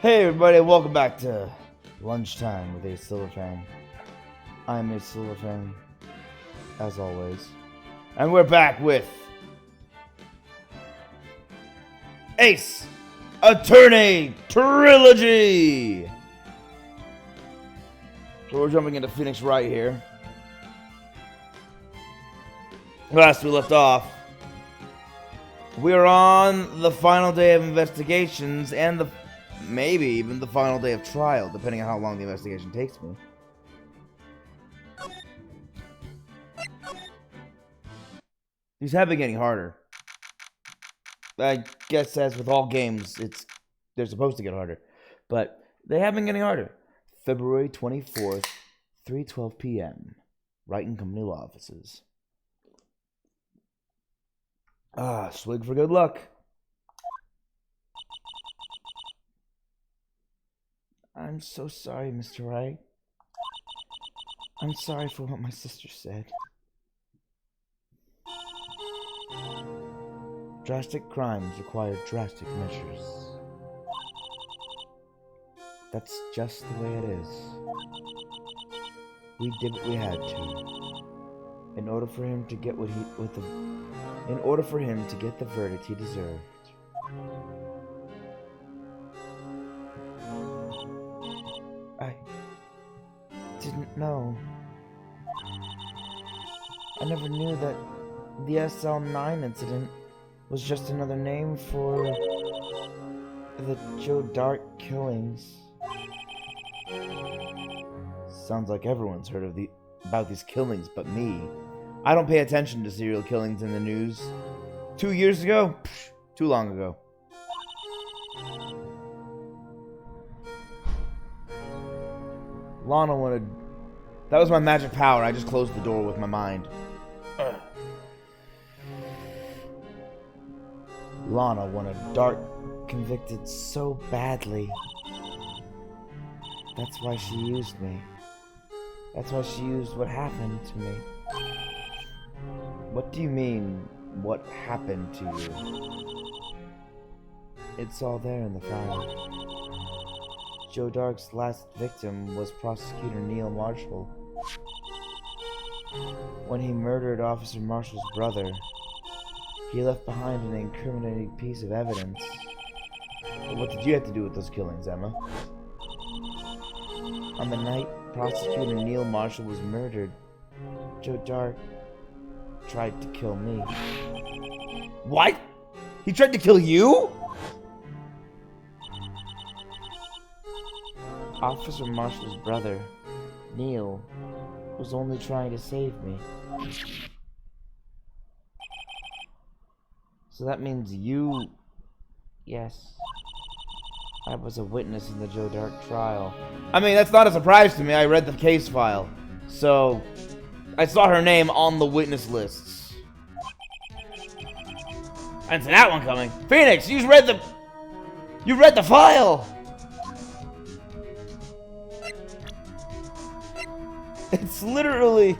Hey everybody, welcome back to Lunchtime with Ace Silverfang. I'm Ace Silverfang, as always. And we're back with Ace Attorney Trilogy! So we're jumping into Phoenix Wright here. Last we left off, we're on the final day of investigations and maybe even the final day of trial, depending on how long the investigation takes me. These have been getting harder. I guess as with all games, they're supposed to get harder. But they have been getting harder. February 24th, 3:12 p.m. Wright and Company Law Offices. Swig for good luck. I'm so sorry, Mr. Wright. I'm sorry for what my sister said. Drastic crimes require drastic measures. That's just the way it is. We did what we had to. In order for him to get the verdict he deserved. I didn't know. I never knew that the SL9 incident was just another name for the Joe Dark killings. Sounds like everyone's heard of about these killings but me. I don't pay attention to serial killings in the news. 2 years ago? Psh, too long ago. Lana wanted... That was my magic power. I just closed the door with my mind. Ugh. Lana wanted Dark convicted so badly. That's why she used me. That's why she used what happened to me. What do you mean, what happened to you? It's all there in the file. Joe Dark's last victim was Prosecutor Neil Marshall. When he murdered Officer Marshall's brother, he left behind an incriminating piece of evidence. But what did you have to do with those killings, Emma? On the night Prosecutor Neil Marshall was murdered, Joe Dark tried to kill me. What? He tried to kill you? Officer Marshall's brother, Neil, was only trying to save me. So that means you... Yes. I was a witness in the Joe Dark trial. I mean, that's not a surprise to me. I read the case file. So, I saw her name on the witness lists. I didn't see that one coming. Phoenix, you read the file! It's literally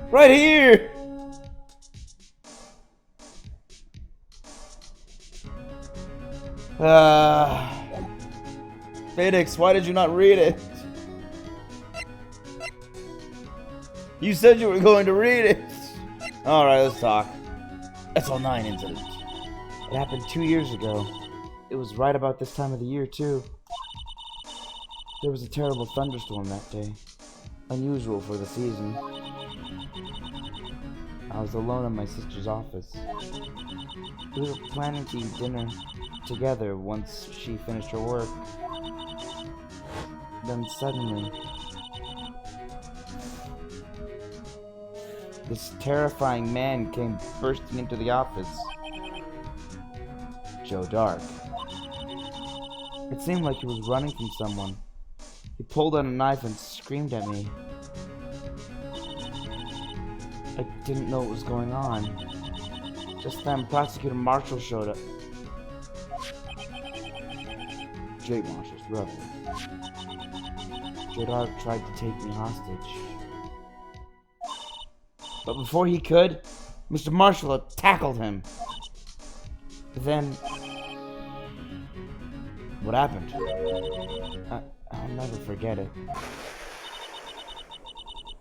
right here. Phoenix, why did you not read it? You said you were going to read it. Alright, let's talk. SL9 incident. It happened 2 years ago. It was right about this time of the year, too. There was a terrible thunderstorm that day. Unusual for the season. I was alone in my sister's office. We were planning to eat dinner together once she finished her work. Then suddenly, this terrifying man came bursting into the office. Joe Dark. It seemed like he was running from someone. He pulled out a knife and screamed at me. I didn't know what was going on. Just then, Prosecutor Marshall showed up. Jake Marshall's brother. Joe Dark tried to take me hostage. But before he could, Mr. Marshall had tackled him. Then, What happened? I'll never forget it.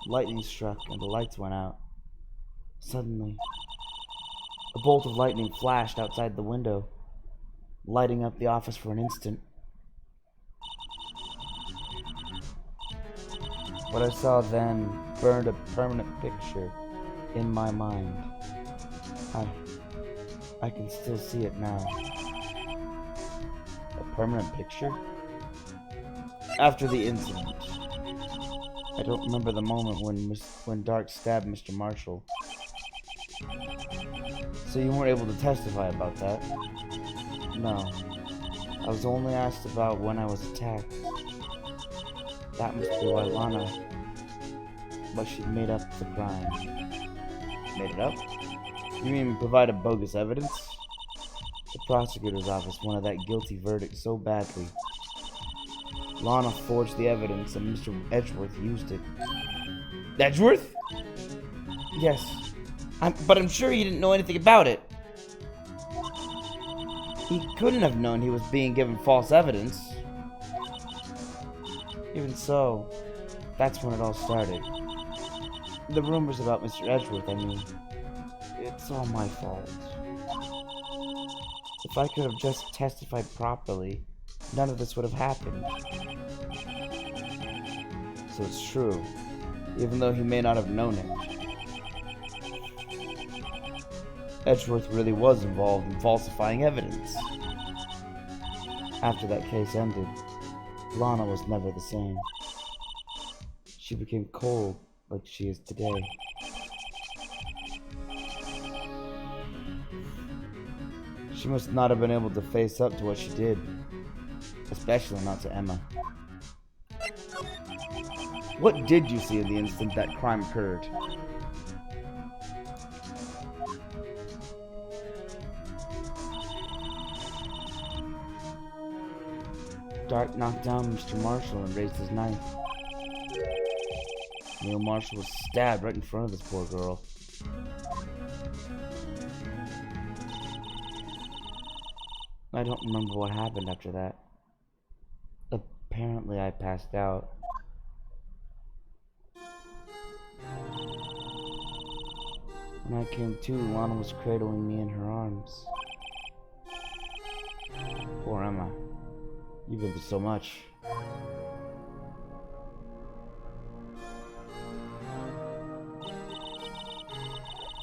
Lightning struck and the lights went out. Suddenly, a bolt of lightning flashed outside the window, lighting up the office for an instant. What I saw then burned a permanent picture in my mind. I can still see it now. A permanent picture? After the incident, I don't remember the moment when Dark stabbed Mr. Marshall. So you weren't able to testify about that? No. I was only asked about when I was attacked. That must be why Lana... But she made up the crime. Made it up? You mean provide a bogus evidence? The prosecutor's office wanted that guilty verdict so badly. Lana forged the evidence and Mr. Edgeworth used it. Edgeworth? Yes. But I'm sure he didn't know anything about it. He couldn't have known he was being given false evidence. Even so, that's when it all started. The rumors about Mr. Edgeworth, I mean, it's all my fault. If I could have just testified properly, none of this would have happened. So it's true, even though he may not have known it. Edgeworth really was involved in falsifying evidence. After that case ended, Lana was never the same. She became cold like she is today. She must not have been able to face up to what she did, especially not to Emma. What did you see in the instant that crime occurred? Dark knocked down Mr. Marshall and raised his knife. Neil Marshall was stabbed right in front of this poor girl. I don't remember what happened after that. Apparently I passed out. When I came to, Lana was cradling me in her arms. Poor Emma. You've been through so much.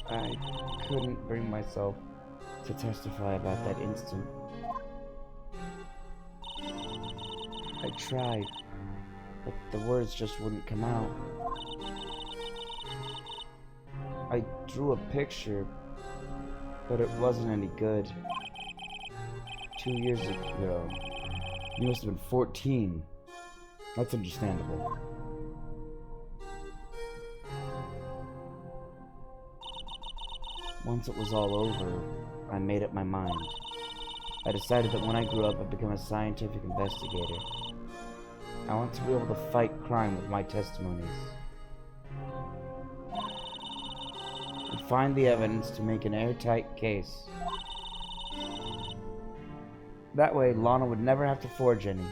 I couldn't bring myself to testify about that instant. I tried, but the words just wouldn't come out. I drew a picture, but it wasn't any good. 2 years ago, you must have been 14. That's understandable. Once it was all over, I made up my mind. I decided that when I grew up, I'd become a scientific investigator. I want to be able to fight crime with my testimonies. And find the evidence to make an airtight case. That way, Lana would never have to forge any.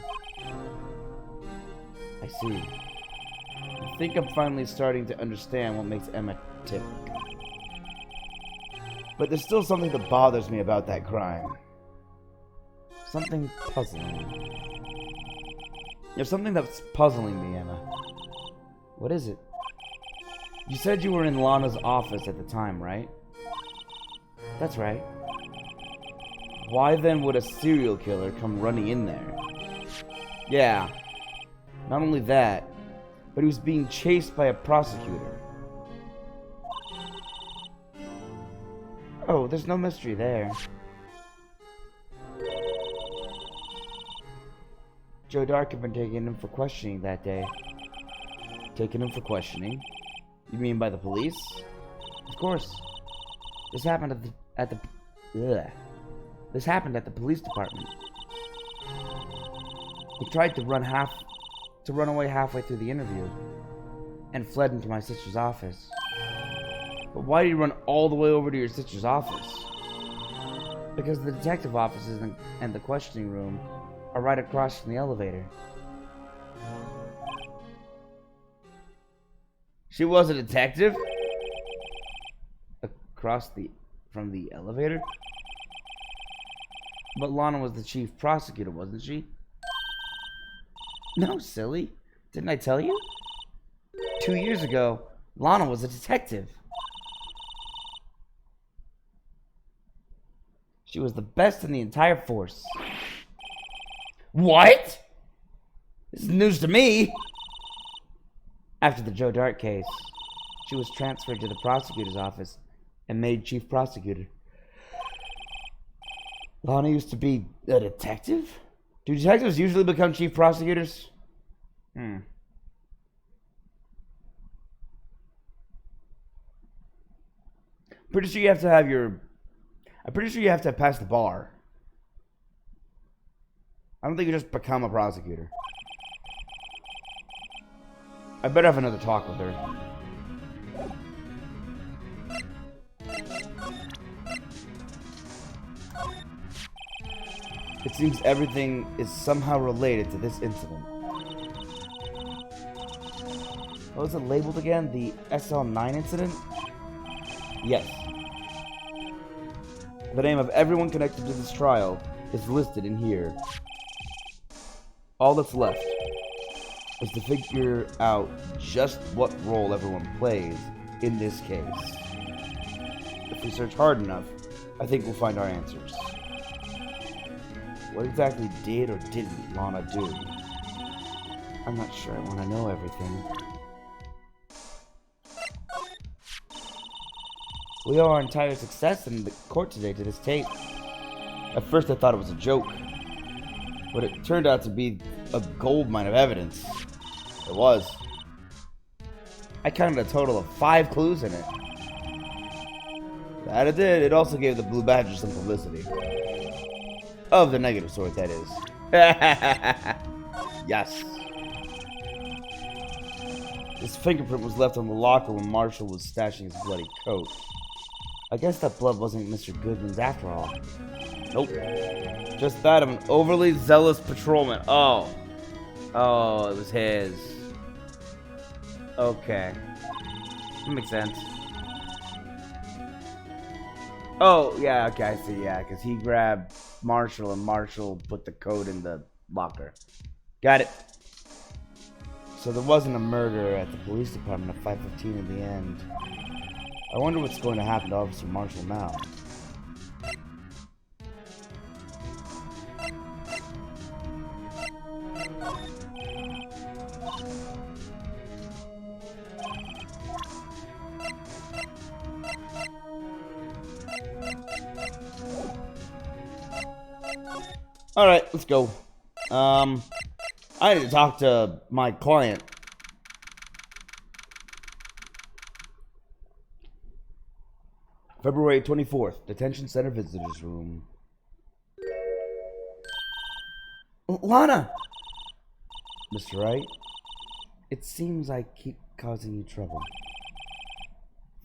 I see. I think I'm finally starting to understand what makes Emma tick. But there's still something that bothers me about that crime. Something puzzling. There's something that's puzzling me, Emma. What is it? You said you were in Lana's office at the time, right? That's right. Why then would a serial killer come running in there? Yeah. Not only that, but he was being chased by a prosecutor. Oh, there's no mystery there. Joe Dark had been taking him for questioning that day. Taking him for questioning? You mean by the police? Of course. This happened This happened at the police department. He tried to run away halfway through the interview, and fled into my sister's office. But why did he run all the way over to your sister's office? Because the detective offices and the questioning room Or right across from the elevator. She was a detective? From the elevator? But Lana was the chief prosecutor, wasn't she? No, silly. Didn't I tell you? 2 years ago, Lana was a detective. She was the best in the entire force. What? This is news to me. After the Joe Dart case, she was transferred to the prosecutor's office and made chief prosecutor. Lana used to be a detective? Do detectives usually become chief prosecutors? Pretty sure you have to have I'm pretty sure you have to pass the bar. I don't think you just become a prosecutor. I better have another talk with her. It seems everything is somehow related to this incident. What was it labeled again? The SL9 incident? Yes. The name of everyone connected to this trial is listed in here. All that's left is to figure out just what role everyone plays in this case. If we search hard enough, I think we'll find our answers. What exactly did or didn't Lana do? I'm not sure I want to know everything. We owe our entire success in the court today to this tape. At first I thought it was a joke, but it turned out to be a goldmine of evidence. It was. I counted a total of 5 clues in it. That it did. It also gave the Blue Badger some publicity. Of the negative sort, that is. Yes. This fingerprint was left on the locker when Marshall was stashing his bloody coat. I guess that blood wasn't Mr. Goodman's after all. Nope. Just that of an overly zealous patrolman. Oh. Oh, it was his. Okay. That makes sense. Oh, yeah, okay, I see, yeah, because he grabbed Marshall and Marshall put the code in the locker. Got it. So there wasn't a murder at the police department at 5:15 in the end. I wonder what's going to happen to Officer Marshall now. Alright, let's go. I need to talk to my client. February 24th, Detention Center Visitors Room. Lana! Mr. Wright, it seems I keep causing you trouble.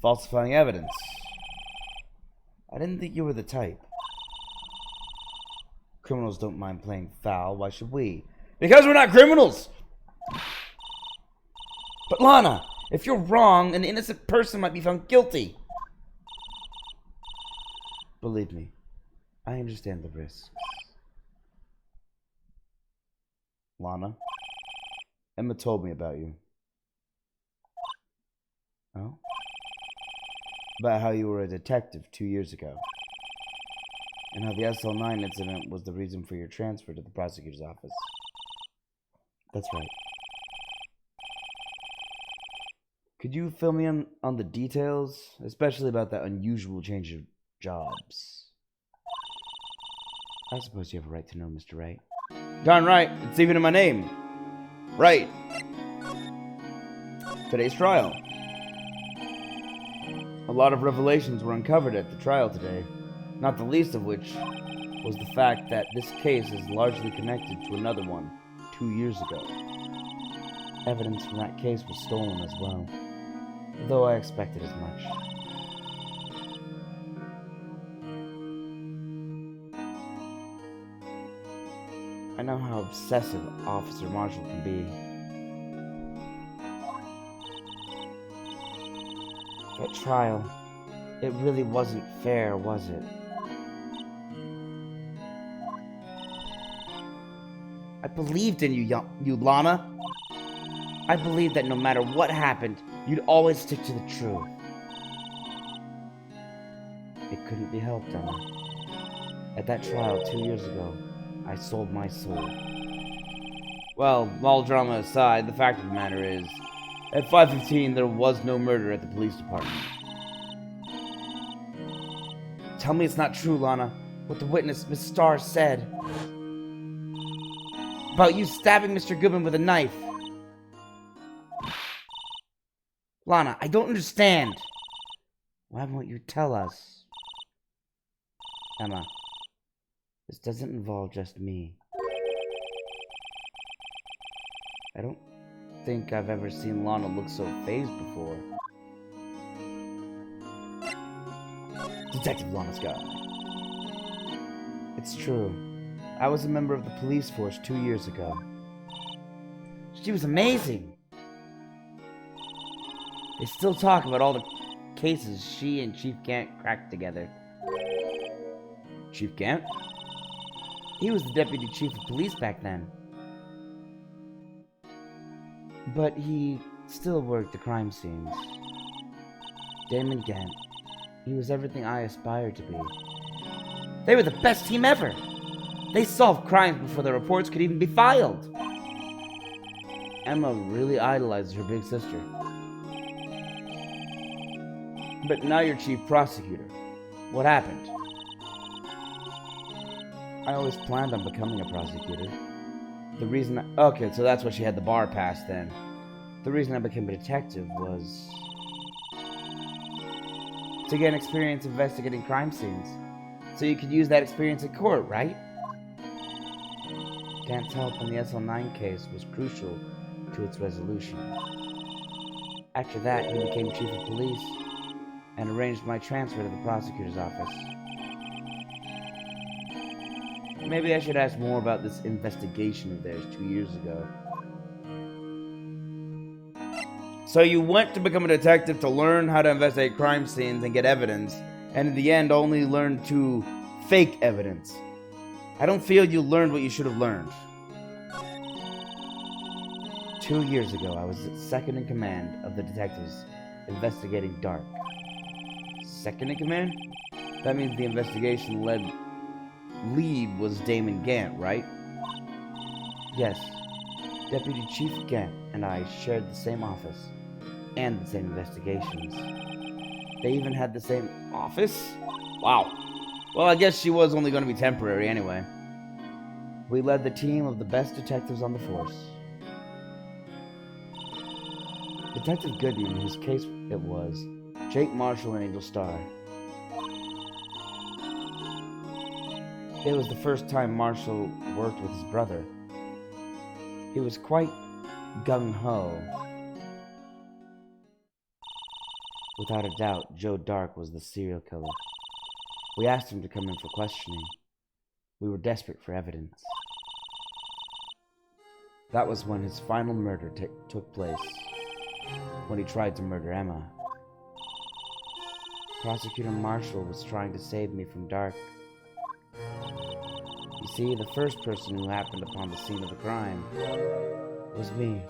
Falsifying evidence. I didn't think you were the type. Criminals don't mind playing foul. Why should we? Because we're not criminals! But Lana, if you're wrong, an innocent person might be found guilty. Believe me, I understand the risks. Lana, Emma told me about you. Oh? About how you were a detective 2 years ago. And how the SL9 incident was the reason for your transfer to the prosecutor's office. That's right. Could you fill me in on the details? Especially about that unusual change of jobs. I suppose you have a right to know, Mr. Wright. Darn right. It's even in my name. Right. Today's trial. A lot of revelations were uncovered at the trial today. Not the least of which was the fact that this case is largely connected to another one 2 years ago. Evidence from that case was stolen as well, though I expected as much. I know how obsessive Officer Marshall can be. That trial, it really wasn't fair, was it? I believed in you, Lana. I believed that no matter what happened, you'd always stick to the truth. It couldn't be helped, Emma. At that trial 2 years ago, I sold my soul. Well, all drama aside, the fact of the matter is, at 5:15 there was no murder at the police department. Tell me it's not true, Lana. What the witness, Miss Starr, said. About you stabbing Mr. Goodman with a knife. Lana, I don't understand. Why won't you tell us? Emma, this doesn't involve just me. I don't think I've ever seen Lana look so fazed before. Detective Lana Scott. It's true. I was a member of the police force 2 years ago. She was amazing. They still talk about all the cases she and Chief Gant cracked together. Chief Gant? He was the deputy chief of police back then. But he still worked the crime scenes. Damon Gant. He was everything I aspired to be. They were the best team ever! They solved crimes before the reports could even be filed! Emma really idolizes her big sister. But now you're chief prosecutor. What happened? I always planned on becoming a prosecutor. The reason okay, so that's why she had the bar pass then. The reason I became a detective was to get experience investigating crime scenes. So you could use that experience in court, right? Gant's help in the SL9 case was crucial to its resolution. After that, he became chief of police and arranged my transfer to the prosecutor's office. Maybe I should ask more about this investigation of theirs 2 years ago. So you went to become a detective to learn how to investigate crime scenes and get evidence, and in the end only learned to fake evidence. I don't feel you learned what you should have learned. 2 years ago, I was second in command of the detectives investigating Dark. Second in command? That means the investigation lead was Damon Gant, right? Yes. Deputy Chief Gant and I shared the same office and the same investigations. They even had the same office? Wow. Well, I guess she was only going to be temporary anyway. We led the team of the best detectives on the force. Detective Goodman, whose case it was, Jake Marshall and Angel Starr. It was the first time Marshall worked with his brother. He was quite gung-ho. Without a doubt, Joe Dark was the serial killer. We asked him to come in for questioning. We were desperate for evidence. That was when his final murder took place, when he tried to murder Emma. Prosecutor Marshall was trying to save me from Dark. You see, the first person who happened upon the scene of the crime was me.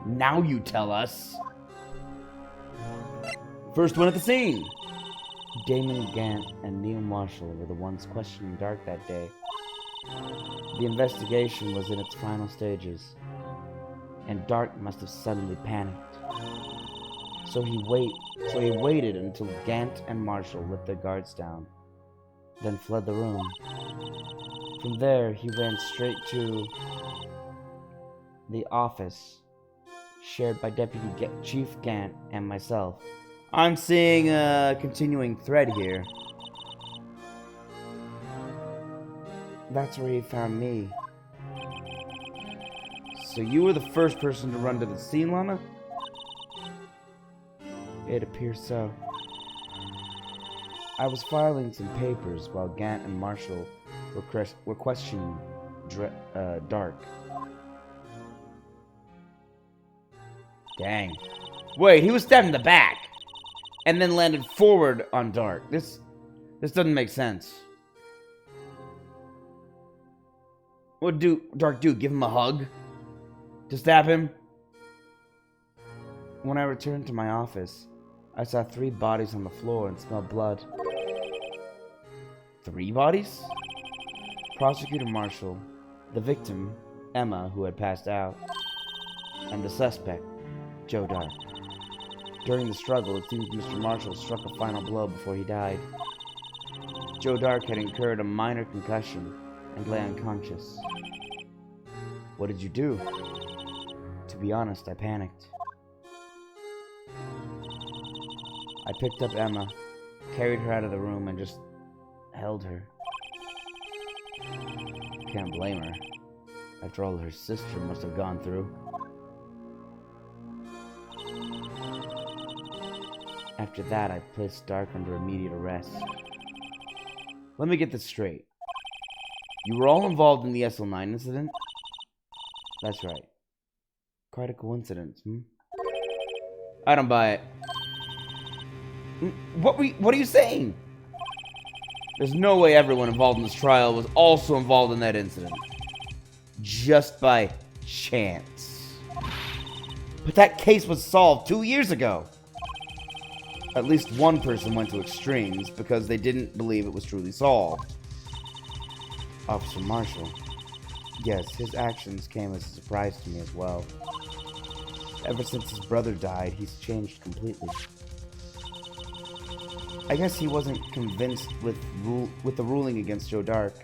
Now you tell us! First one at the scene! Damon Gant and Neil Marshall were the ones questioning Dark that day. The investigation was in its final stages, and Dark must have suddenly panicked. So he waited until Gant and Marshall let their guards down, then fled the room. From there, he ran straight to the office shared by Deputy Chief Gant and myself. I'm seeing a continuing thread here. That's where he found me. So you were the first person to run to the scene, Lana? It appears so. I was filing some papers while Gant and Marshall We're questioning Dark. Dang. Wait, he was stabbed in the back and then landed forward on Dark. This doesn't make sense. What do Dark do? Give him a hug? To stab him? When I returned to my office, I saw 3 bodies on the floor and smelled blood. 3 bodies? Prosecutor Marshall, the victim, Emma, who had passed out, and the suspect, Joe Dark. During the struggle, it seems Mr. Marshall struck a final blow before he died. Joe Dark had incurred a minor concussion and lay unconscious. What did you do? To be honest, I panicked. I picked up Emma, carried her out of the room, and just held her. Can't blame her. After all her sister must have gone through. After that, I placed Dark under immediate arrest. Let me get this straight. You were all involved in the SL9 incident? That's right. Quite a coincidence, I don't buy it. What are you saying? There's no way everyone involved in this trial was also involved in that incident. Just by chance. But that case was solved 2 years ago. At least one person went to extremes because they didn't believe it was truly solved. Officer Marshall. Yes, his actions came as a surprise to me as well. Ever since his brother died, he's changed completely. I guess he wasn't convinced with the ruling against Joe Dark.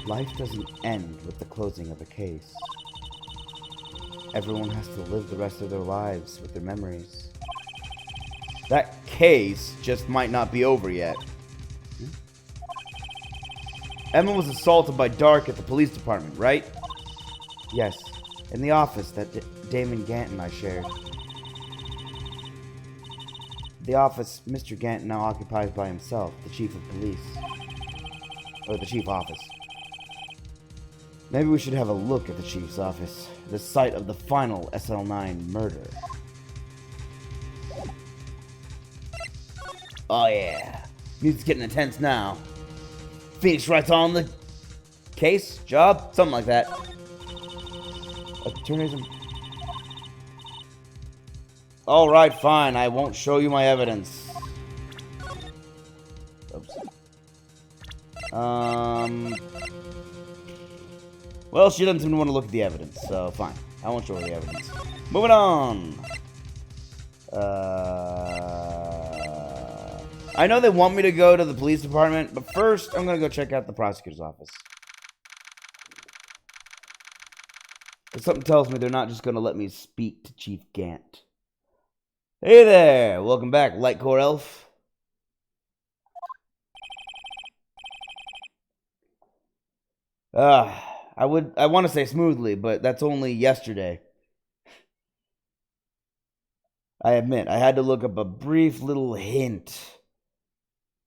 Life doesn't end with the closing of a case. Everyone has to live the rest of their lives with their memories. That case just might not be over yet. Emma was assaulted by Dark at the police department, right? Yes, in the office that Damon Gant and I shared. The office Mr. Gant now occupies by himself, the chief of police. Or the chief office. Maybe we should have a look at the chief's office, the site of the final SL9 murder. Oh yeah, music's getting intense now. Phoenix Wright's on the case, job, something like that. Attorneys. All right, fine. I won't show you my evidence. Oops. Well, she doesn't seem to want to look at the evidence, so fine. I won't show her the evidence. Moving on. I know they want me to go to the police department, but first I'm gonna go check out the prosecutor's office. Because something tells me they're not just gonna let me speak to Chief Gant. Hey there! Welcome back, Lightcore Elf. I want to say smoothly, but that's only yesterday. I admit, I had to look up a brief little hint.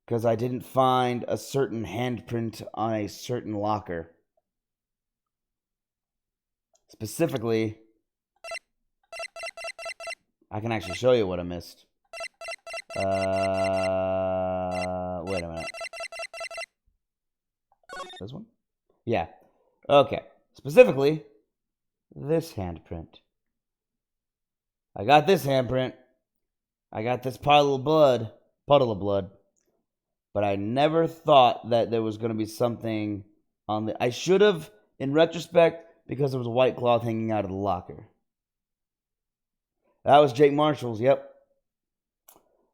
Because I didn't find a certain handprint on a certain locker. Specifically, I can actually show you what I missed. Wait a minute. This one? Yeah. Okay. Specifically, this handprint. I got this handprint. I got this puddle of blood. But I never thought that there was going to be something on the... I should have, in retrospect, because there was a white cloth hanging out of the locker. That was Jake Marshall's, yep.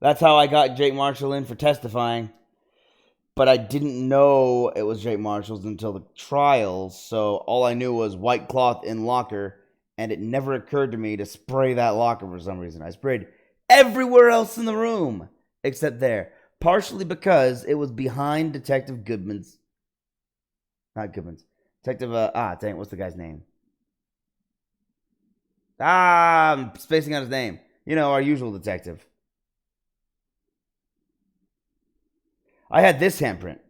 That's how I got Jake Marshall in for testifying. But I didn't know it was Jake Marshall's until the trial, so all I knew was white cloth in locker, and it never occurred to me to spray that locker for some reason. I sprayed everywhere else in the room, except there. Partially because it was behind Detective Goodman's... Not Goodman's. Detective, dang, what's the guy's name? I'm spacing out his name. You know, our usual detective. I had this handprint.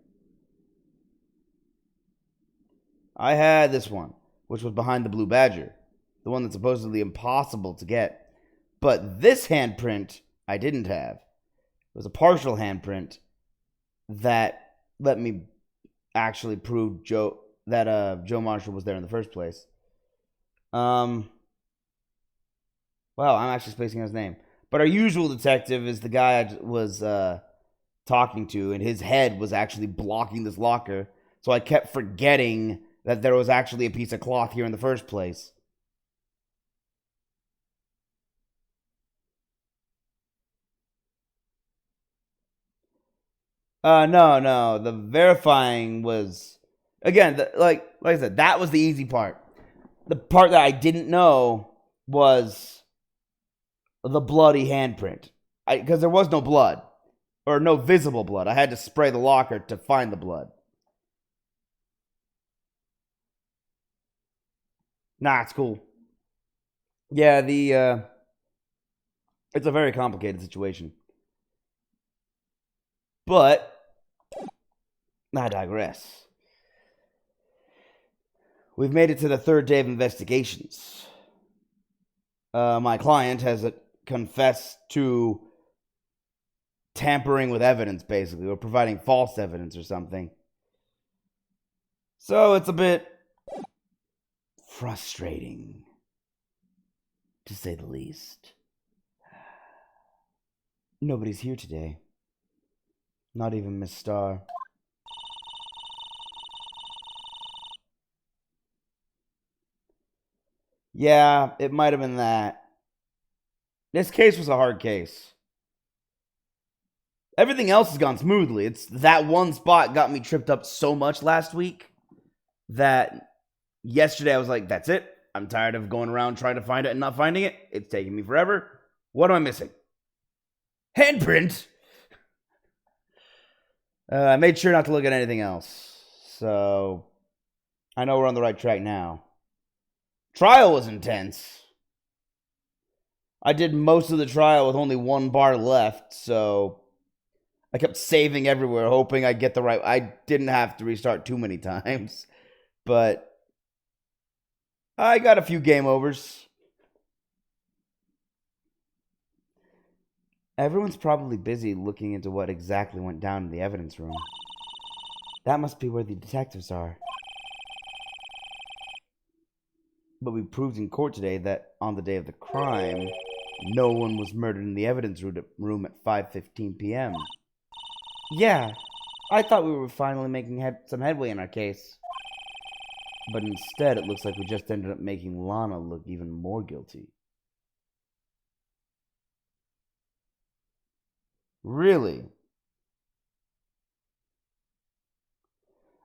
I had this one, which was behind the blue badger. The one that's supposedly impossible to get. But this handprint, I didn't have. It was a partial handprint that let me actually prove Joe Marshall was there in the first place. Wow, I'm actually spacing on his name. But our usual detective is the guy I was talking to, and his head was actually blocking this locker. So I kept forgetting that there was actually a piece of cloth here in the first place. No. The verifying was, again, like I said, that was the easy part. The part that I didn't know was the bloody handprint. Because there was no blood. Or no visible blood. I had to spray the locker to find the blood. Nah, it's cool. Yeah, it's a very complicated situation. But I digress. We've made it to the third day of investigations. My client has confessed to tampering with evidence, basically, or providing false evidence or something. So it's a bit frustrating, to say the least. Nobody's here today. Not even Miss Starr. Yeah, it might have been that. This case was a hard case. Everything else has gone smoothly. It's that one spot got me tripped up so much last week that yesterday I was like, that's it. I'm tired of going around trying to find it and not finding it. It's taking me forever. What am I missing? Handprint! I made sure not to look at anything else. So, I know we're on the right track now. Trial was intense. I did most of the trial with only one bar left, so I kept saving everywhere, hoping I'd get the right. I didn't have to restart too many times, but I got a few game overs. Everyone's probably busy looking into what exactly went down in the evidence room. That must be where the detectives are. But we proved in court today that on the day of the crime, no one was murdered in the evidence room at 5:15 p.m. Yeah, I thought we were finally making some headway in our case. But instead, it looks like we just ended up making Lana look even more guilty. Really?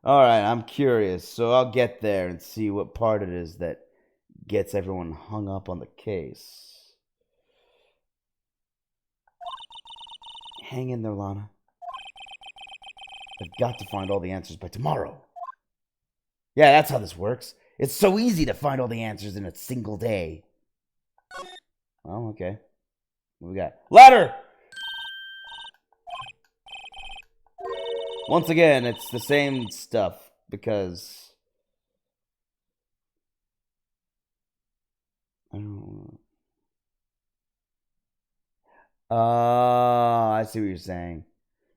Alright, I'm curious, so I'll get there and see what part it is that gets everyone hung up on the case. Hang in there, Lana. I've got to find all the answers by tomorrow. Yeah, that's how this works. It's so easy to find all the answers in a single day. Well, okay. What we got? Ladder! Once again, it's the same stuff, because I don't know. I see what you're saying.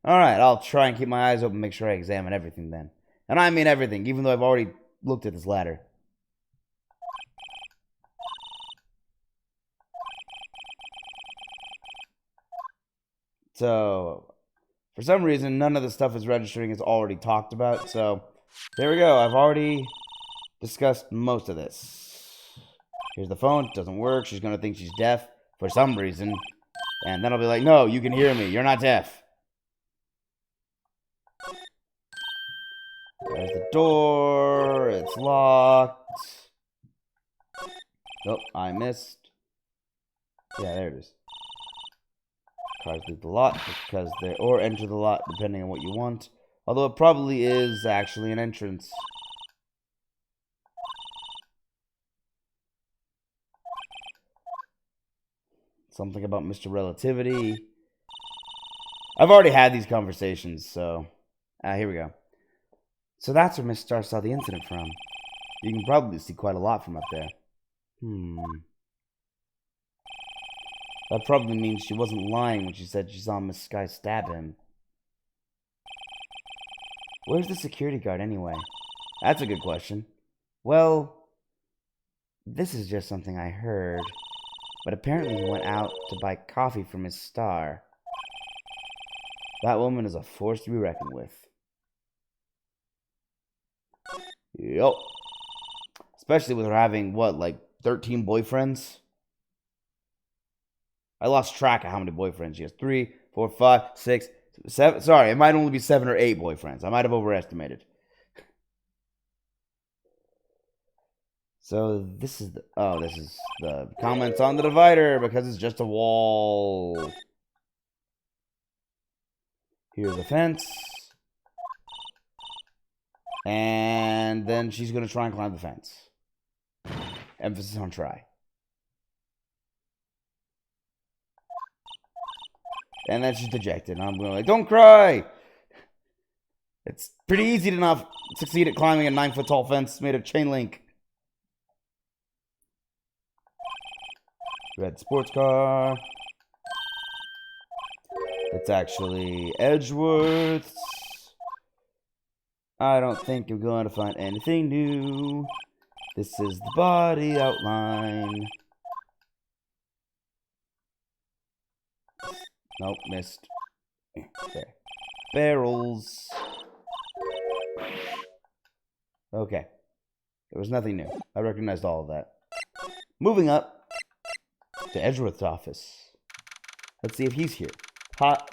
Alright, I'll try and keep my eyes open, make sure I examine everything then. And I mean everything, even though I've already looked at this ladder. So, for some reason, none of the stuff is registering as already talked about. So, there we go. I've already discussed most of this. Here's the phone. Doesn't work. She's going to think she's deaf for some reason. And then I'll be like, no, you can hear me. You're not deaf. There's the door. It's locked. Oh, I missed. Yeah, there it is. Cars leave the lot because they or enter the lot depending on what you want. Although it probably is actually an entrance. Something about Mr. Relativity. I've already had these conversations, so... here we go. So that's where Miss Star saw the incident from. You can probably see quite a lot from up there. That probably means she wasn't lying when she said she saw Miss Sky stab him. Where's the security guard anyway? That's a good question. Well, this is just something I heard. But apparently he went out to buy coffee for Miss Star. That woman is a force to be reckoned with. Yup. Especially with her having, what, like 13 boyfriends? I lost track of how many boyfriends she has. 3, 4, 5, 6, 7. Sorry, it might only be 7 or 8 boyfriends. I might have overestimated. So this is the... Oh, this is the comments on the divider because it's just a wall. Here's a fence. And then she's going to try and climb the fence. Emphasis on try. And then she's dejected. And I'm going like, don't cry! It's pretty easy to not succeed at climbing a 9-foot tall fence made of chain link. Red sports car. It's actually Edgeworth's. I don't think you're going to find anything new. This is the body outline. Nope, missed. There. Barrels. Okay. There was nothing new. I recognized all of that. Moving up to Edgeworth's office. Let's see if he's here.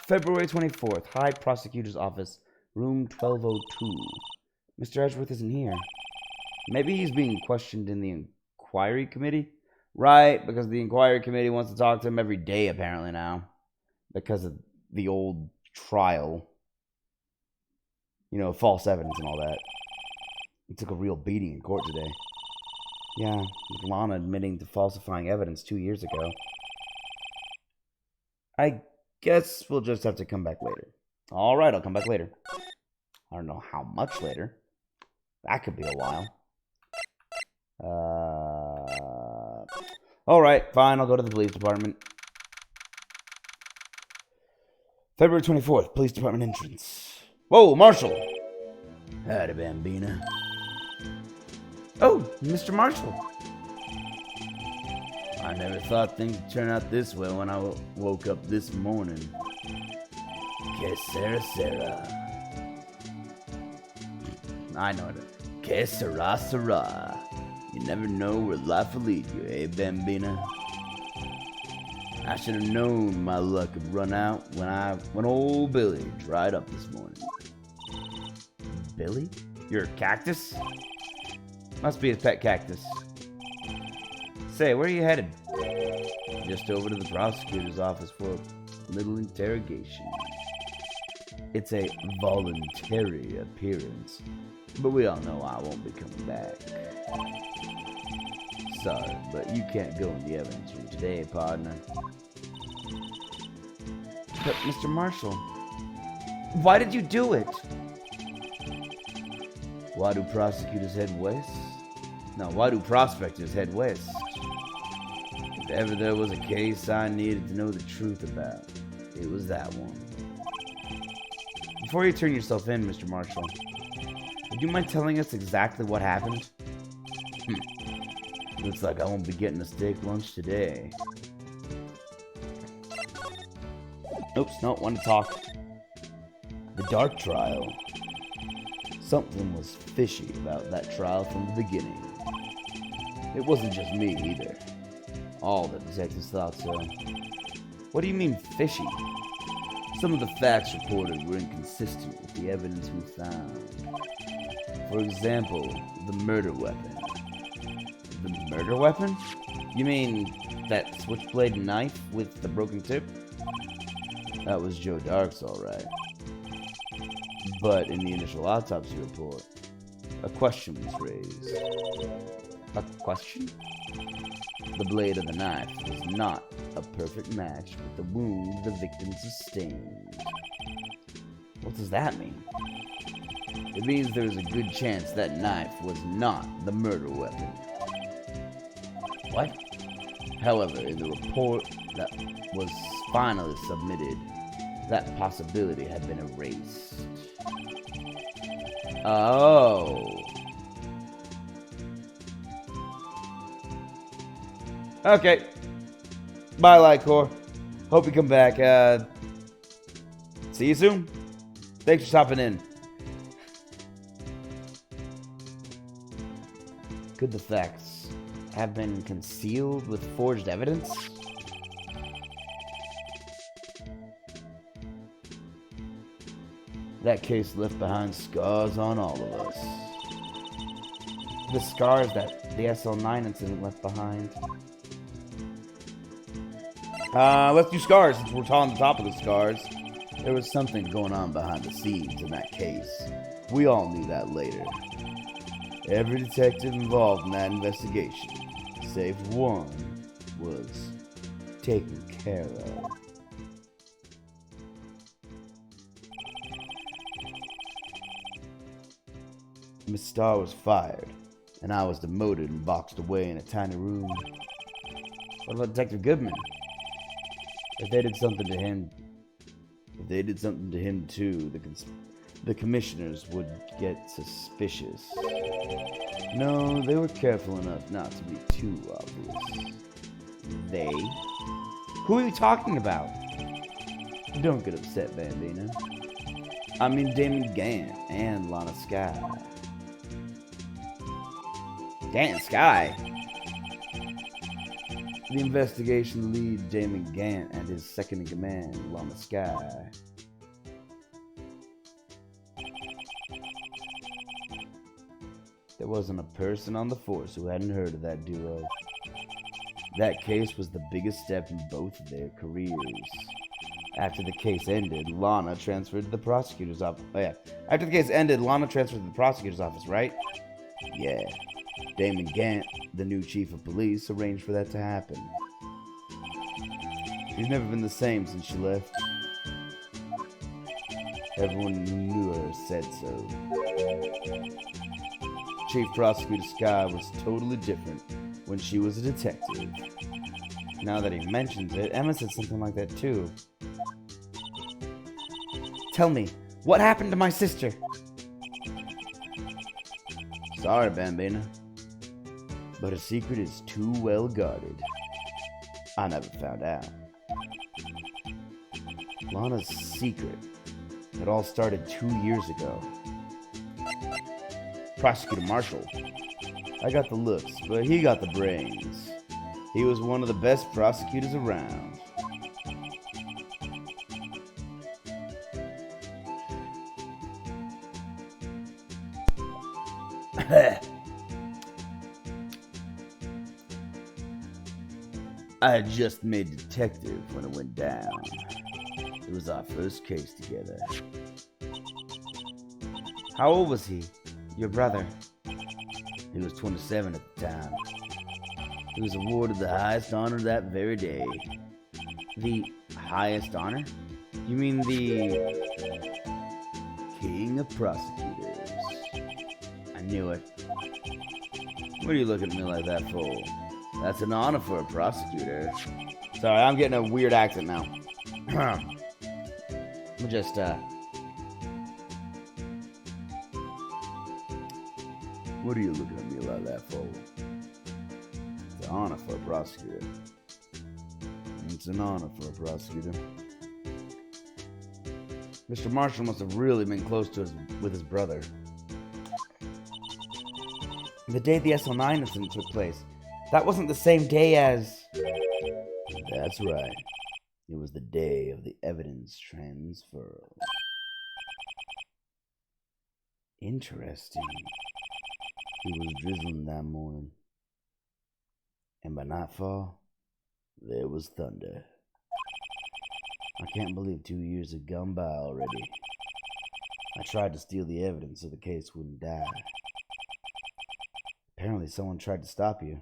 February 24th, High Prosecutor's Office, room 1202. Mr. Edgeworth isn't here. Maybe he's being questioned in the inquiry committee? Right, because the inquiry committee wants to talk to him every day, apparently, now. Because of the old trial. You know, false evidence and all that. He took a real beating in court today. Yeah, with Lana admitting to falsifying evidence 2 years ago. I guess we'll just have to come back later. Alright, I'll come back later. I don't know how much later. That could be a while. Alright, fine, I'll go to the police department. February 24th, police department entrance. Whoa, Marshall! Howdy, Bambina. Oh, Mr. Marshall. I never thought things would turn out this way when I woke up this morning. Que Sarah. I know it. Que Sarah. You never know where life will lead you, eh, Bambina? I should have known my luck would run out when old Billy dried up this morning. Billy? You're a cactus? Must be his pet cactus. Say, where are you headed? Just over to the prosecutor's office for a little interrogation. It's a voluntary appearance, but we all know I won't be coming back. Sorry, but you can't go in the evidence room today, partner. But, Mr. Marshall, why did you do it? Why do prosecutors head west? No, why do prospectors head west? If ever there was a case I needed to know the truth about, it was that one. Before you turn yourself in, Mr. Marshall, would you mind telling us exactly what happened? Looks like I won't be getting a steak lunch today. Oops, no, want to talk. The dark trial. Something was fishy about that trial from the beginning. It wasn't just me either. All the detectives thought so. What do you mean fishy? Some of the facts reported were inconsistent with the evidence we found. For example, the murder weapon. The murder weapon? You mean that switchblade knife with the broken tip? That was Joe Dark's, alright. But in the initial autopsy report, a question was raised. A question? The blade of the knife was not a perfect match with the wound the victim sustained. What does that mean? It means there is a good chance that knife was not the murder weapon. What? However, in the report that was finally submitted, that possibility had been erased. Oh. Okay. Bye, Lycor. Hope you come back. See you soon. Thanks for stopping in. Could the facts have been concealed with forged evidence? That case left behind scars on all of us. The scars that the SL9 incident left behind. Let's do scars since we're on the topic of scars. There was something going on behind the scenes in that case. We all knew that later. Every detective involved in that investigation, save one, was taken care of. Miss Starr was fired, and I was demoted and boxed away in a tiny room. What about Detective Goodman? If they did something to him too, the commissioners would get suspicious. No, they were careful enough not to be too obvious. They? Who are you talking about? Don't get upset, Bambina. I mean Damon Gant and Lana Skye. Gant and Skye? The investigation lead, Damon Gant, and his second-in-command, Lana Skye. There wasn't a person on the force who hadn't heard of that duo. That case was the biggest step in both of their careers. After the case ended, Lana transferred to the prosecutor's office. Oh yeah. After the case ended, Lana transferred to the prosecutor's office, right? Yeah. Damon Gant, the new chief of police, arranged for that to happen. She's never been the same since she left. Everyone who knew her said so. Chief Prosecutor Skye was totally different when she was a detective. Now that he mentions it, Emma said something like that too. Tell me, what happened to my sister? Sorry, Bambina, but a secret is too well guarded. I never found out. Lana's secret. It all started 2 years ago. Prosecutor Marshall. I got the looks, but he got the brains. He was one of the best prosecutors around. I had just made detective when it went down. It was our first case together. How old was he? Your brother? He was 27 at the time. He was awarded the highest honor that very day. The highest honor? You mean the King of Prosecutors? I knew it. What are you looking at me like that for? That's an honor for a prosecutor. Sorry, I'm getting a weird accent now. I'm just, What are you looking at me like that for? It's an honor for a prosecutor. It's an honor for a prosecutor. Mr. Marshall must have really been close to with his brother. The day the SL9 incident took place, that wasn't the same day as... That's right. It was the day of the evidence transfer. Interesting. It was drizzling that morning. And by nightfall, there was thunder. I can't believe 2 years had gone by already. I tried to steal the evidence so the case wouldn't die. Apparently someone tried to stop you.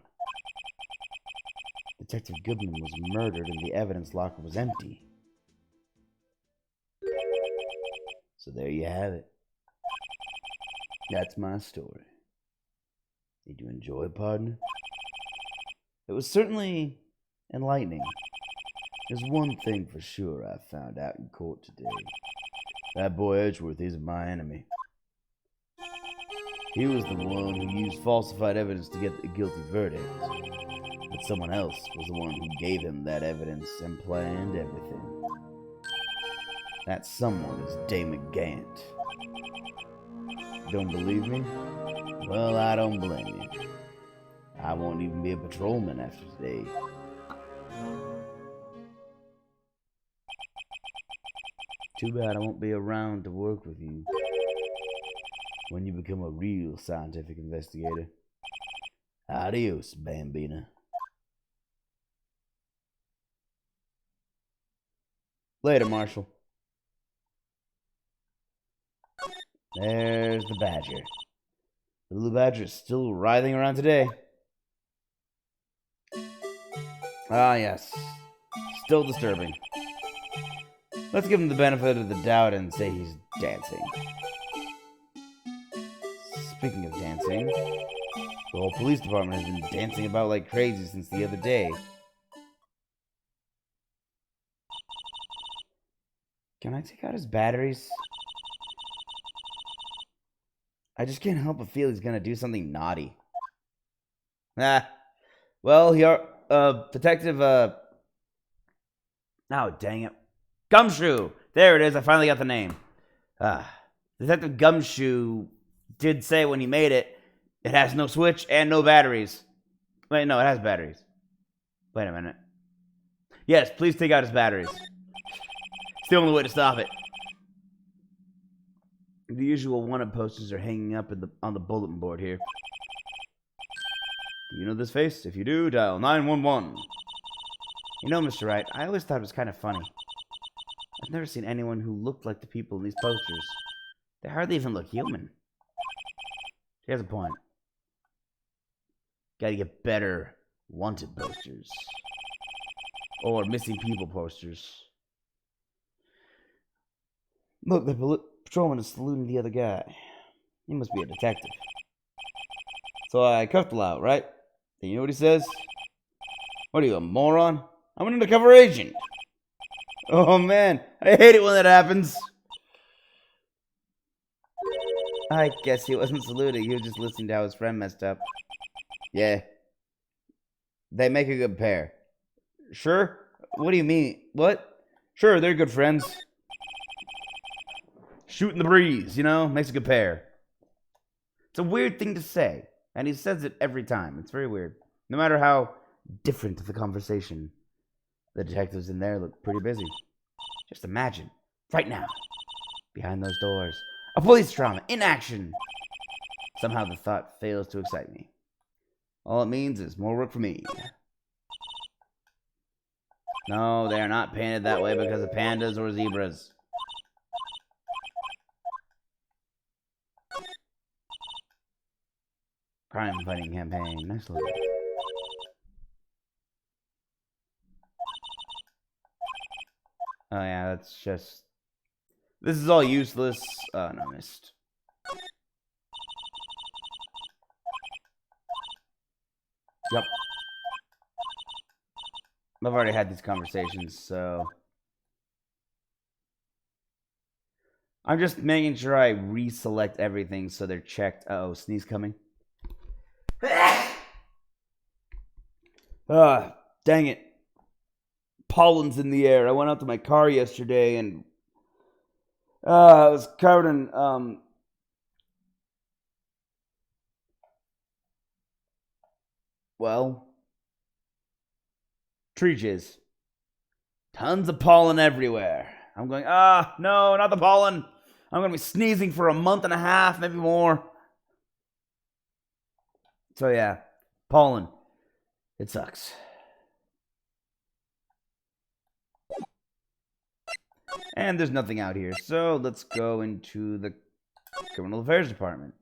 Detective Goodman was murdered and the evidence locker was empty. So there you have it. That's my story. Did you enjoy it, partner? It was certainly enlightening. There's one thing for sure I found out in court today. That boy Edgeworth isn't my enemy. He was the one who used falsified evidence to get the guilty verdict. But someone else was the one who gave him that evidence and planned everything. That someone is Damon Gant. Don't believe me? Well, I don't blame you. I won't even be a patrolman after today. Too bad I won't be around to work with you when you become a real scientific investigator. Adios, Bambina. Later, Marshal. There's the badger. The little badger is still writhing around today. Ah, yes. Still disturbing. Let's give him the benefit of the doubt and say he's dancing. Speaking of dancing, the whole police department has been dancing about like crazy since the other day. Can I take out his batteries? I just can't help but feel he's gonna do something naughty. Well, here, Detective, oh, dang it. Gumshoe! There it is, I finally got the name. Detective Gumshoe did say when he made it, it has no switch and no batteries. Wait, no, it has batteries. Wait a minute. Yes, please take out his batteries. It's the only way to stop it. The usual wanted posters are hanging up on the bulletin board here. Do you know this face? If you do, dial 911. You know, Mr. Wright, I always thought it was kind of funny. I've never seen anyone who looked like the people in these posters. They hardly even look human. He has a point. Gotta get better wanted posters. Or missing people posters. Look, the patrolman is saluting the other guy. He must be a detective. So I cuffed the lout, right? And you know what he says? What are you, a moron? I'm an undercover agent. Oh man, I hate it when that happens. I guess he wasn't saluting, he was just listening to how his friend messed up. Yeah. They make a good pair. Sure? What do you mean? What? Sure, they're good friends. Shooting the breeze, you know? Makes a good pair. It's a weird thing to say, and he says it every time. It's very weird. No matter how different the conversation, the detectives in there look pretty busy. Just imagine, right now, behind those doors, a police drama in action. Somehow the thought fails to excite me. All it means is more work for me. No, they are not painted that way because of pandas or zebras. Crime fighting campaign. Nice look. Oh yeah, that's just... This is all useless. Oh, no, I missed. Yep. I've already had these conversations, so... I'm just making sure I reselect everything so they're checked. Uh-oh, sneeze coming. Dang it. Pollen's in the air. I went out to my car yesterday and I was covered in well, tree jizz. Tons of pollen everywhere. I'm going, no, not the pollen. I'm going to be sneezing for a month and a half, maybe more. So yeah, pollen. It sucks. And there's nothing out here, so let's go into the Criminal Affairs Department.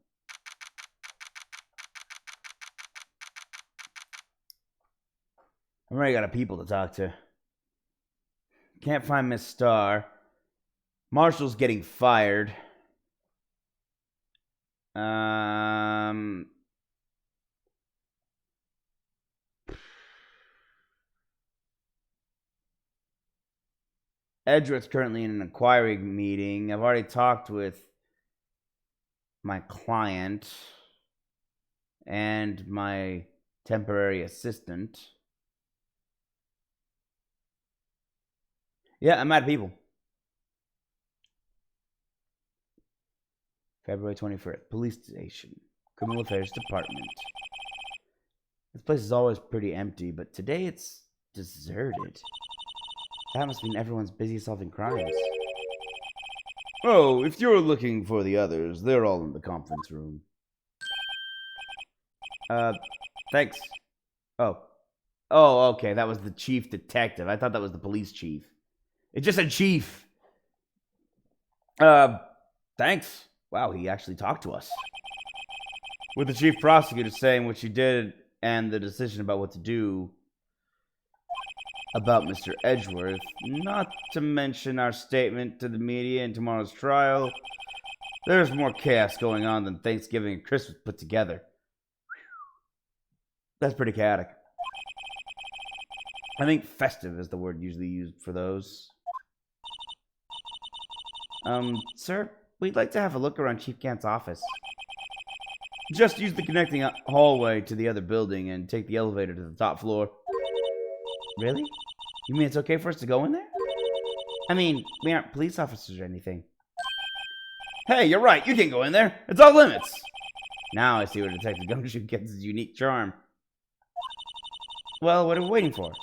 I've already got a people to talk to. Can't find Miss Starr. Marshall's getting fired. Edgeworth's currently in an inquiry meeting. I've already talked with my client and my temporary assistant. Yeah, I'm out of people. February 21st, police station, criminal affairs department. This place is always pretty empty, but today it's deserted. That must mean everyone's busy solving crimes. Oh, if you're looking for the others, they're all in the conference room. Thanks. Oh, okay, that was the chief detective. I thought that was the police chief. It just said chief. Thanks. Wow, he actually talked to us. With the chief prosecutor saying what she did and the decision about what to do about Mr. Edgeworth, not to mention our statement to the media in tomorrow's trial, there's more chaos going on than Thanksgiving and Christmas put together. That's pretty chaotic. I think festive is the word usually used for those. Sir, we'd like to have a look around Chief Gant's office. Just use the connecting hallway to the other building and take the elevator to the top floor. Really? You mean it's okay for us to go in there? I mean, we aren't police officers or anything. Hey, you're right. You can't go in there. It's off limits. Now I see where Detective Gumshoe gets his unique charm. Well, what are we waiting for?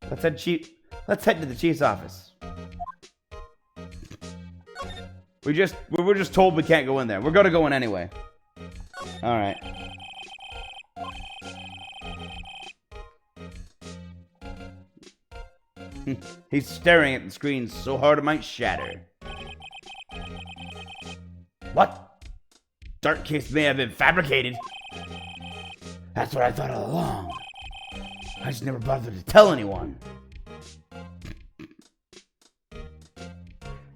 Let's head to the chief's office. We were just told we can't go in there. We're gonna go in anyway. All right. He's staring at the screen so hard it might shatter. What? Dark case may have been fabricated. That's what I thought all along. I just never bothered to tell anyone.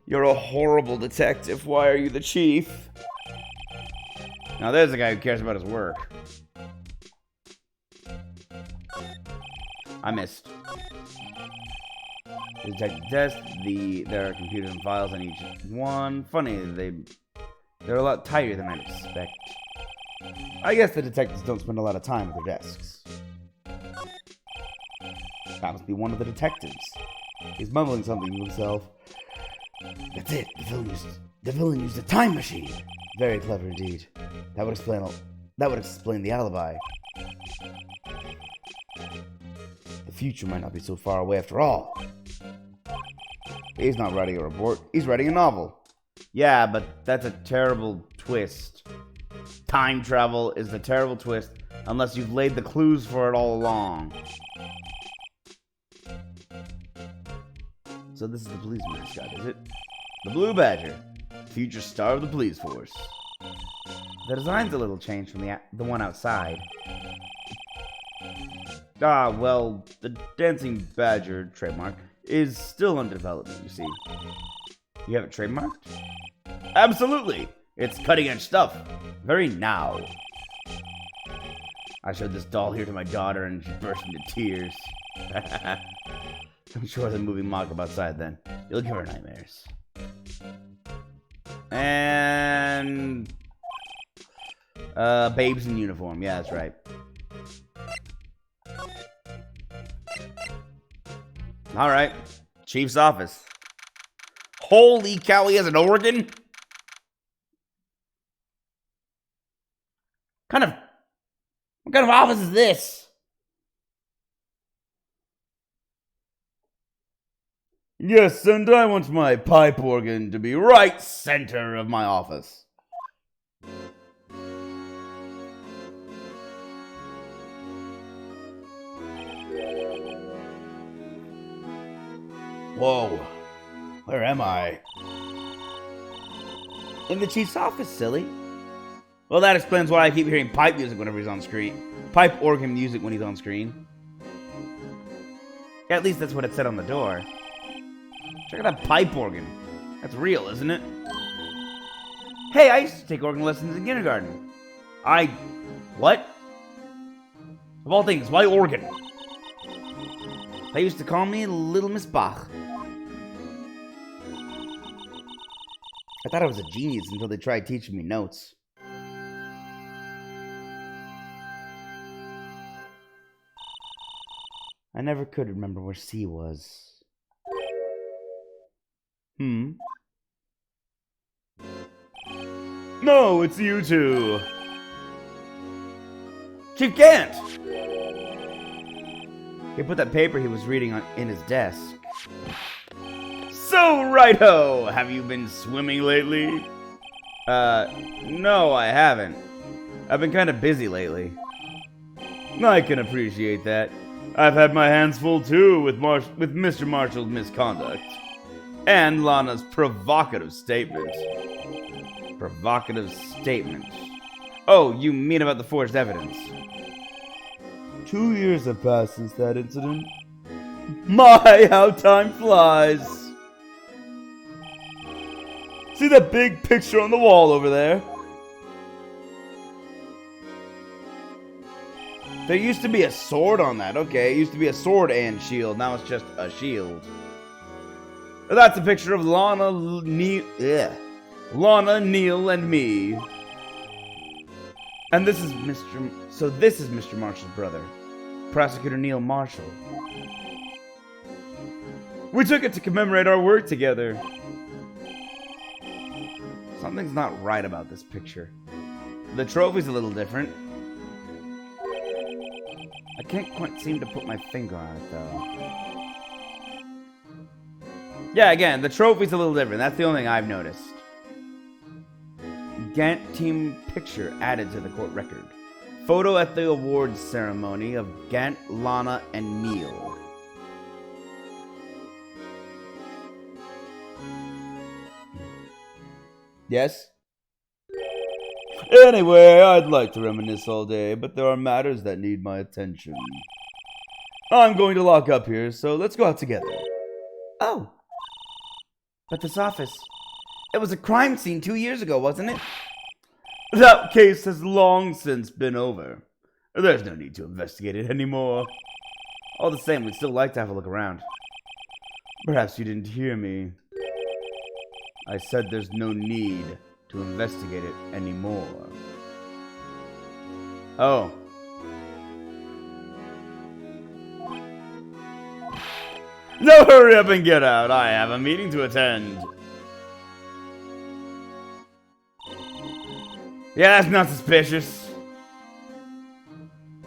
You're a horrible detective. Why are you the chief? Now there's a guy who cares about his work. I missed. The detective desk. There are computers and files on each one. Funny, they're a lot tighter than I'd expect. I guess the detectives don't spend a lot of time at their desks. That must be one of the detectives. He's mumbling something to himself. That's it. The villain used a time machine. Very clever indeed. That would explain the alibi. The future might not be so far away after all. He's not writing a report. He's writing a novel. Yeah, but that's a terrible twist. Time travel is a terrible twist unless you've laid the clues for it all along. So this is the police mascot, is it? The Blue Badger, future star of the police force. The design's a little changed from the one outside. Ah, well, the Dancing Badger trademark is still under development, you see. You have it trademarked? Absolutely! It's cutting-edge stuff. Very now. I showed this doll here to my daughter and she burst into tears. I'm sure the moving mock-up outside then. You'll give her nightmares. And... babes in uniform. Yeah, that's right. Alright. Chief's office. Holy cow, he has an organ? What kind of office is this? Yes, and I want my pipe organ to be right center of my office. Whoa, where am I? In the chief's office, silly. Well, that explains why I keep hearing pipe music whenever he's on screen. Pipe organ music when he's on screen. At least that's what it said on the door. Check out that pipe organ. That's real, isn't it? Hey, I used to take organ lessons in kindergarten. What? Of all things, why organ? They used to call me Little Miss Bach. I thought I was a genius until they tried teaching me notes. I never could remember where C was. No, it's you two. Chief Gant! He put that paper he was reading in his desk. So, righto! Have you been swimming lately? No, I haven't. I've been kind of busy lately. I can appreciate that. I've had my hands full too with Mr. Marshall's misconduct. And Lana's provocative statement. Provocative statement. Oh, you mean about the forged evidence? 2 years have passed since that incident. My, how time flies! See that big picture on the wall over there? There used to be a sword on that. Okay, it used to be a sword and shield. Now it's just a shield. That's a picture of Lana, Neil, and me. And this is Mr. Marshall's brother, Prosecutor Neil Marshall. We took it to commemorate our work together. Something's not right about this picture. The trophy's a little different. I can't quite seem to put my finger on it, though. Yeah, again, the trophy's a little different. That's the only thing I've noticed. Gant team picture added to the court record. Photo at the awards ceremony of Gant, Lana, and Neil. Yes? Anyway, I'd like to reminisce all day, but there are matters that need my attention. I'm going to lock up here, so let's go out together. Oh. But this office, it was a crime scene 2 years ago, wasn't it? That case has long since been over. There's no need to investigate it anymore. All the same, we'd still like to have a look around. Perhaps you didn't hear me. I said there's no need to investigate it anymore. Oh. No, hurry up and get out. I have a meeting to attend. Yeah, that's not suspicious.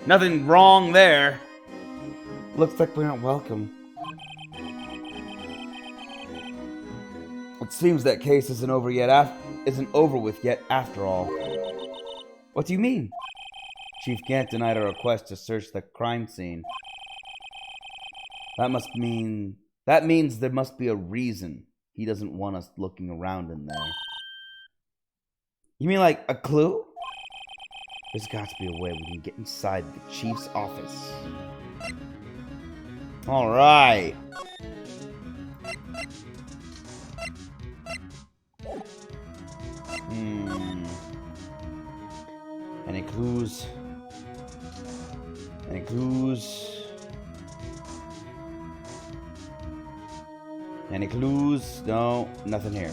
Nothing wrong there. Looks like we aren't welcome. It seems that case isn't over with yet after all. What do you mean? Chief Gant denied our request to search the crime scene. That means there must be a reason he doesn't want us looking around in there. You mean like a clue? There's got to be a way we can get inside the chief's office. All right. Any clues? Any clues? Any clues? No, nothing here.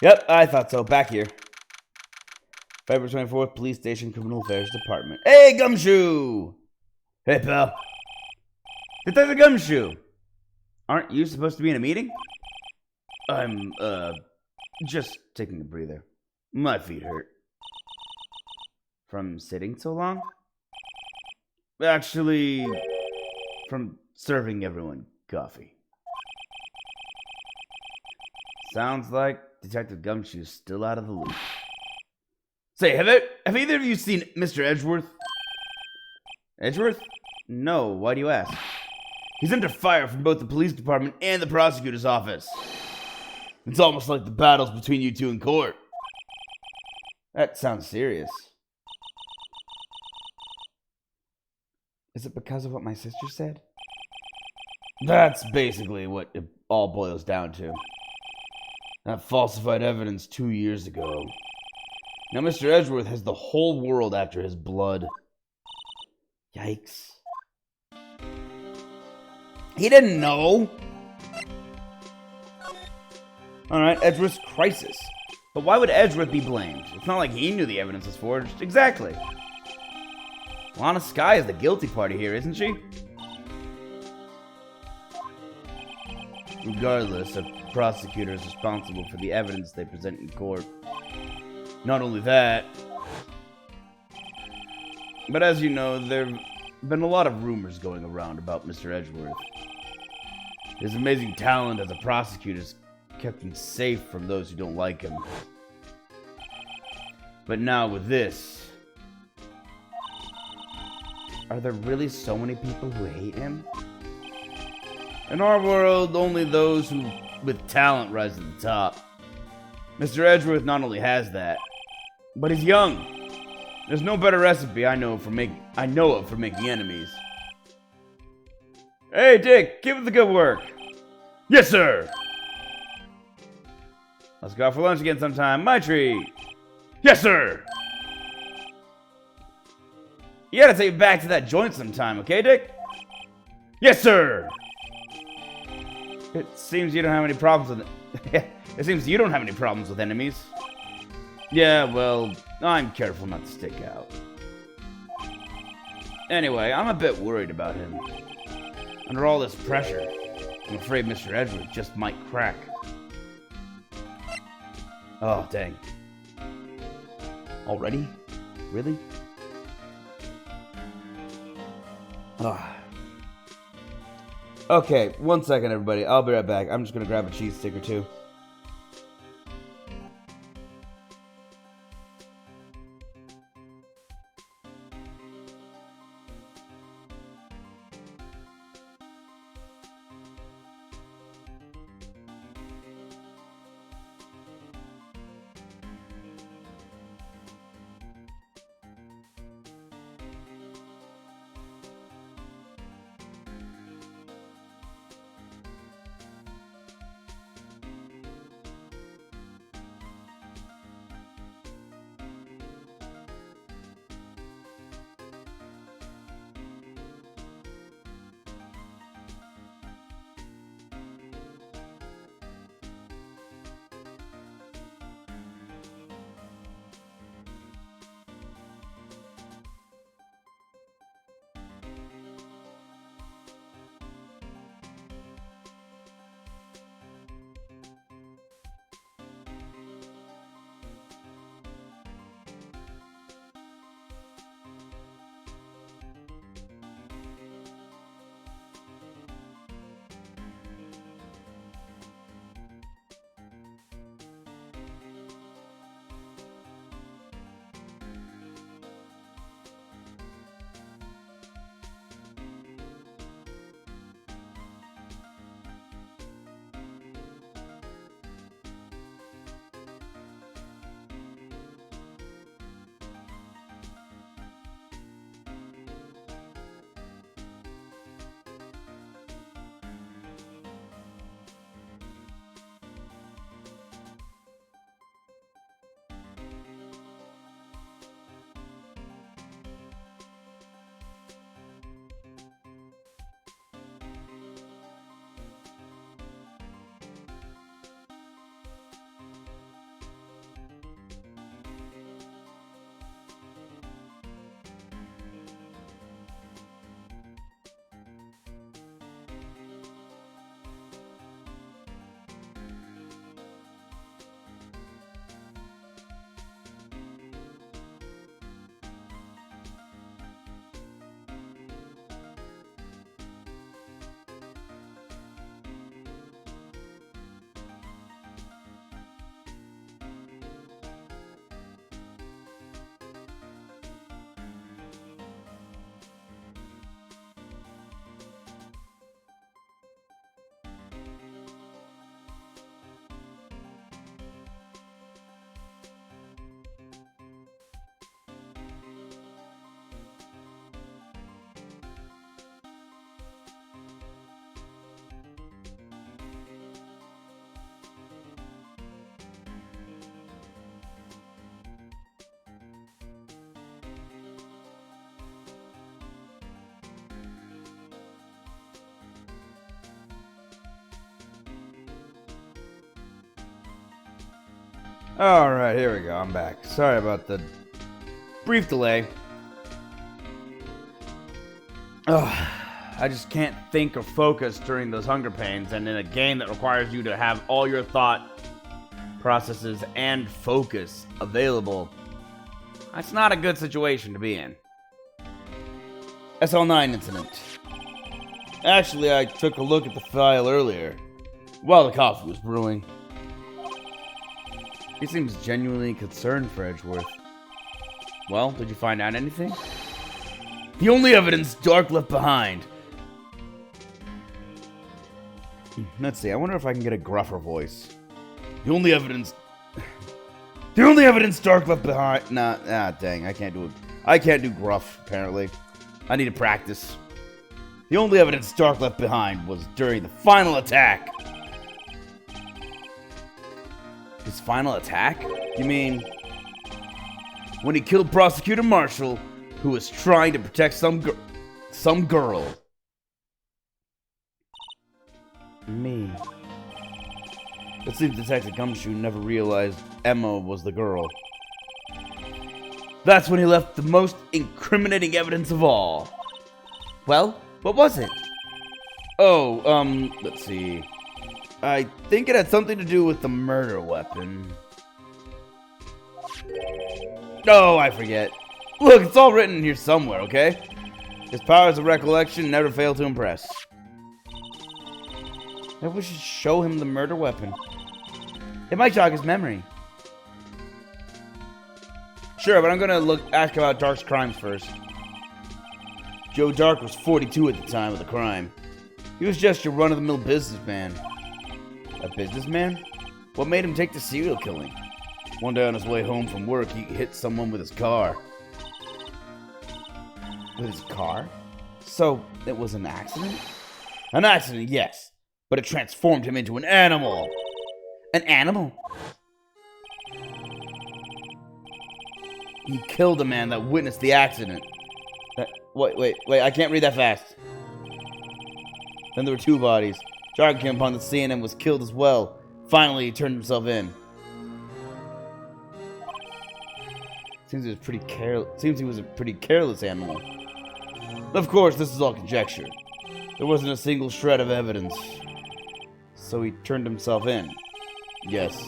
Yep, I thought so. Back here. February 24th, Police Station, Criminal Affairs Department. Hey, Gumshoe! Hey, pal. Detective Gumshoe! Aren't you supposed to be in a meeting? I'm, just taking a breather. My feet hurt. From sitting so long? Actually, from serving everyone coffee. Sounds like Detective Gumshoe's still out of the loop. Say, have either of you seen Mr. Edgeworth? Edgeworth? No, why do you ask? He's under fire from both the police department and the prosecutor's office. It's almost like the battles between you two in court. That sounds serious. Is it because of what my sister said? That's basically what it all boils down to. That falsified evidence 2 years ago. Now Mr. Edgeworth has the whole world after his blood. Yikes. He didn't know! Alright, Edgeworth's crisis. But why would Edgeworth be blamed? It's not like he knew the evidence was forged. Exactly. Lana Skye is the guilty party here, isn't she? Regardless, a prosecutor is responsible for the evidence they present in court. Not only that, but as you know, there have been a lot of rumors going around about Mr. Edgeworth. His amazing talent as a prosecutor has kept him safe from those who don't like him. But now with this, are there really so many people who hate him? In our world, only those who with talent rise to the top. Mr. Edgeworth not only has that, but he's young. There's no better recipe I know of for making enemies. Hey, Dick, keep up the good work. Yes, sir. Let's go out for lunch again sometime. My treat. Yes, sir. You gotta take me back to that joint sometime, okay, Dick? Yes, sir. It seems you don't have any problems with it. It seems you don't have any problems with enemies. Yeah, well, I'm careful not to stick out. Anyway, I'm a bit worried about him. Under all this pressure, I'm afraid Mr. Edgeworth just might crack. Oh, dang. Already? Really? Ah. Okay, 1 second, everybody. I'll be right back. I'm just gonna grab a cheese stick or two. Alright, here we go. I'm back. Sorry about the brief delay. Ugh, I just can't think or focus during those hunger pains, and in a game that requires you to have all your thought processes and focus available, that's not a good situation to be in. SL9 incident. Actually, I took a look at the file earlier, while the coffee was brewing. He seems genuinely concerned for Edgeworth. Well, did you find out anything? The only evidence Dark left behind. Let's see, I wonder if I can get a gruffer voice. The only evidence Dark left behind. Dang, I can't do it. I can't do gruff, apparently. I need to practice. The only evidence Dark left behind was during the final attack. His final attack? You mean when he killed Prosecutor Marshall, who was trying to protect some girl? Me. It seems Detective Gumshoe never realized Emma was the girl. That's when he left the most incriminating evidence of all. Well, what was it? Oh, let's see. I think it had something to do with the murder weapon. Oh, I forget. Look, it's all written here somewhere, okay? His powers of recollection never fail to impress. Maybe we should show him the murder weapon. It might jog his memory. Sure, but I'm gonna ask about Dark's crimes first. Joe Dark was 42 at the time of the crime. He was just your run-of-the-mill businessman. A businessman? What made him take to serial killing? One day on his way home from work, he hit someone with his car. With his car? So, it was an accident? An accident, yes. But it transformed him into an animal. An animal? He killed a man that witnessed the accident. Wait, I can't read that fast. Then there were two bodies. Jarg came upon the scene and was killed as well. Finally, he turned himself in. Seems he was a pretty careless animal. Of course, this is all conjecture. There wasn't a single shred of evidence. So he turned himself in. Yes,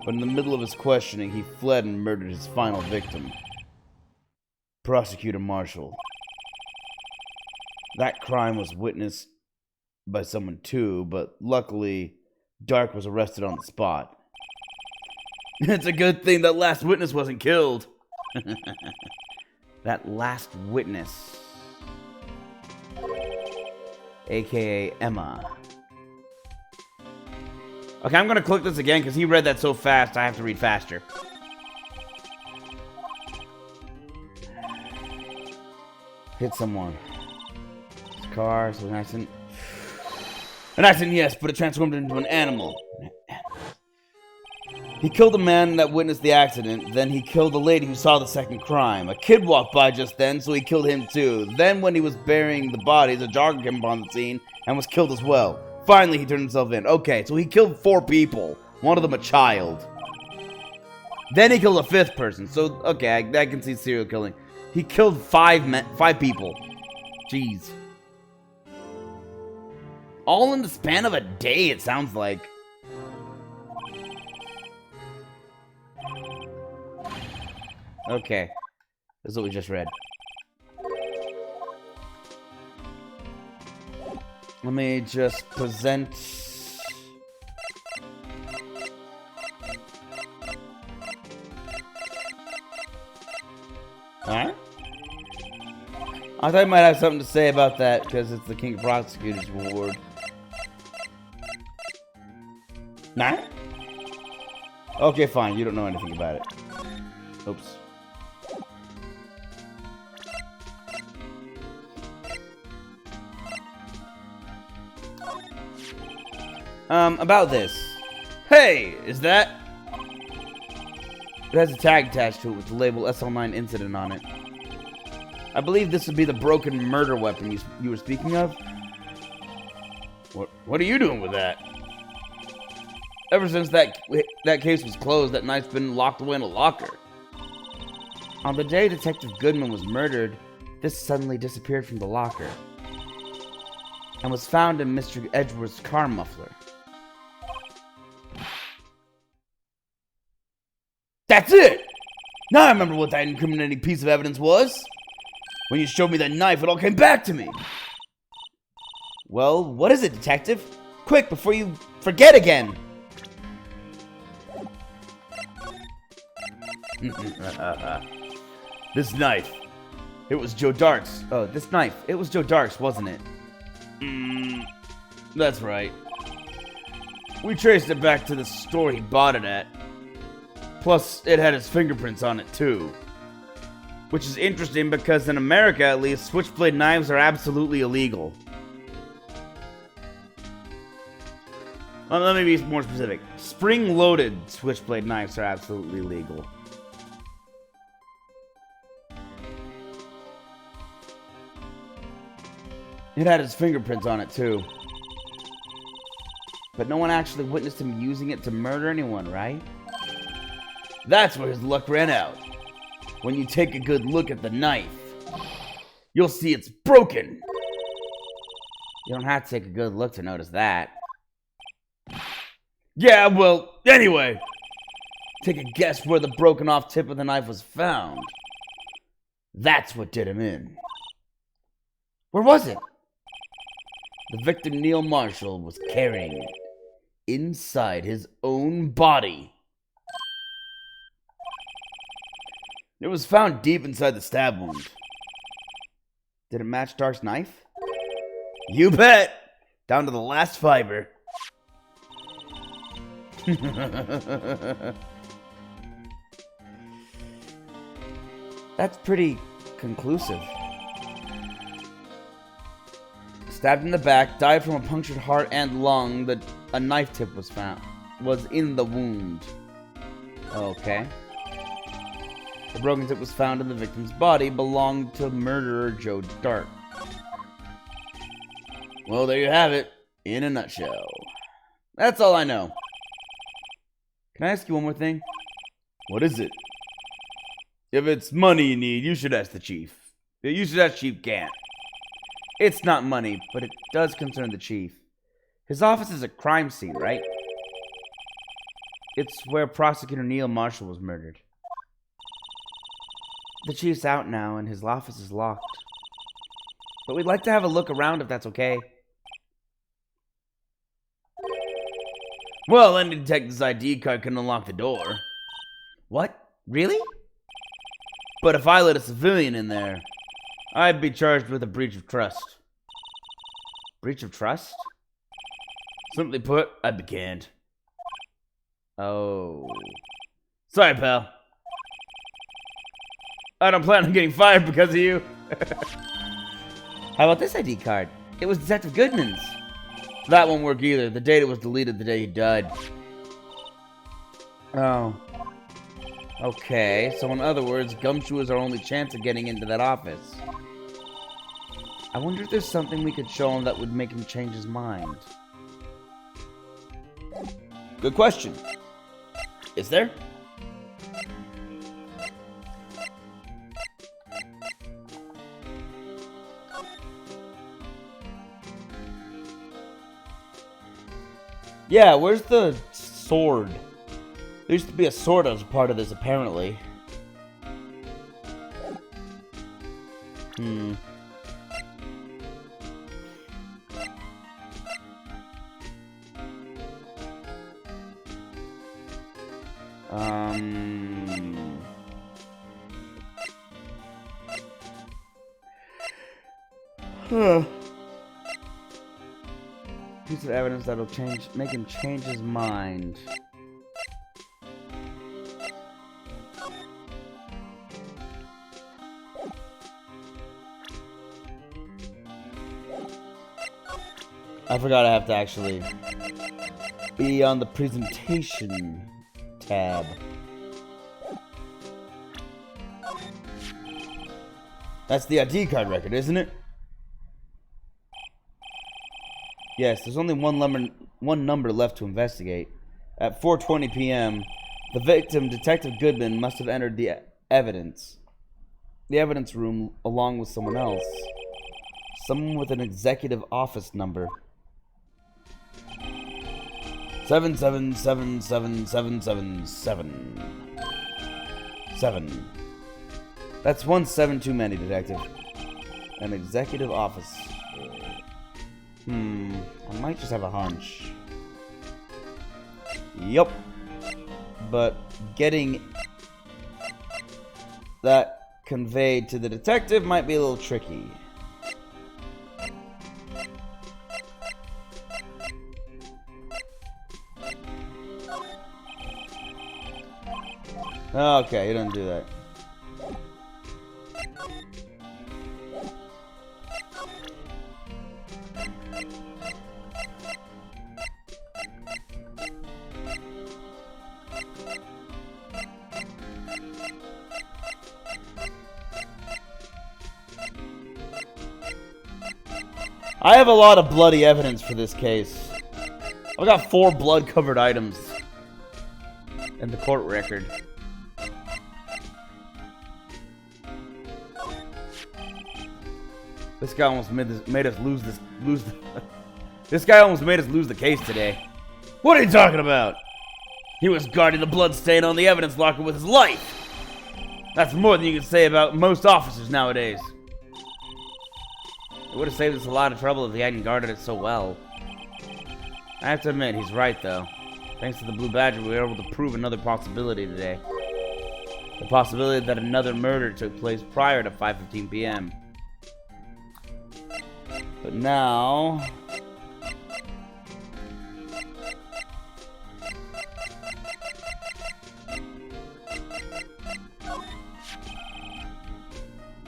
but in the middle of his questioning, he fled and murdered his final victim. Prosecutor Marshall. That crime was witnessed by someone too, but luckily, Dark was arrested on the spot. It's a good thing that last witness wasn't killed. That last witness. AKA Emma. Okay, I'm gonna click this again because he read that so fast I have to read faster. Hit someone. His car, so an accident. An accident, yes, but it transformed him into an animal. He killed the man that witnessed the accident, then he killed the lady who saw the second crime. A kid walked by just then, so he killed him too. Then when he was burying the bodies, a jogger came upon the scene and was killed as well. Finally, he turned himself in. Okay, so he killed 4 people. One of them a child. Then he killed a 5th person. So, okay, I can see serial killing. He killed 5 people. Jeez. All in the span of a day, it sounds like. Okay. This is what we just read. Let me just present... Alright. I thought I might have something to say about that, because it's the King of Prosecutors Reward. Nah? Okay, fine. You don't know anything about it. Oops. About this. Hey, is that... It has a tag attached to it with the label SL9 Incident on it. I believe this would be the broken murder weapon you were speaking of. What are you doing with that? Ever since that case was closed, that knife's been locked away in a locker. On the day Detective Goodman was murdered, this suddenly disappeared from the locker and was found in Mr. Edgeworth's car muffler. That's it! Now I remember what that incriminating piece of evidence was. When you showed me that knife, it all came back to me. Well, what is it, Detective? Quick, before you forget again. This knife. It was Joe Dark's. Oh, this knife. It was Joe Dark's, wasn't it? That's right. We traced it back to the store he bought it at. Plus, it had his fingerprints on it, too. Which is interesting because in America, at least, switchblade knives are absolutely illegal. Well, let me be more specific. Spring-loaded switchblade knives are absolutely legal. It had his fingerprints on it, too. But no one actually witnessed him using it to murder anyone, right? That's where his luck ran out. When you take a good look at the knife, you'll see it's broken. You don't have to take a good look to notice that. Yeah, well, anyway. Take a guess where the broken off tip of the knife was found. That's what did him in. Where was it? The victim, Neil Marshall, was carrying it inside his own body. It was found deep inside the stab wound. Did it match Dark's knife? You bet! Down to the last fiber. That's pretty conclusive. Stabbed in the back, died from a punctured heart and lung. A knife tip was in the wound. Okay. The broken tip was found in the victim's body, belonged to murderer Joe Dark. Well, there you have it, in a nutshell. That's all I know. Can I ask you one more thing? What is it? If it's money you need, you should ask the chief. You should ask Chief Gant. It's not money, but it does concern the chief. His office is a crime scene, right? It's where Prosecutor Neil Marshall was murdered. The chief's out now, and his office is locked. But we'd like to have a look around if that's okay. Well, any detective's ID card can unlock the door. What? Really? But if I let a civilian in there, I'd be charged with a breach of trust. Breach of trust? Simply put, I'd be canned. Oh. Sorry, pal. I don't plan on getting fired because of you. How about this ID card? It was Detective Goodman's. That won't work either. The data was deleted the day he died. Oh. Okay, so in other words, Gumshoe is our only chance of getting into that office. I wonder if there's something we could show him that would make him change his mind. Good question. Is there? Yeah, where's the sword? There used to be a sword as a part of this, apparently. Piece of evidence that'll make him change his mind. I forgot I have to actually be on the presentation tab. That's the ID card record, isn't it? Yes, there's only one number left to investigate. At 4:20 p.m., the victim, Detective Goodman, must have entered the evidence room along with someone else. Someone with an executive office number. 7777777. That's 1 7 too many, Detective. An executive office. I might just have a hunch. Yup. But getting that conveyed to the detective might be a little tricky. Okay, you don't do that. I have a lot of bloody evidence for this case. I've got 4 blood-covered items in the court record. This guy almost made us lose this guy almost made us lose the case today. What are you talking about? He was guarding the blood stain on the evidence locker with his life. That's more than you can say about most officers nowadays. It would have saved us a lot of trouble if he hadn't guarded it so well. I have to admit, he's right though. Thanks to the Blue Badger, we were able to prove another possibility today. The possibility that another murder took place prior to 5:15 p.m. But now...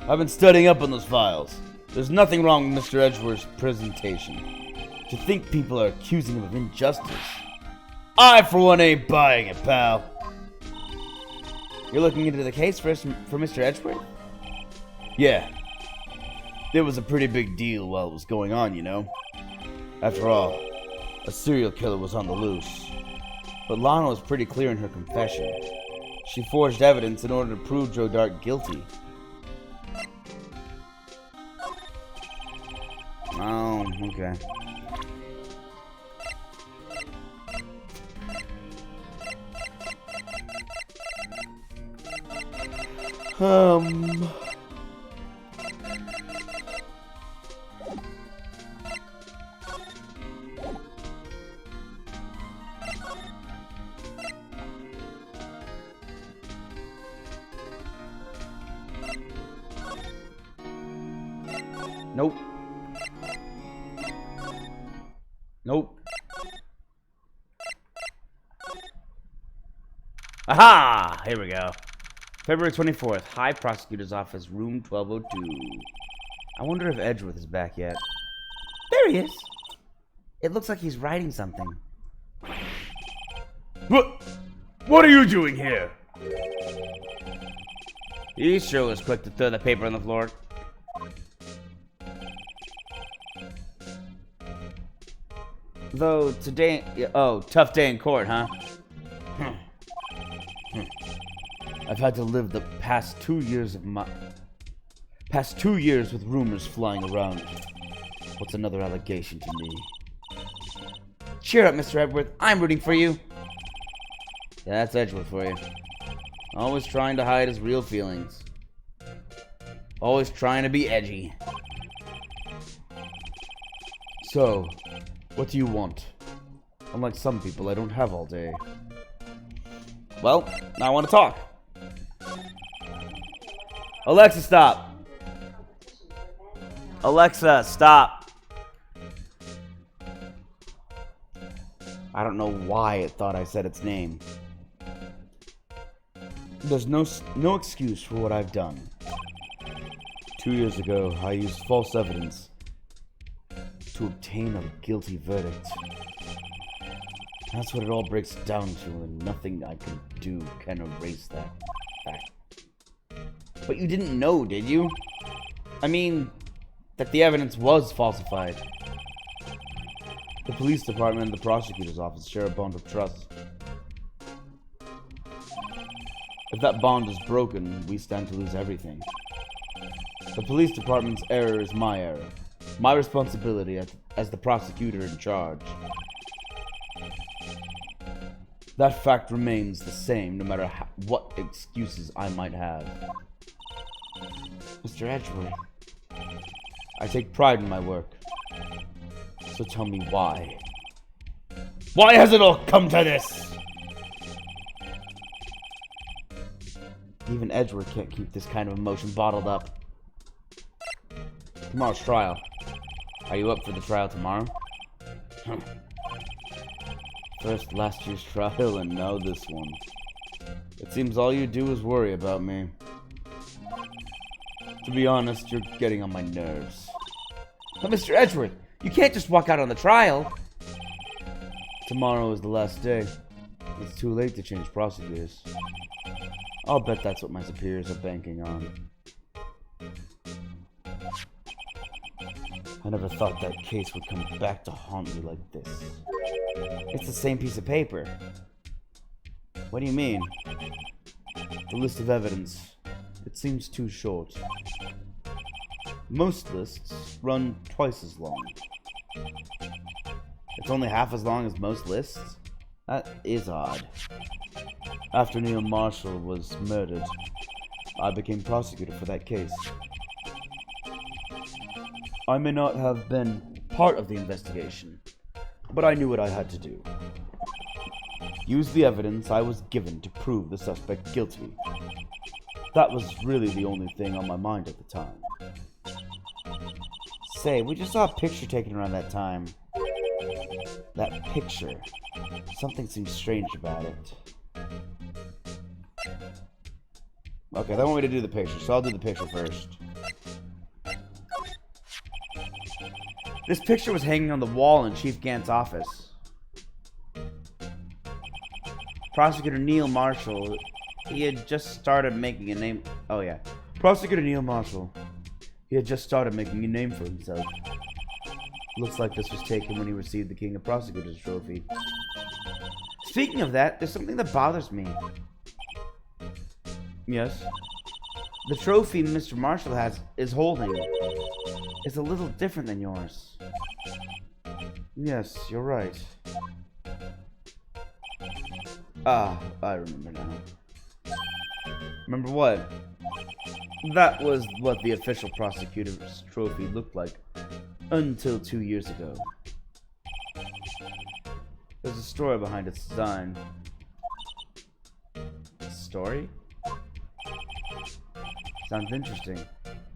I've been studying up on those files. There's nothing wrong with Mr. Edgeworth's presentation. To think people are accusing him of injustice. I, for one, ain't buying it, pal. You're looking into the case for Mr. Edgeworth? Yeah. It was a pretty big deal while it was going on, you know. After all, a serial killer was on the loose. But Lana was pretty clear in her confession. She forged evidence in order to prove Joe Dart guilty. Oh, okay. Nope. Nope. Aha! Here we go. February 24th, High Prosecutor's Office, room 1202. I wonder if Edgeworth is back yet. There he is. It looks like he's writing something. What are you doing here? He sure was quick to throw the paper on the floor. Though today, oh, tough day in court, huh? I've had to live the past 2 years with rumors flying around. What's another allegation to me? Cheer up, Mr. Edgeworth. I'm rooting for you. Yeah, that's Edgeworth for you. Always trying to hide his real feelings. Always trying to be edgy. So, what do you want? Unlike some people, I don't have all day. Well, now I want to talk. Alexa, stop. Alexa, stop. I don't know why it thought I said its name. There's no excuse for what I've done. 2 years ago, I used false evidence to obtain a guilty verdict. That's what it all breaks down to, and nothing I can do can erase that fact. But you didn't know, did you? I mean, that the evidence was falsified. The police department and the prosecutor's office share a bond of trust. If that bond is broken, we stand to lose everything. The police department's error is my error. My responsibility as the prosecutor in charge. That fact remains the same no matter what excuses I might have. Mr. Edgeworth, I take pride in my work. So tell me why. Why has it all come to this? Even Edgeworth can't keep this kind of emotion bottled up. Tomorrow's trial. Are you up for the trial tomorrow? First last year's trial and now this one. It seems all you do is worry about me. To be honest, you're getting on my nerves. But Mr. Edgeworth, you can't just walk out on the trial. Tomorrow is the last day. It's too late to change prosecutors. I'll bet that's what my superiors are banking on. I never thought that case would come back to haunt me like this. It's the same piece of paper. What do you mean? The list of evidence. It seems too short. Most lists run twice as long. It's only half as long as most lists? That is odd. After Neil Marshall was murdered, I became prosecutor for that case. I may not have been part of the investigation, but I knew what I had to do. Use the evidence I was given to prove the suspect guilty. That was really the only thing on my mind at the time. Say, we just saw a picture taken around that time. That picture. Something seems strange about it. Okay, they want me to do the picture, so I'll do the picture first. This picture was hanging on the wall in Chief Gant's office. Prosecutor Neil Marshall, he had just started making a name. Oh yeah, Prosecutor Neil Marshall. He had just started making a name for himself. Looks like this was taken when he received the King of Prosecutors trophy. Speaking of that, there's something that bothers me. Yes? The trophy Mr. Marshall is holding is a little different than yours. Yes, you're right. Ah, I remember now. Remember what? That was what the official prosecutor's trophy looked like until 2 years ago. There's a story behind its design. A story? Sounds interesting.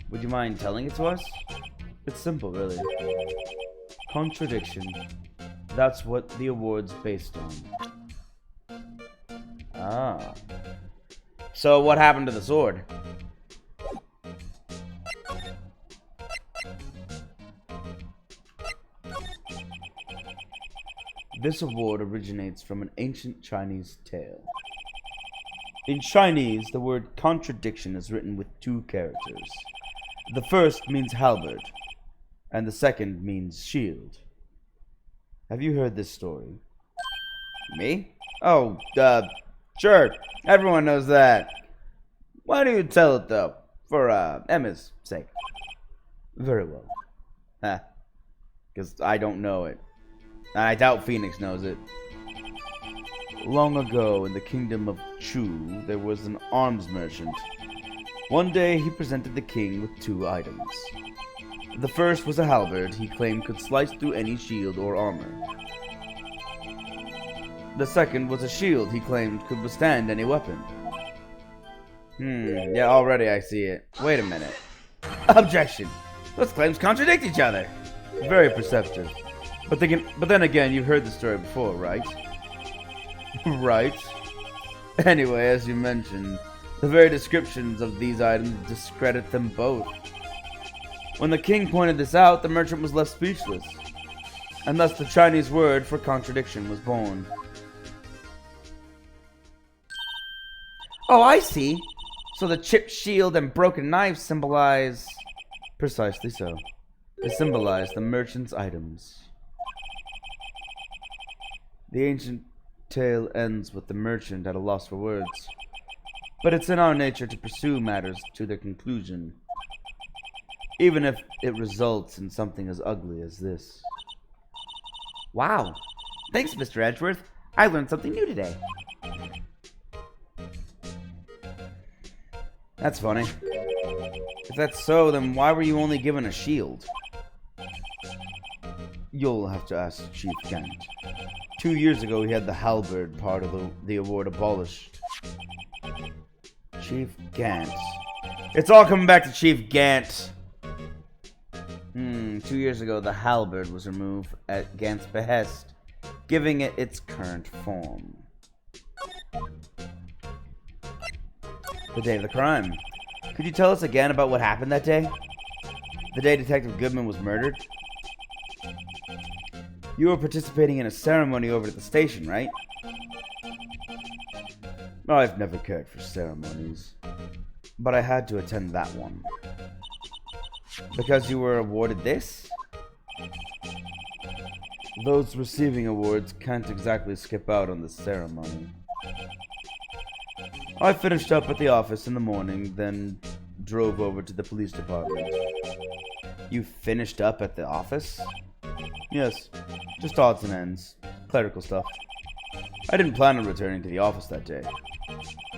Would you mind telling it to us? It's simple, really. Contradiction. That's what the award's based on. Ah. So what happened to the sword? This award originates from an ancient Chinese tale. In Chinese, the word contradiction is written with 2 characters. The first means halberd, and the second means shield. Have you heard this story? Me? Oh, sure. Everyone knows that. Why do you tell it, though? For, Emma's sake. Very well. Because I don't know it. I doubt Phoenix knows it. Long ago, in the kingdom of Chu, there was an arms merchant. One day, he presented the king with 2 items. The first was a halberd he claimed could slice through any shield or armor. The second was a shield he claimed could withstand any weapon. Yeah, already I see it. Wait a minute. Objection! Those claims contradict each other! Very perceptive. But then again, you've heard the story before, right? Right. Anyway, as you mentioned, the very descriptions of these items discredit them both. When the king pointed this out, the merchant was left speechless, and thus the Chinese word for contradiction was born. Oh, I see. So the chipped shield and broken knife symbolize... Precisely so. They symbolize the merchant's items. The ancient tale ends with the merchant at a loss for words. But it's in our nature to pursue matters to their conclusion, even if it results in something as ugly as this. Wow. Thanks, Mr. Edgeworth. I learned something new today. That's funny. If that's so, then why were you only given a shield? You'll have to ask Chief Kent. 2 years ago, he had the halberd part of the award abolished. Chief Gant. It's all coming back to Chief Gant. 2 years ago, the halberd was removed at Gant's behest, giving it its current form. The day of the crime. Could you tell us again about what happened that day? The day Detective Goodman was murdered? You were participating in a ceremony over at the station, right? I've never cared for ceremonies, but I had to attend that one. Because you were awarded this? Those receiving awards can't exactly skip out on the ceremony. I finished up at the office in the morning, then drove over to the police department. You finished up at the office? Yes, just odds and ends. Clerical stuff. I didn't plan on returning to the office that day.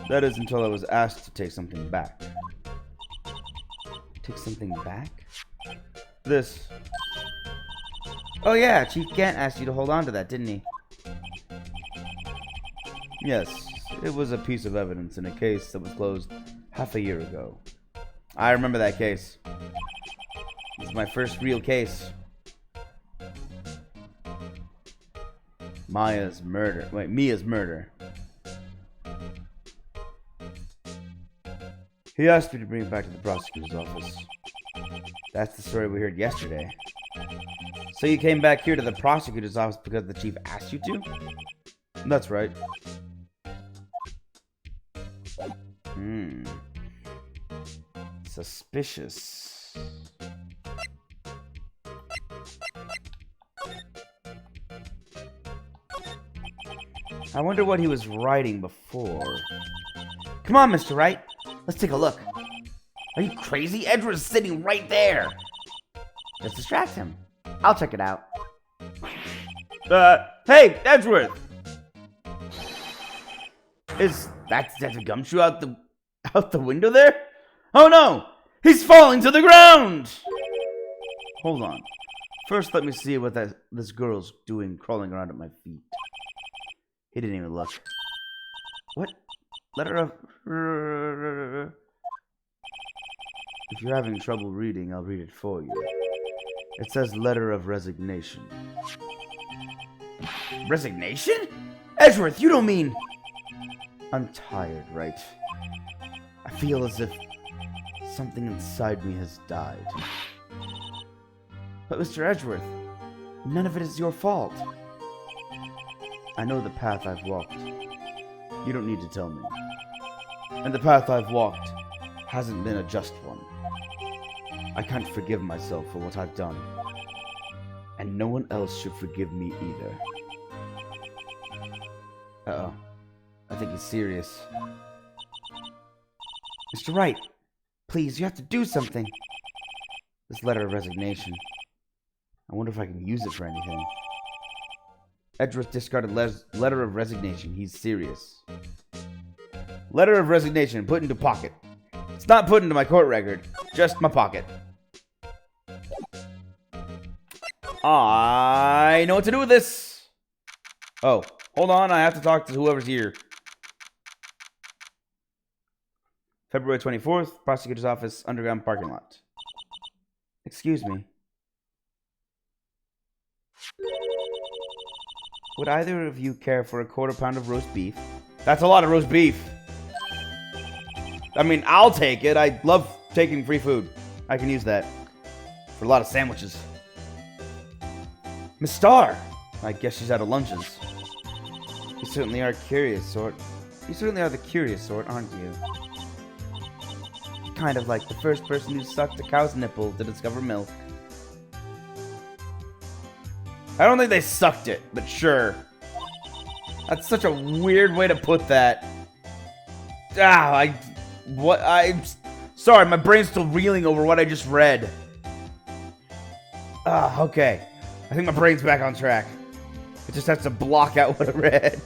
That is until I was asked to take something back. Take something back? This. Oh yeah, Chief Gant asked you to hold on to that, didn't he? Yes, it was a piece of evidence in a case that was closed half a year ago. I remember that case. It was my first real case. Mia's murder. He asked me to bring it back to the prosecutor's office. That's the story we heard yesterday. So you came back here to the prosecutor's office because the chief asked you to? That's right. Suspicious. I wonder what he was writing before. Come on, Mr. Wright. Let's take a look. Are you crazy? Edward's sitting right there. Let's distract him. I'll check it out. Hey, Edgeworth! Is that Detective Gumshoe out the window there? Oh no! He's falling to the ground! Hold on. First, let me see what this girl's doing crawling around at my feet. He didn't even look. What? Letter of... If you're having trouble reading, I'll read it for you. It says letter of resignation. Resignation? Edgeworth, you don't mean... I'm tired, Wright? I feel as if something inside me has died. But Mr. Edgeworth, none of it is your fault. I know the path I've walked. You don't need to tell me. And the path I've walked hasn't been a just one. I can't forgive myself for what I've done. And no one else should forgive me either. Uh-oh. I think he's serious. Mr. Wright, please, you have to do something. This letter of resignation. I wonder if I can use it for anything. Edgeworth discarded letter of resignation. He's serious. Letter of resignation put into pocket. It's not put into my court record. Just my pocket. I know what to do with this. Oh, hold on. I have to talk to whoever's here. February 24th, prosecutor's office, underground parking lot. Excuse me. Would either of you care for a quarter pound of roast beef? That's a lot of roast beef. I mean, I'll take it. I love taking free food. I can use that for a lot of sandwiches. Miss Starr! I guess she's out of lunches. You certainly are curious sort. You certainly are the curious sort, aren't you? Kind of like the first person who sucked a cow's nipple to discover milk. I don't think they sucked it, but sure. That's such a weird way to put that. I'm sorry, my brain's still reeling over what I just read. Okay. I think my brain's back on track. It just has to block out what I read.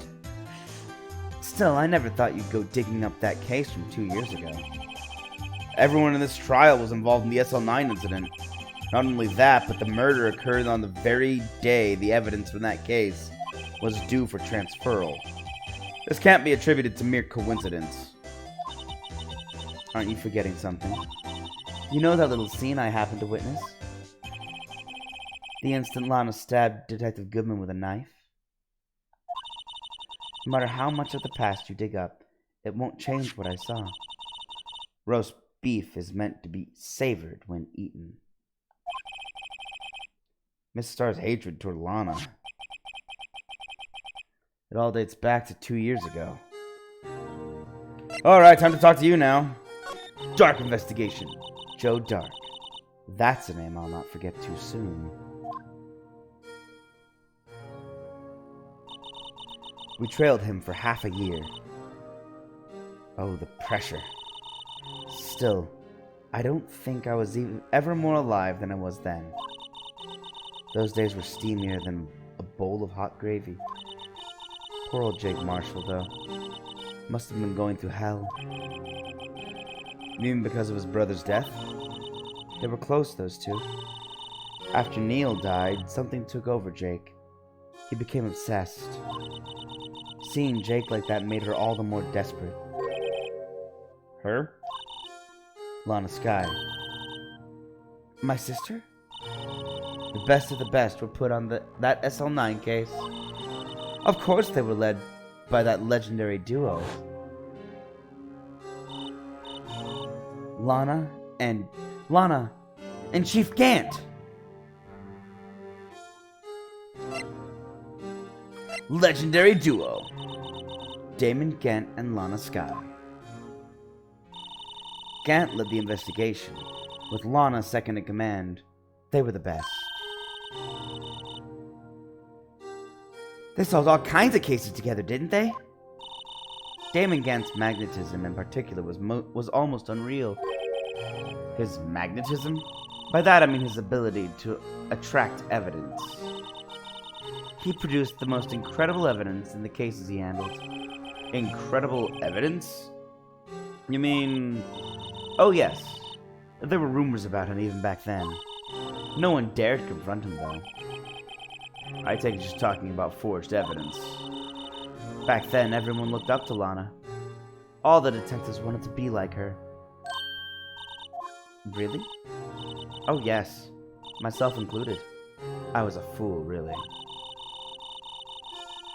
Still, I never thought you'd go digging up that case from 2 years ago. Everyone in this trial was involved in the SL9 incident. Not only that, but the murder occurred on the very day the evidence from that case was due for transferal. This can't be attributed to mere coincidence. Aren't you forgetting something? You know that little scene I happened to witness? The instant Lana stabbed Detective Goodman with a knife? No matter how much of the past you dig up, it won't change what I saw. Roast beef is meant to be savored when eaten. Miss Starr's hatred toward Lana. It all dates back to 2 years ago. Alright, time to talk to you now. Dark Investigation. Joe Dark. That's a name I'll not forget too soon. We trailed him for half a year. Oh, the pressure. Still, I don't think I was ever more alive than I was then. Those days were steamier than a bowl of hot gravy. Poor old Jake Marshall, though. Must have been going through hell. Even because of his brother's death? They were close, those two. After Neil died, something took over Jake. He became obsessed. Seeing Jake like that made her all the more desperate. Her? Lana Skye. My sister? The best of the best were put on that SL9 case. Of course they were led by that legendary duo. Lana and Chief Gant. Legendary duo. Damon Gant and Lana Skye. Gant led the investigation, with Lana second in command. They were the best. They solved all kinds of cases together, didn't they? Damon Gant's magnetism in particular was almost unreal. His magnetism? By that I mean his ability to attract evidence. He produced the most incredible evidence in the cases he handled. Incredible evidence? You mean... Oh yes, there were rumors about him even back then. No one dared confront him though. I take it just talking about forged evidence. Back then, everyone looked up to Lana. All the detectives wanted to be like her. Really? Oh yes, myself included. I was a fool, really.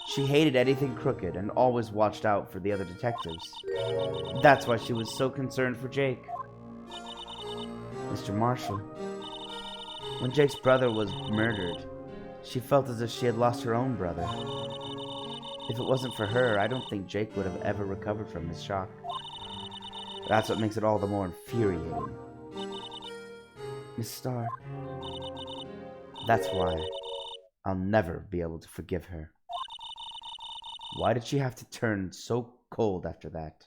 She hated anything crooked and always watched out for the other detectives. That's why she was so concerned for Jake. Mr. Marshall. When Jake's brother was murdered, she felt as if she had lost her own brother. If it wasn't for her, I don't think Jake would have ever recovered from his shock. That's what makes it all the more infuriating. Miss Starr. That's why I'll never be able to forgive her. Why did she have to turn so cold after that?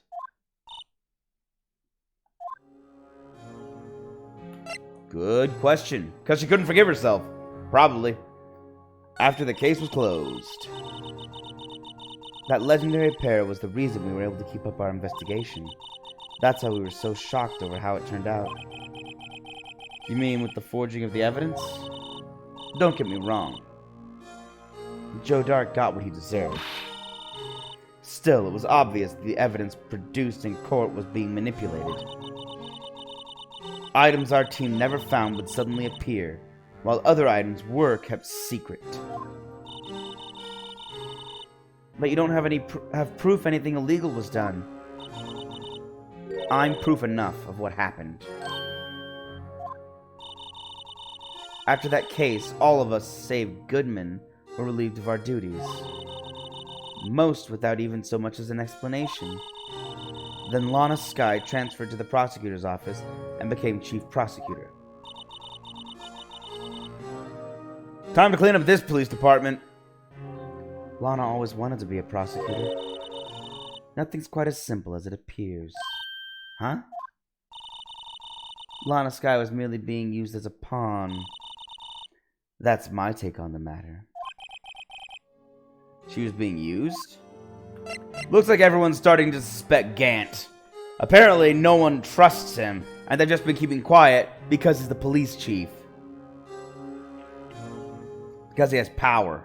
Good question. Because she couldn't forgive herself. Probably. After the case was closed. That legendary pair was the reason we were able to keep up our investigation. That's how we were so shocked over how it turned out. You mean with the forging of the evidence? Don't get me wrong. Joe Dark got what he deserved. Still, it was obvious the evidence produced in court was being manipulated. Items our team never found would suddenly appear, while other items were kept secret. But you don't have proof anything illegal was done. I'm proof enough of what happened. After that case, all of us, save Goodman, were relieved of our duties. Most without even so much as an explanation. Then Lana Skye transferred to the prosecutor's office and became chief prosecutor. Time to clean up this police department. Lana always wanted to be a prosecutor. Nothing's quite as simple as it appears. Huh? Lana Skye was merely being used as a pawn. That's my take on the matter. She was being used? Looks like everyone's starting to suspect Gant. Apparently, no one trusts him, and they've just been keeping quiet because he's the police chief. Because he has power.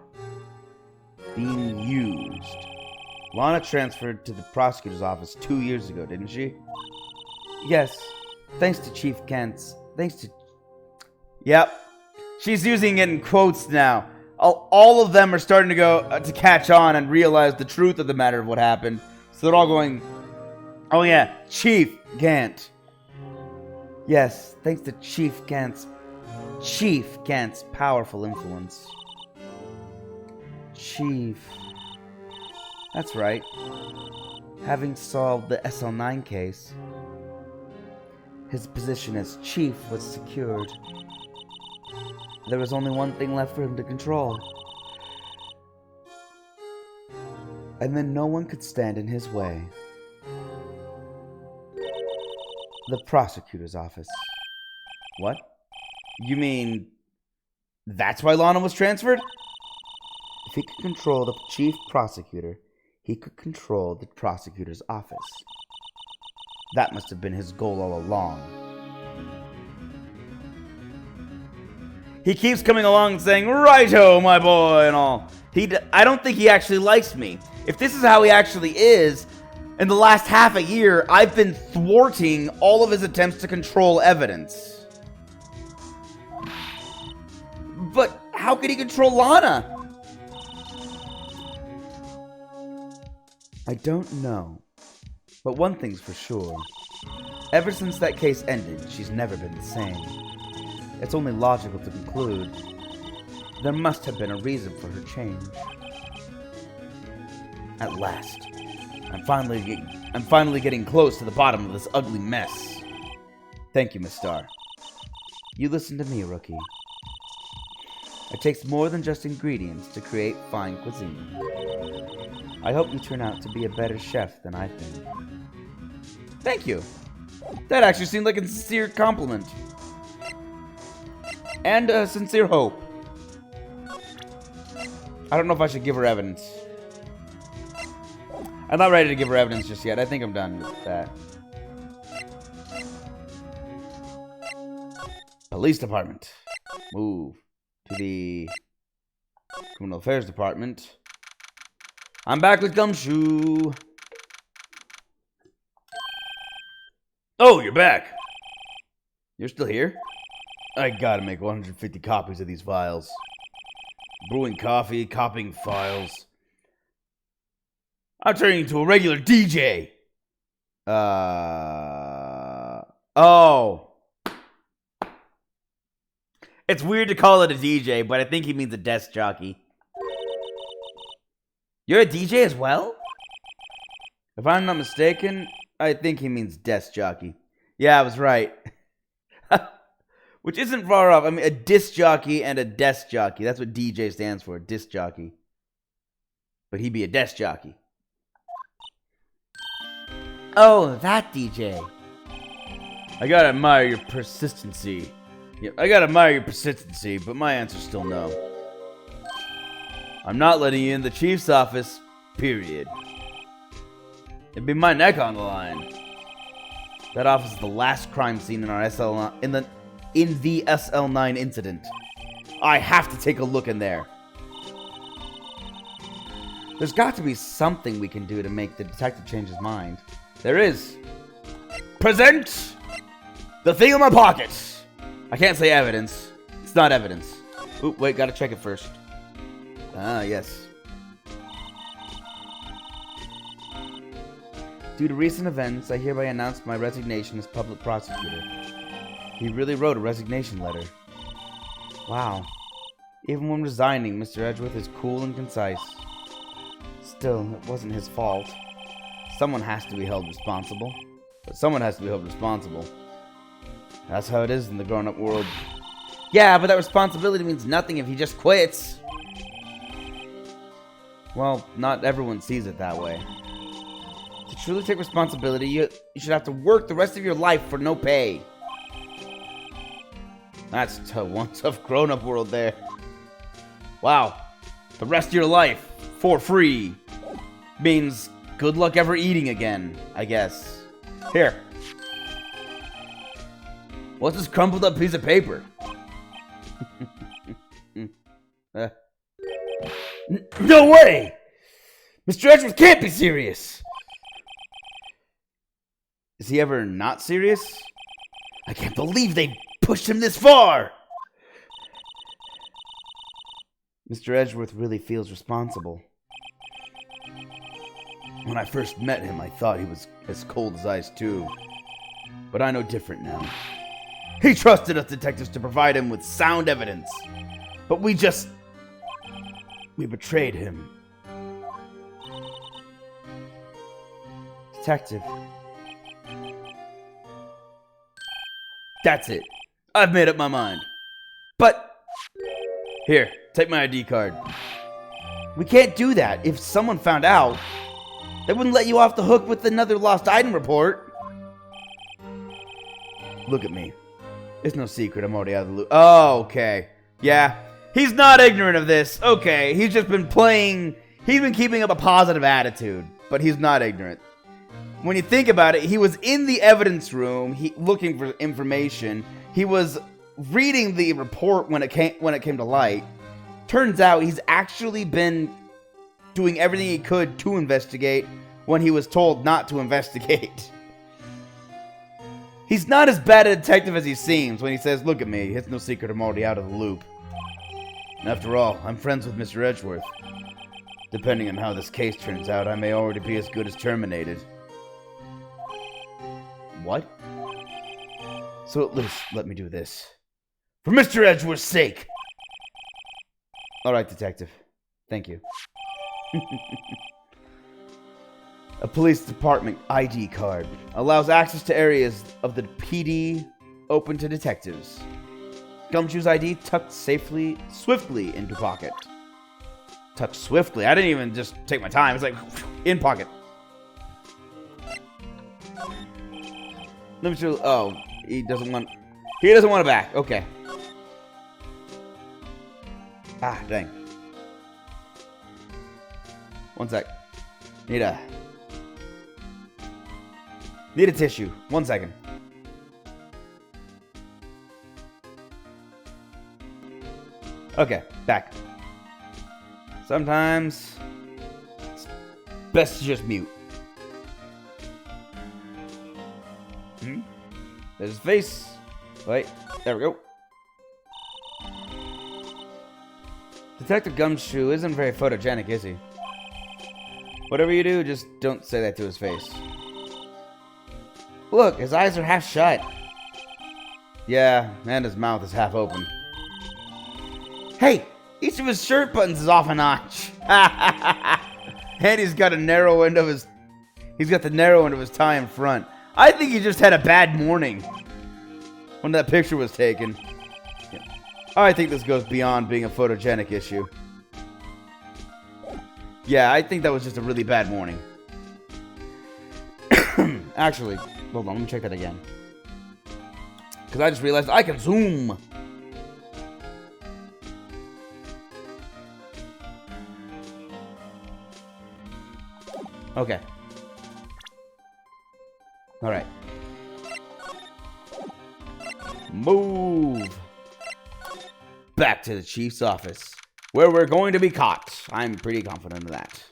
Being used. Lana transferred to the prosecutor's office 2 years ago, didn't she? Yes. Thanks to Chief Gant's... Yep. She's using it in quotes now. All of them are starting to go to catch on and realize the truth of the matter of what happened. So they're all going, oh yeah, Chief Gant. Yes, thanks to Chief Gant's powerful influence. Chief. That's right. Having solved the SL9 case, his position as chief was secured. There was only one thing left for him to control. And then no one could stand in his way. The prosecutor's office. What? You mean that's why Lana was transferred? If he could control the chief prosecutor, he could control the prosecutor's office. That must have been his goal all along. He keeps coming along and saying, "Righto, my boy," and all. I don't think he actually likes me. If this is how he actually is, in the last half a year, I've been thwarting all of his attempts to control evidence. But how could he control Lana? I don't know. But one thing's for sure. Ever since that case ended, she's never been the same. It's only logical to conclude there must have been a reason for her change. At last, I'm finally getting close to the bottom of this ugly mess. Thank you, Miss Starr. You listen to me, rookie. It takes more than just ingredients to create fine cuisine. I hope you turn out to be a better chef than I've been. Thank you. That actually seemed like a sincere compliment. And a sincere hope. I don't know if I should give her evidence. I'm not ready to give her evidence just yet. I think I'm done with that. Police department. Move to the criminal affairs department. I'm back with Gumshoe. Oh, you're back. You're still here? I gotta make 150 copies of these files. Brewing coffee, copying files. I'm turning into a regular DJ. Oh. It's weird to call it a DJ, but I think he means a desk jockey. You're a DJ as well? If I'm not mistaken, I think he means desk jockey. Yeah, I was right. Which isn't far off. I mean, a disc jockey and a desk jockey. That's what DJ stands for, disc jockey. But he'd be a desk jockey. Oh, that DJ. I gotta admire your persistency. Yeah, I gotta admire your persistency, but my answer's still no. I'm not letting you in the chief's office, period. It'd be my neck on the line. That office is the last crime scene in our in the SL9 incident. I have to take a look in there. There's got to be something we can do to make the detective change his mind. There is. Present the thing in my pocket. I can't say evidence. It's not evidence. Oop, wait, gotta check it first. Ah, yes. Due to recent events, I hereby announce my resignation as public prosecutor. He really wrote a resignation letter. Wow. Even when resigning, Mr. Edgeworth is cool and concise. Still, it wasn't his fault. Someone has to be held responsible. That's how it is in the grown-up world. Yeah, but that responsibility means nothing if he just quits. Well, not everyone sees it that way. truly take responsibility, you should have to work the rest of your life for no pay. That's one tough grown-up world there. Wow. The rest of your life, for free, means good luck ever eating again, I guess. Here. What's this crumpled up piece of paper? No way! Mr. Edgeworth can't be serious! Is he ever not serious? I can't believe they pushed him this far! Mr. Edgeworth really feels responsible. When I first met him, I thought he was as cold as ice, too. But I know different now. He trusted us detectives to provide him with sound evidence. But we betrayed him. Detective. That's it. I've made up my mind. But... Here, take my ID card. We can't do that. If someone found out, they wouldn't let you off the hook with another lost item report. Look at me. It's no secret I'm already out of the loop. Oh, okay. Yeah. He's not ignorant of this. Okay. He's just been playing... He's been keeping up a positive attitude. But he's not ignorant. When you think about it, he was in the evidence room looking for information. He was reading the report when it came to light. Turns out he's actually been doing everything he could to investigate when he was told not to investigate. He's not as bad a detective as he seems when he says, look at me, it's no secret I'm already out of the loop. And after all, I'm friends with Mr. Edgeworth. Depending on how this case turns out, I may already be as good as terminated. What? So at least let me do this. For Mr. Edgeworth's sake! Alright, detective. Thank you. A police department ID card allows access to areas of the PD open to detectives. Gumshoe's ID tucked swiftly into pocket. Tucked swiftly? I didn't even just take my time. It's like, in pocket. Let me show. Oh, he doesn't want it back. Okay. Ah, dang. One sec. Need a tissue. 1 second. Okay, back. Sometimes it's best to just mute. There's his face. Wait, there we go. Detective Gumshoe isn't very photogenic, is he? Whatever you do, just don't say that to his face. Look, his eyes are half shut. Yeah, and his mouth is half open. Hey, each of his shirt buttons is off a notch. And he's got the narrow end of his tie in front. I think he just had a bad morning when that picture was taken. Yeah. I think this goes beyond being a photogenic issue. Yeah, I think that was just a really bad morning. Actually, hold on, let me check that again. Because I just realized I can zoom. Okay. Alright. Move. Back to the chief's office, where we're going to be caught. I'm pretty confident of that.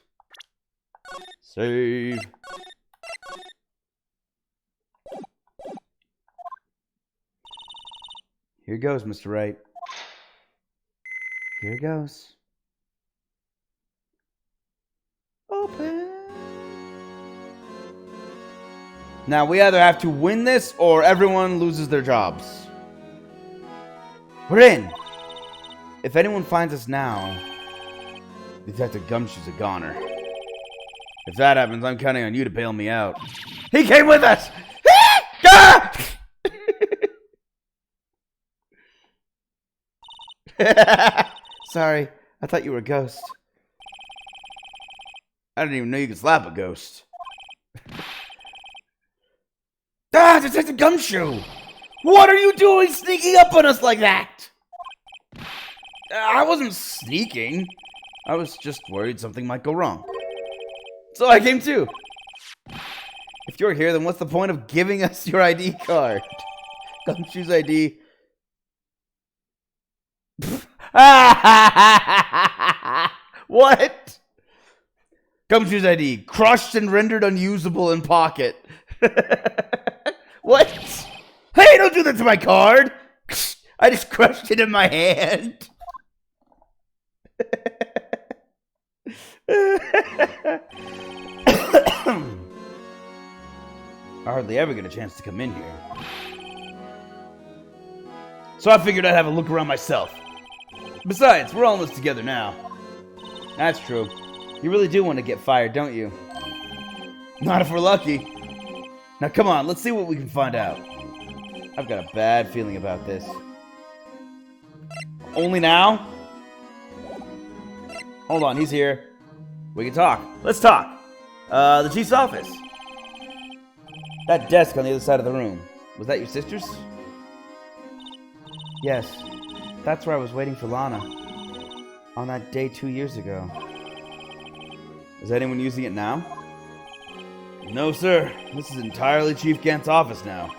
Save. Here goes, Mr. Wright. Here goes. Open. Now, we either have to win this or everyone loses their jobs. We're in. If anyone finds us now, Detective Gumshoe's a goner. If that happens, I'm counting on you to bail me out. He came with us! Sorry, I thought you were a ghost. I didn't even know you could slap a ghost. Ah, Detective Gumshoe! What are you doing sneaking up on us like that? I wasn't sneaking. I was just worried something might go wrong. So I came too. If you're here, then what's the point of giving us your ID card? Gumshoe's ID. What? Gumshoe's ID. Crushed and rendered unusable in pocket. What? Hey, don't do that to my card! I just crushed it in my hand. I hardly ever get a chance to come in here. So I figured I'd have a look around myself. Besides, we're all in this together now. That's true. You really do want to get fired, don't you? Not if we're lucky. Now come on, let's see what we can find out. I've got a bad feeling about this. Only now? Hold on, he's here. We can talk. Let's talk. The chief's office. That desk on the other side of the room. Was that your sister's? Yes. That's where I was waiting for Lana. On that day 2 years ago. Is anyone using it now? No, sir. This is entirely Chief Gant's office now.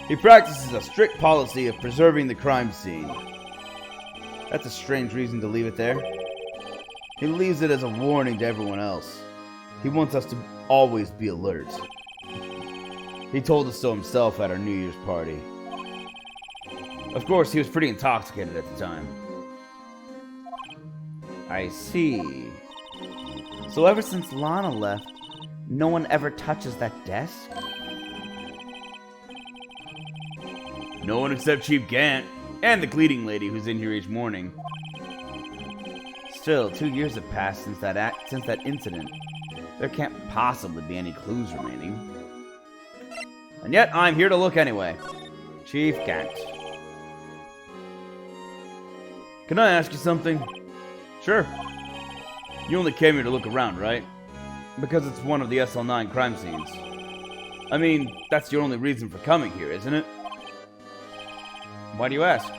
He practices a strict policy of preserving the crime scene. That's a strange reason to leave it there. He leaves it as a warning to everyone else. He wants us to always be alert. He told us so himself at our New Year's party. Of course, he was pretty intoxicated at the time. I see. So ever since Lana left, no one ever touches that desk? No one except Chief Gant, and the cleaning lady who's in here each morning. Still, 2 years have passed since that incident. There can't possibly be any clues remaining. And yet, I'm here to look anyway. Chief Gant. Can I ask you something? Sure. You only came here to look around, right? Because it's one of the SL9 crime scenes. I mean, that's your only reason for coming here, isn't it? Why do you ask?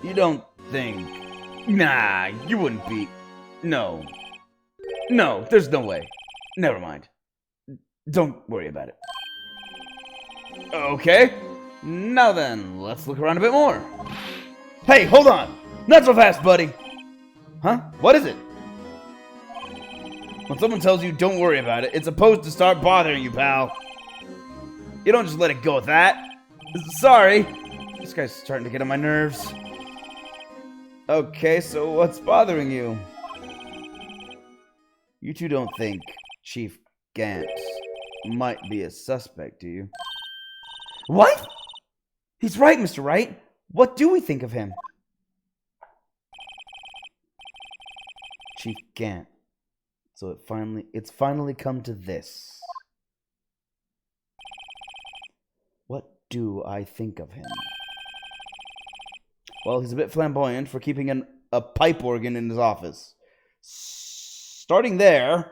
You don't think... Nah, you wouldn't be... No. No, there's no way. Never mind. Don't worry about it. Okay. Now then, let's look around a bit more. Hey, hold on! Not so fast, buddy! Huh? What is it? When someone tells you don't worry about it, it's supposed to start bothering you, pal. You don't just let it go at that. Sorry. This guy's starting to get on my nerves. Okay, so what's bothering you? You two don't think Chief Gant might be a suspect, do you? What? He's right, Mr. Wright. What do we think of him? Chief Gant. So it's finally come to this. What do I think of him? Well, he's a bit flamboyant for keeping a pipe organ in his office. Starting there,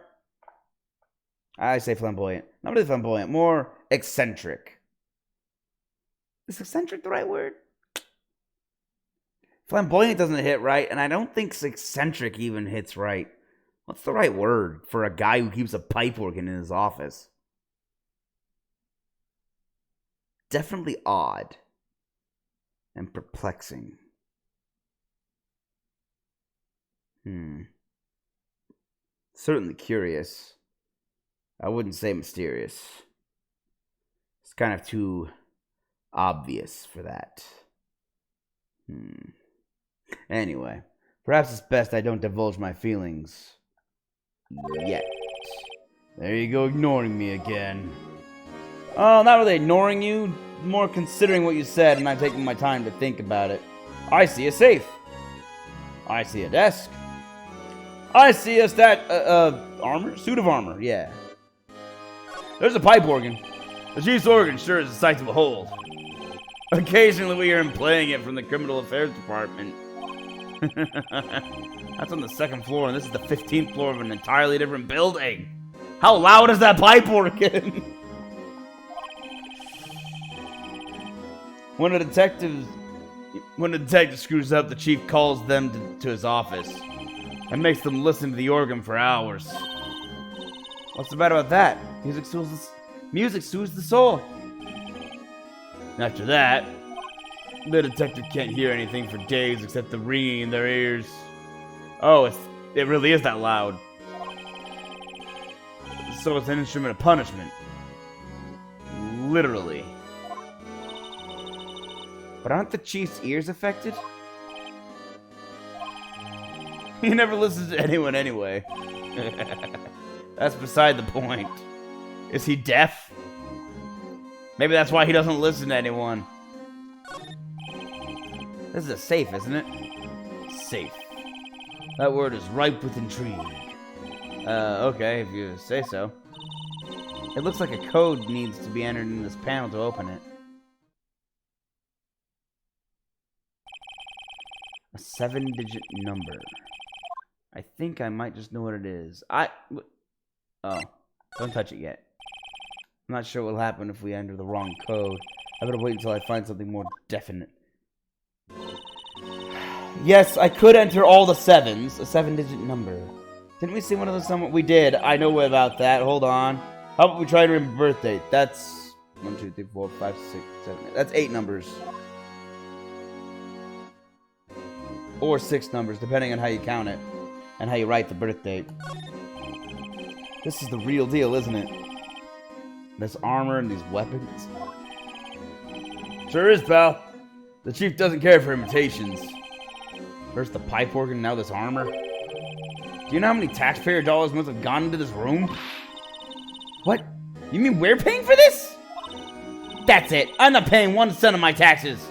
I say flamboyant. Not really flamboyant, more eccentric. Is eccentric the right word? Flamboyant doesn't hit right, and I don't think eccentric even hits right. What's the right word for a guy who keeps a pipe organ in his office? Definitely odd and perplexing. Certainly curious. I wouldn't say mysterious. It's kind of too obvious for that. Anyway, perhaps it's best I don't divulge my feelings yet. There you go, ignoring me again. Oh, not really ignoring you, more considering what you said, and I'm taking my time to think about it. I see a safe. I see a desk. I see a armor? Suit of armor, yeah. There's a pipe organ. The chief's organ sure is a sight to behold. Occasionally we hear him playing it from the Criminal Affairs Department. That's on the 2nd floor, and this is the 15th floor of an entirely different building. How loud is that pipe organ? When a detective screws up, the chief calls them to his office and makes them listen to the organ for hours. What's the matter about that? Music soothes the soul. After that, the detective can't hear anything for days except the ringing in their ears. Oh, it really is that loud. So it's an instrument of punishment. Literally. But aren't the chief's ears affected? He never listens to anyone anyway. That's beside the point. Is he deaf? Maybe that's why he doesn't listen to anyone. This is a safe, isn't it? Safe. That word is ripe with intrigue. Okay, if you say so. It looks like a code needs to be entered in this panel to open it. A 7-digit number. I think I might just know what it is. Oh, don't touch it yet. I'm not sure what will happen if we enter the wrong code. I better wait until I find something more definite. Yes, I could enter all the 7s. A 7-digit number. Didn't we see one of those somewhere? We did. I know about that. Hold on. How about we try to remember birth date? That's 1, 2, 3, 4, 5, 6, 7, 8. That's 8 numbers. Or 6 numbers, depending on how you count it. And how you write the birth date. This is the real deal, isn't it? This armor and these weapons. Sure is, pal. The chief doesn't care for imitations. First the pipe organ, now this armor. Do you know how many taxpayer dollars must have gone into this room? What? You mean we're paying for this? That's it. I'm not paying 1 cent of my taxes.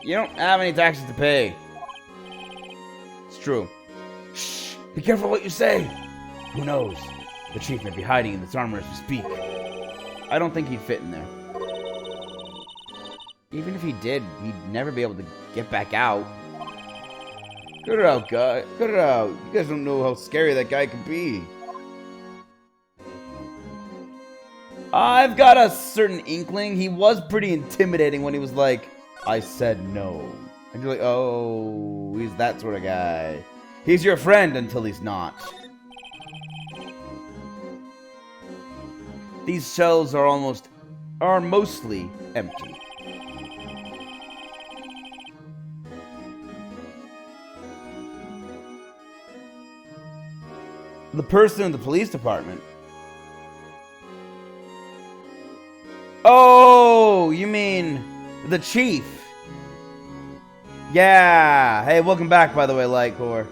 You don't have any taxes to pay. It's true. Shh. Be careful what you say. Who knows? The chief may be hiding in this armor as we speak. I don't think he'd fit in there. Even if he did, he'd never be able to get back out. Cut it out, guy. Cut it out. You guys don't know how scary that guy could be. I've got a certain inkling. He was pretty intimidating when he was like, I said no. And you're like, oh, he's that sort of guy. He's your friend until he's not. These shells are mostly empty. The person in the police department. Oh, you mean the chief? Yeah. Hey, welcome back, by the way, Lightcore.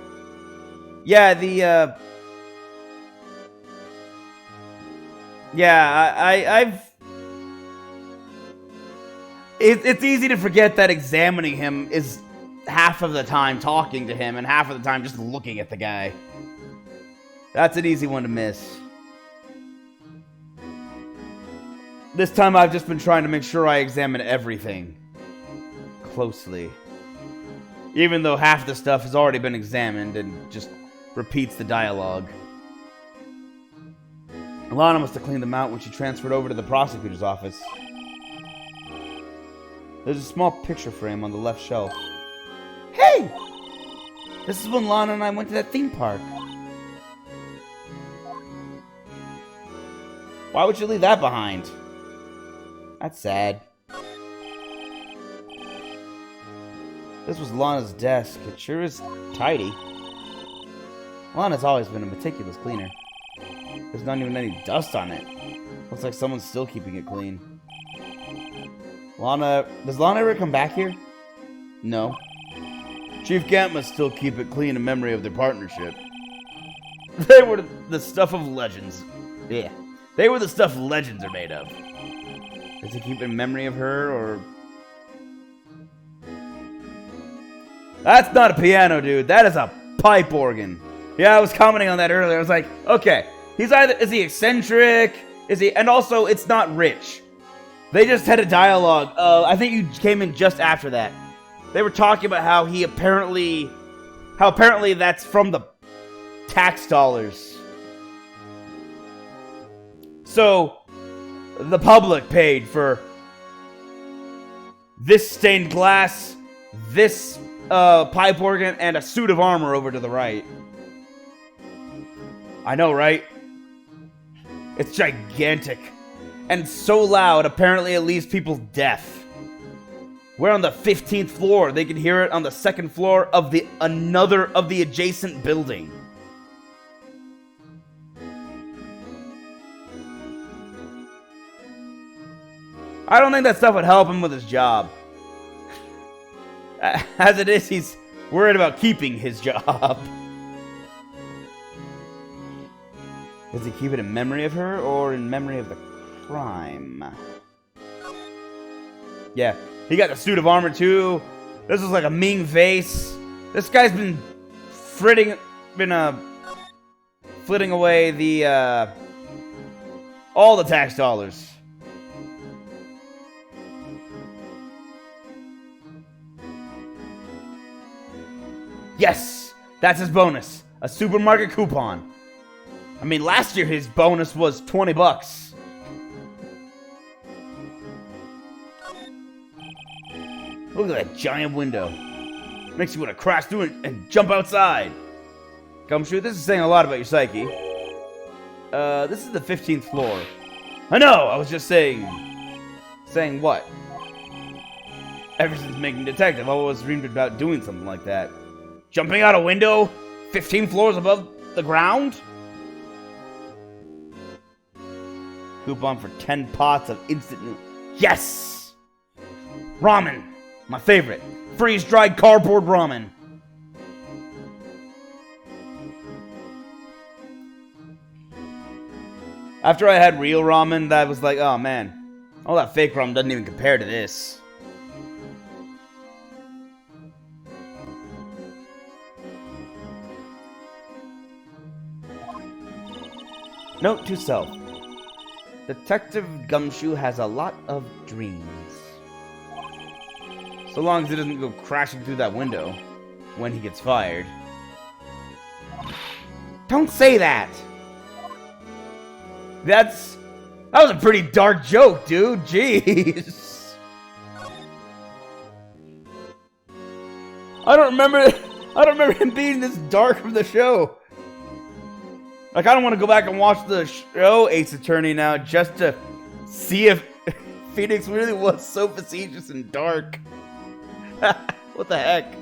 Yeah, I've... It's easy to forget that examining him is half of the time talking to him and half of the time just looking at the guy. That's an easy one to miss. This time I've just been trying to make sure I examine everything closely. Even though half the stuff has already been examined and just repeats the dialogue. Alana must have cleaned them out when she transferred over to the prosecutor's office. There's a small picture frame on the left shelf. Hey! This is when Lana and I went to that theme park. Why would you leave that behind? That's sad. This was Lana's desk. It sure is tidy. Lana's always been a meticulous cleaner. There's not even any dust on it. Looks like someone's still keeping it clean. Does Lana ever come back here? No. Chief Gant must still keep it clean in memory of their partnership. They were the stuff of legends. Yeah. They were the stuff legends are made of. Does he keep in memory of her, or... That's not a piano, dude. That is a pipe organ. Yeah, I was commenting on that earlier. I was like, okay. Is he eccentric? And also, it's not rich. They just had a dialogue. I think you came in just after that. They were talking about how apparently that's from the tax dollars. So, the public paid for this stained glass, this pipe organ, and a suit of armor over to the right. I know, right? It's gigantic. And so loud, apparently it leaves people deaf. We're on the 15th floor. They can hear it on the 2nd floor of the adjacent building. I don't think that stuff would help him with his job. As it is, he's worried about keeping his job. Does he keep it in memory of her or in memory of the crime? Yeah, he got the suit of armor too. This is like a Ming vase. This guy's been flitting away the all the tax dollars. Yes, that's his bonus. A supermarket coupon. I mean, last year his bonus was $20. Look at that giant window. Makes you want to crash through it and jump outside. Gumshoe, this is saying a lot about your psyche. This is the 15th floor. I know, I was just saying... Saying what? Ever since making detective, I've always dreamed about doing something like that. Jumping out a window 15 floors above the ground? Coupon for 10 pots of instant noodles. Yes! Ramen. My favorite. Freeze-dried cardboard ramen. After I had real ramen, that was like, oh man. All that fake ramen doesn't even compare to this. Note to self. Detective Gumshoe has a lot of dreams. So long as he doesn't go crashing through that window when he gets fired. Don't say that! That was a pretty dark joke, dude. Jeez. I don't remember him being this dark from the show. Like, I don't want to go back and watch the show Ace Attorney now just to see if Phoenix really was so facetious and dark. What the heck?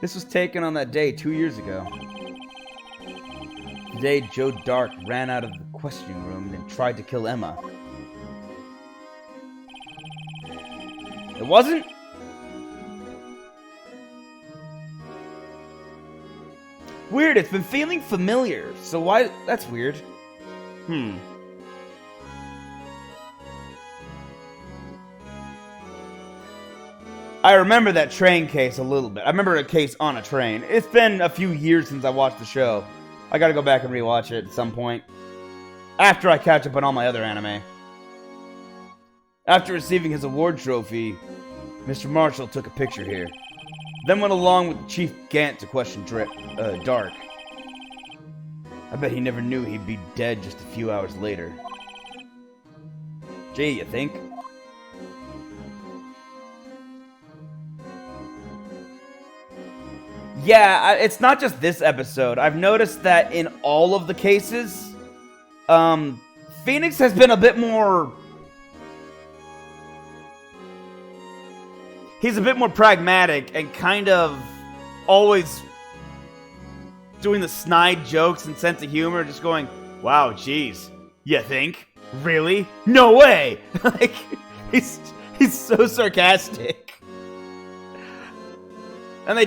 This was taken on that day 2 years ago. The day Joe Dark ran out of the questioning room and tried to kill Emma. It wasn't? Weird, it's been feeling familiar. So why? That's weird. I remember that train case a little bit. I remember a case on a train. It's been a few years since I watched the show. I gotta go back and rewatch it at some point. After I catch up on all my other anime. After receiving his award trophy, Mr. Marshall took a picture here. Then went along with Chief Gant to question Dark. I bet he never knew he'd be dead just a few hours later. Gee, you think? Yeah, it's not just this episode. I've noticed that in all of the cases, Phoenix has been a bit more... He's a bit more pragmatic and kind of always doing the snide jokes and sense of humor, just going, wow, geez, you think? Really? No way! Like, he's so sarcastic. And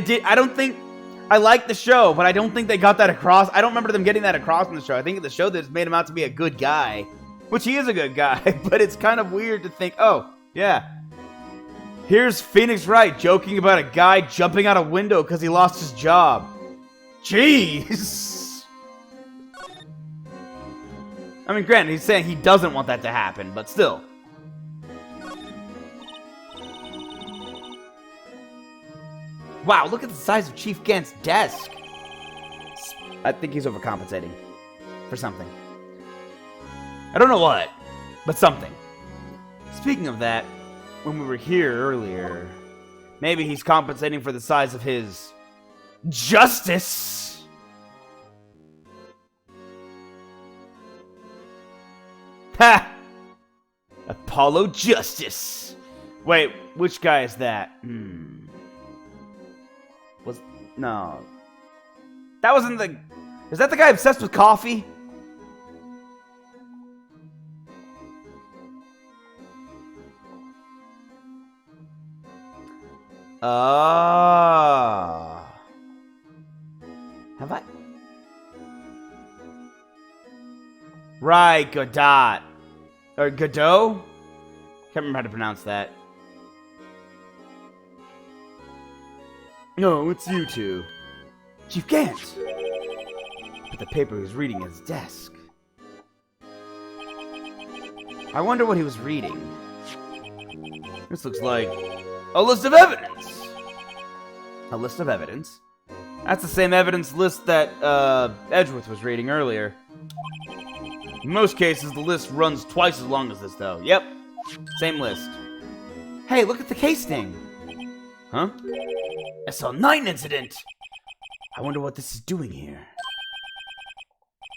I like the show, but I don't think they got that across. I don't remember them getting that across in the show. I think in the show they just made him out to be a good guy, which he is a good guy, but it's kind of weird to think, oh, yeah, here's Phoenix Wright joking about a guy jumping out a window because he lost his job. Jeez! I mean, granted, he's saying he doesn't want that to happen, but still. Wow, look at the size of Chief Gant's desk. I think he's overcompensating for something. I don't know what, but something. Speaking of that, when we were here earlier, maybe he's compensating for the size of his justice. Ha! Apollo Justice. Wait, which guy is that? No. That wasn't the... Is that the guy obsessed with coffee? Have I? Right, Godot. Or Godot? Can't remember how to pronounce that. No, it's you two. Chief Gant! But the paper he was reading at his desk. I wonder what he was reading. This looks like a list of evidence. A list of evidence? That's the same evidence list that Edgeworth was reading earlier. In most cases, the list runs twice as long as this, though. Yep, same list. Hey, look at the case name. Huh? SL9 incident! I wonder what this is doing here.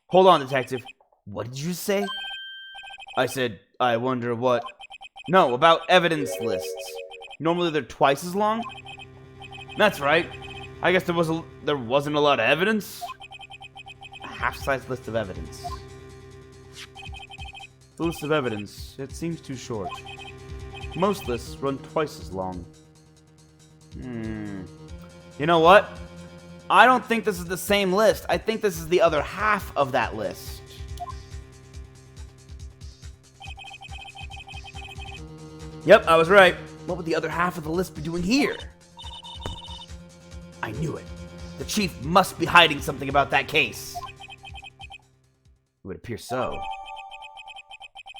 Hold on, detective. What did you say? I said, I wonder what... No, about evidence lists. Normally they're twice as long? That's right. I guess there wasn't a lot of evidence. A half-size list of evidence. The list of evidence, it seems too short. Most lists run twice as long. You know what? I don't think this is the same list. I think this is the other half of that list. Yep, I was right. What would the other half of the list be doing here? I knew it. The chief must be hiding something about that case. It would appear so.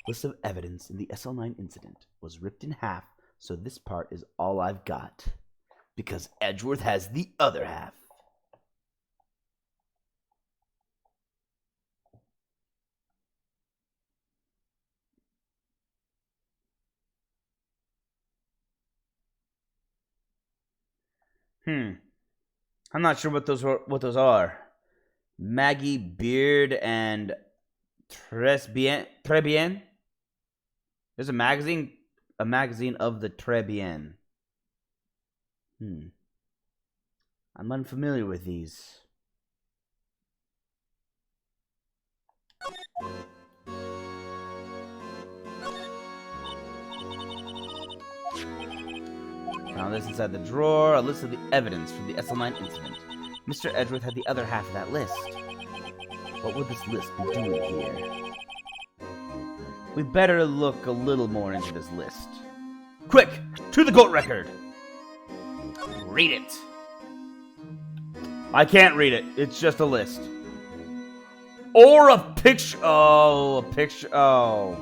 List of evidence in the SL9 incident was ripped in half, so this part is all I've got. Because Edgeworth has the other half. I'm not sure what those are. Maggie Beard and Très Bien. There's a magazine of the Très Bien. I'm unfamiliar with these. Found this inside the drawer, a list of the evidence from the SL9 incident. Mr. Edgeworth had the other half of that list. What would this list be doing here? We better look a little more into this list. Quick! To the goat record! Read it! I can't read it. It's just a list. Or a picture. Oh, a picture. Oh.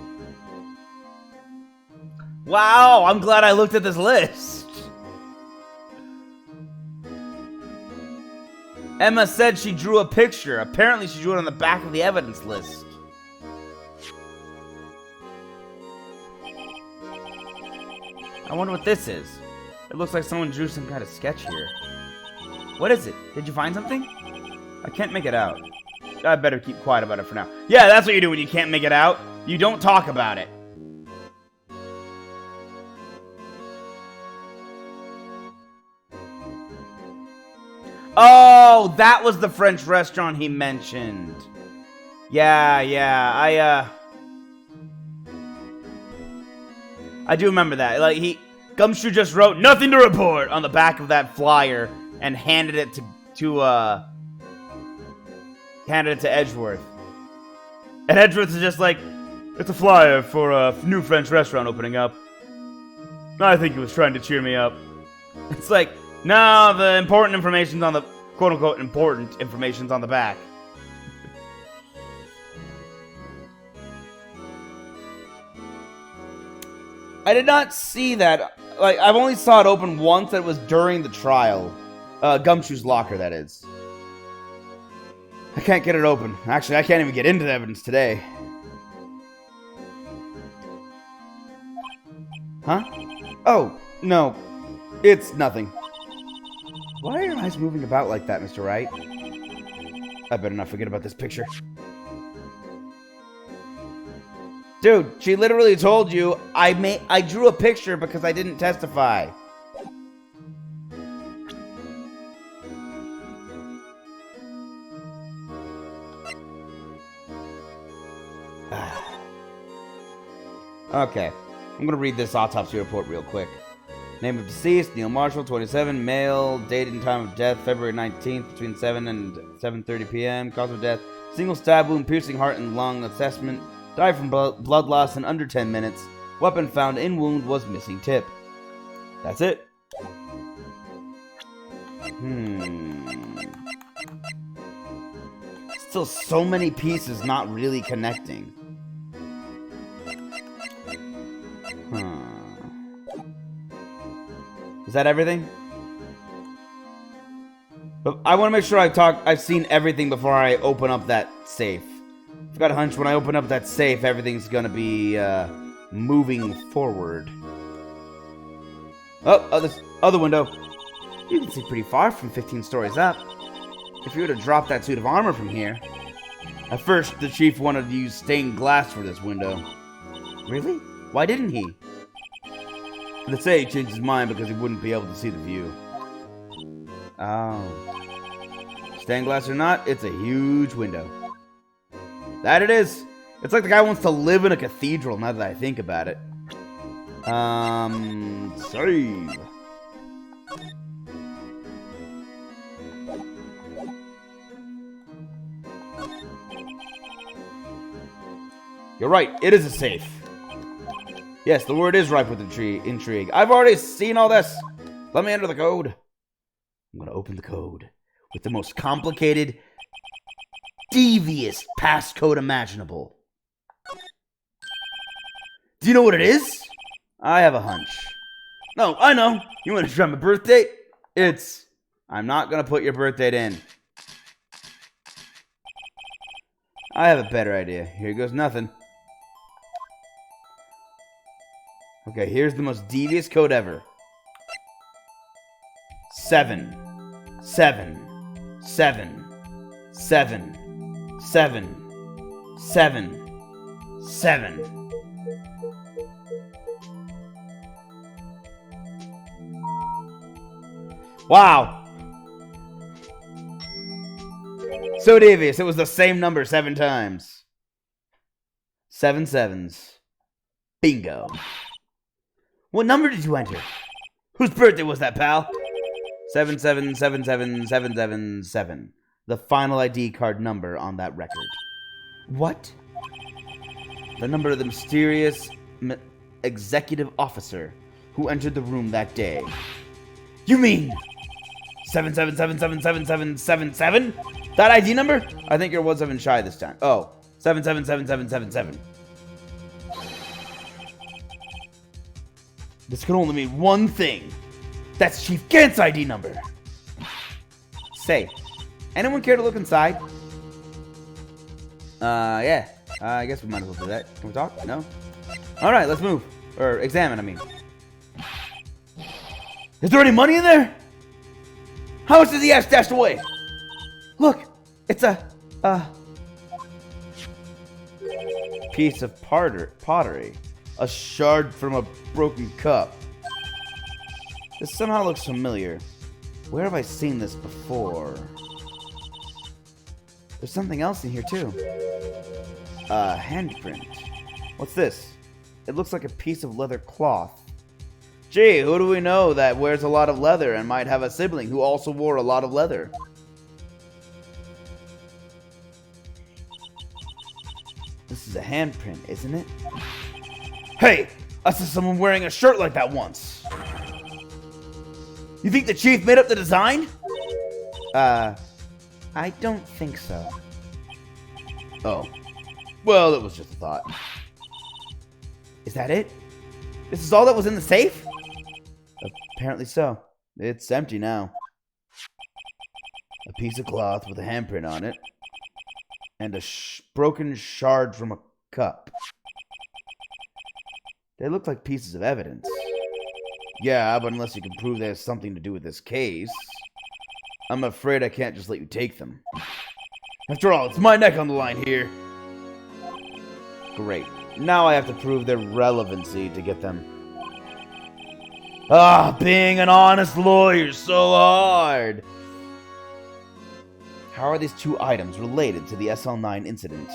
Wow, I'm glad I looked at this list. Emma said she drew a picture. Apparently she drew it on the back of the evidence list. I wonder what this is. It looks like someone drew some kind of sketch here. What is it? Did you find something? I can't make it out. I better keep quiet about it for now. Yeah, that's what you do when you can't make it out. You don't talk about it. Oh, that was the French restaurant he mentioned. Yeah, I do remember that. Like, Gumshoe just wrote nothing to report on the back of that flyer and handed it to Edgeworth. And Edgeworth is just like, it's a flyer for a new French restaurant opening up. I think he was trying to cheer me up. It's like, no, the important information's on the, quote-unquote, important information's on the back. I did not see that. Like, I've only saw it open once. It was during the trial. Gumshoe's locker, that is. I can't get it open. Actually, I can't even get into the evidence today. Huh? Oh, no. It's nothing. Why are your eyes moving about like that, Mr. Wright? I better not forget about this picture. Dude, she literally told you I drew a picture because I didn't testify. Okay, I'm gonna read this autopsy report real quick. Name of deceased, Neil Marshall, 27, male, date and time of death, February 19th, between 7 and 7:30 p.m. Cause of death, single stab wound, piercing heart and lung assessment, died from blood loss in under 10 minutes. Weapon found in wound was missing tip. That's it. Still so many pieces not really connecting. Is that everything? But I want to make sure I've seen everything before I open up that safe. I've got a hunch when I open up that safe, everything's gonna be moving forward. Oh, this other window. You can see pretty far from 15 stories up. If you were to drop that suit of armor from here. At first, the chief wanted to use stained glass for this window. Really? Why didn't he? Let's say he changed his mind because he wouldn't be able to see the view. Oh. Stained glass or not, it's a huge window. That it is. It's like the guy wants to live in a cathedral, now that I think about it. Save. You're right, it is a safe. Yes, the word is ripe with intrigue. I've already seen all this. Let me enter the code. I'm going to open the code with the most complicated, devious passcode imaginable. Do you know what it is? I have a hunch. No, I know. You want to try my birth date? I'm not going to put your birth date in. I have a better idea. Here goes nothing. Okay, here's the most devious code ever. 7, 7, 7, 7, 7, 7, 7. Wow. So devious. It was the same number 7 times. 7 sevens. Bingo. What number did you enter? Whose birthday was that, pal? 7777777. The final ID card number on that record. What? The number of the mysterious executive officer who entered the room that day. You mean 7777777? That ID number? I think you're 17 shy this time. Oh, 777777. This can only mean one thing. That's Chief Gant's ID number. Say, anyone care to look inside? Yeah. I guess we might as well do that. Can we talk? No? Alright, let's move. Or examine, I mean. Is there any money in there? How much does he have stashed away? Look, it's a piece of pottery. A shard from a broken cup. This somehow looks familiar. Where have I seen this before? There's something else in here too. A handprint. What's this? It looks like a piece of leather cloth. Gee, who do we know that wears a lot of leather and might have a sibling who also wore a lot of leather? This is a handprint, isn't it? Hey! I saw someone wearing a shirt like that once. You think the chief made up the design? I don't think so. Oh. Well, it was just a thought. Is that it? This is all that was in the safe? Apparently so. It's empty now. A piece of cloth with a handprint on it. And a broken shard from a cup. They look like pieces of evidence. Yeah, but unless you can prove there's something to do with this case, I'm afraid I can't just let you take them. After all, it's my neck on the line here. Great. Now I have to prove their relevancy to get them. Ah, being an honest lawyer so hard. How are these two items related to the SL9 incident?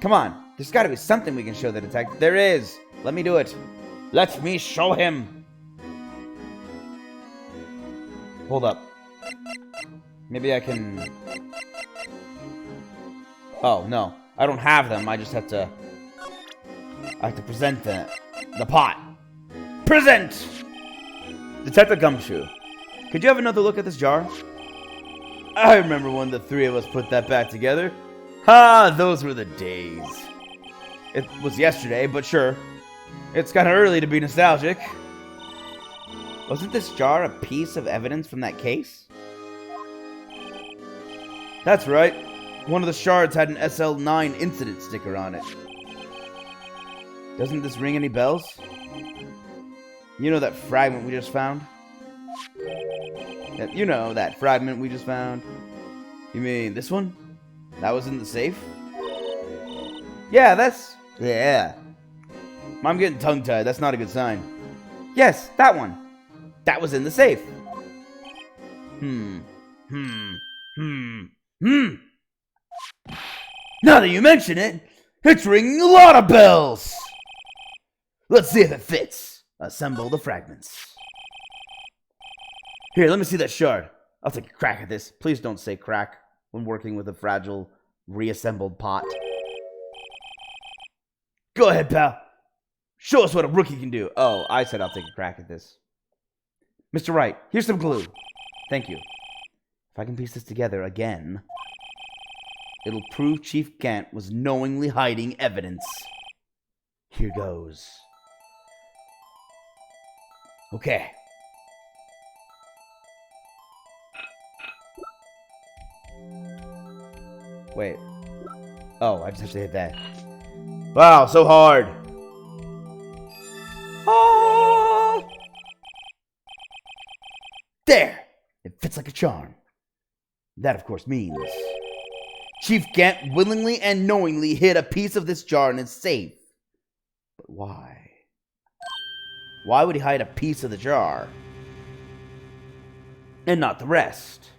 Come on, there's got to be something we can show the detective. There is. Let me do it. Let me show him. Hold up. Maybe I can... Oh, no. I don't have them. I just have to... I have to present the pot. Present! Detective Gumshoe, could you have another look at this jar? I remember when the three of us put that back together. Ha! Those were the days. It was yesterday, but sure. It's kind of early to be nostalgic. Wasn't this jar a piece of evidence from that case? That's right. One of the shards had an SL9 incident sticker on it. Doesn't this ring any bells? You know that fragment we just found? You know that fragment we just found? You mean this one? That was in the safe? Yeah, that's... Yeah. I'm getting tongue-tied. That's not a good sign. Yes, that one. That was in the safe. Now that you mention it, it's ringing a lot of bells. Let's see if it fits. Assemble the fragments. Here, let me see that shard. I'll take a crack at this. Please don't say crack when working with a fragile, reassembled pot. Go ahead, pal. Show us what a rookie can do. Oh, I said I'll take a crack at this. Mr. Wright, here's some glue. Thank you. If I can piece this together again, it'll prove Chief Gant was knowingly hiding evidence. Here goes. Okay. Wait. Oh, I just have to hit that. Wow, so hard. Oh! There! It fits like a charm. That, of course, means Chief Gant willingly and knowingly hid a piece of this jar in his safe. But why? Why would he hide a piece of the jar and not the rest?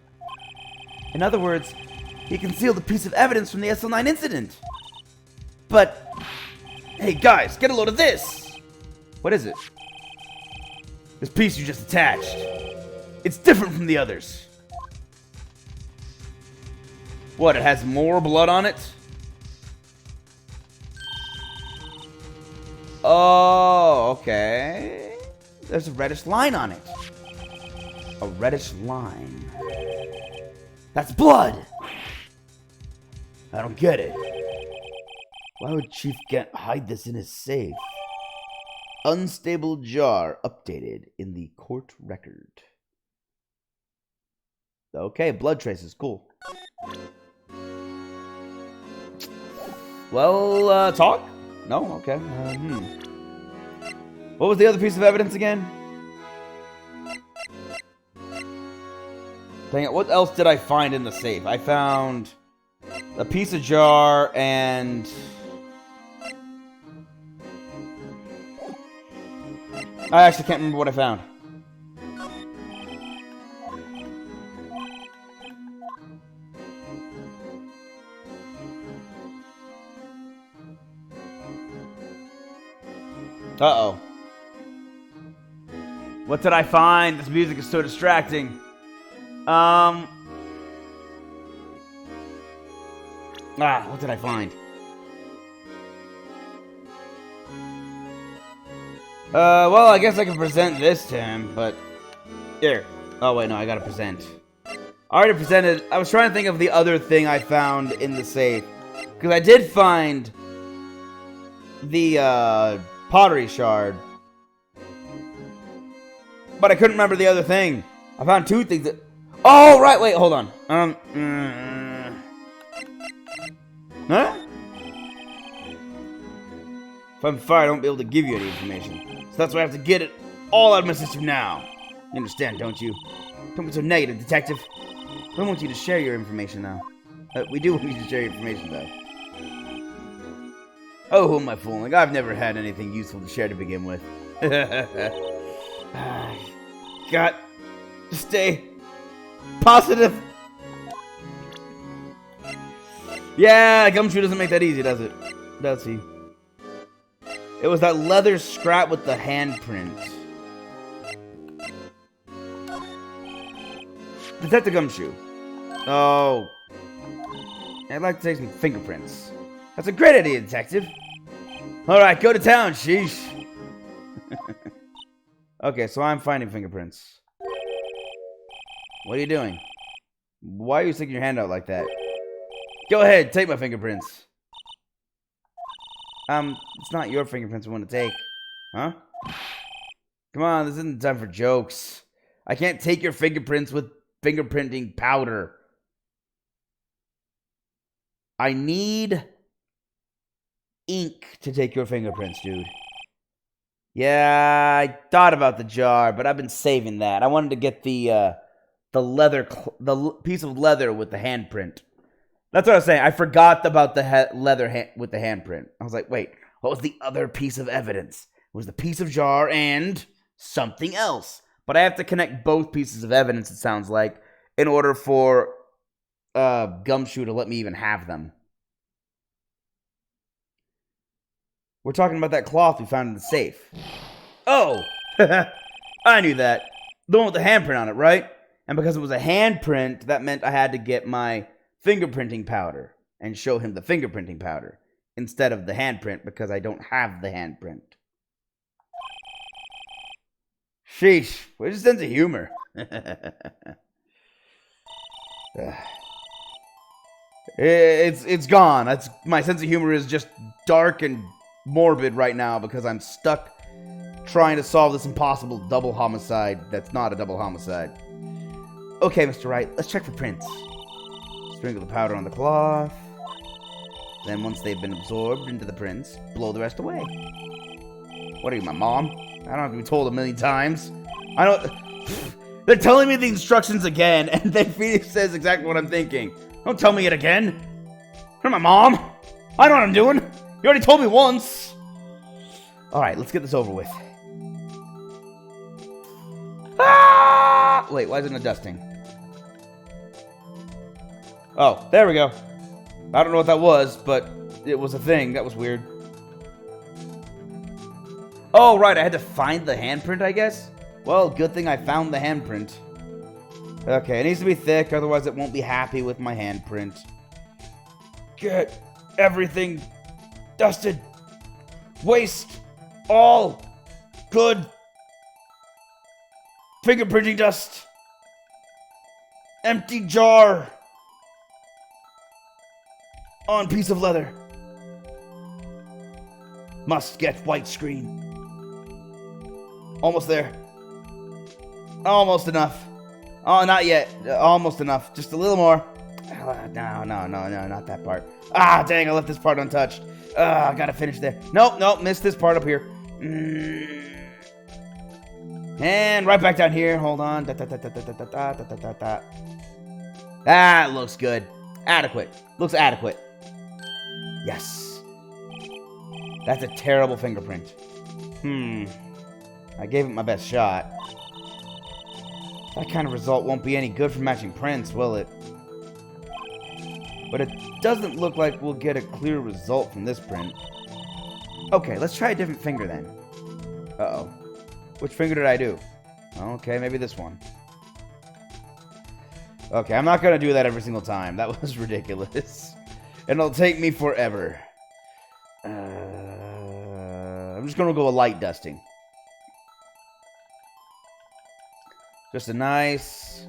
In other words, he concealed a piece of evidence from the SL9 incident. But, hey guys, get a load of this! What is it? This piece you just attached. It's different from the others. What, it has more blood on it? Oh, okay. There's a reddish line on it. A reddish line. That's blood! I don't get it. Why would Chief Gant hide this in his safe? Unstable jar updated in the court record. Okay, blood traces, cool. Well, talk? No? Okay. What was the other piece of evidence again? Dang it, what else did I find in the safe? I found a piece of jar and... I actually can't remember what I found. Uh-oh. What did I find? This music is so distracting. What did I find? Well, I guess I can present this to him, but... Here. Oh, wait, no, I gotta present. I already presented... I was trying to think of the other thing I found in the safe. Because I did find... the, pottery shard. But I couldn't remember the other thing. I found two things that... Oh, right, wait, hold on. Huh? If I'm fired, I won't be able to give you any information. So that's why I have to get it all out of my system now. You understand, don't you? Don't be so negative, detective. I don't want you to share your information now. We do want you to share your information, though. Oh, who am I fooling? I've never had anything useful to share to begin with. Got to stay positive. Yeah, Gumshoe doesn't make that easy, does it? Does he? It was that leather scrap with the handprint. Detective Gumshoe. Oh. I'd like to take some fingerprints. That's a great idea, detective. Alright, go to town, sheesh. Okay, so I'm finding fingerprints. What are you doing? Why are you sticking your hand out like that? Go ahead, take my fingerprints. It's not your fingerprints I want to take. Huh? Come on, this isn't time for jokes. I can't take your fingerprints with fingerprinting powder. I need ink to take your fingerprints, dude. Yeah, I thought about the jar, but I've been saving that. I wanted to get the piece of leather with the handprint. That's what I was saying. I forgot about the leather with the handprint. I was like, wait, what was the other piece of evidence? It was the piece of jar and something else. But I have to connect both pieces of evidence, it sounds like, in order for Gumshoe to let me even have them. We're talking about that cloth we found in the safe. Oh! I knew that. The one with the handprint on it, right? And because it was a handprint, that meant I had to get my fingerprinting powder and show him the fingerprinting powder instead of the handprint because I don't have the handprint. Sheesh, where's your sense of humor? It's gone. My sense of humor is just dark and morbid right now because I'm stuck trying to solve this impossible double homicide that's not a double homicide. Okay, Mr. Wright, let's check for prints. Sprinkle the powder on the cloth. Then once they've been absorbed into the prints, blow the rest away. What are you, my mom? I don't have to be told a million times. I don't... They're telling me the instructions again, and then Phoenix says exactly what I'm thinking. Don't tell me it again. You're my mom. I know what I'm doing. You already told me once. Alright, let's get this over with. Ah! Wait, why isn't it dusting? Oh, there we go. I don't know what that was, but it was a thing. That was weird. Oh, right, I had to find the handprint, I guess? Well, good thing I found the handprint. Okay, it needs to be thick, otherwise it won't be happy with my handprint. Get everything dusted. Waste all good fingerprinting dust. Empty jar on piece of leather. Must get white screen. Almost there. Almost enough. Oh, not yet. Almost enough. Just a little more. No, not that part. Ah, dang, I left this part untouched. I gotta finish there. Nope, missed this part up here. And right back down here. Hold on. Ah, it looks good. Adequate. Looks adequate. Yes. That's a terrible fingerprint. I gave it my best shot. That kind of result won't be any good for matching prints, will it? But it doesn't look like we'll get a clear result from this print. Okay, let's try a different finger then. Uh-oh. Which finger did I do? Okay, maybe this one. Okay, I'm not going to do that every single time. That was ridiculous. And it'll take me forever. I'm just going to go with light dusting. Just a nice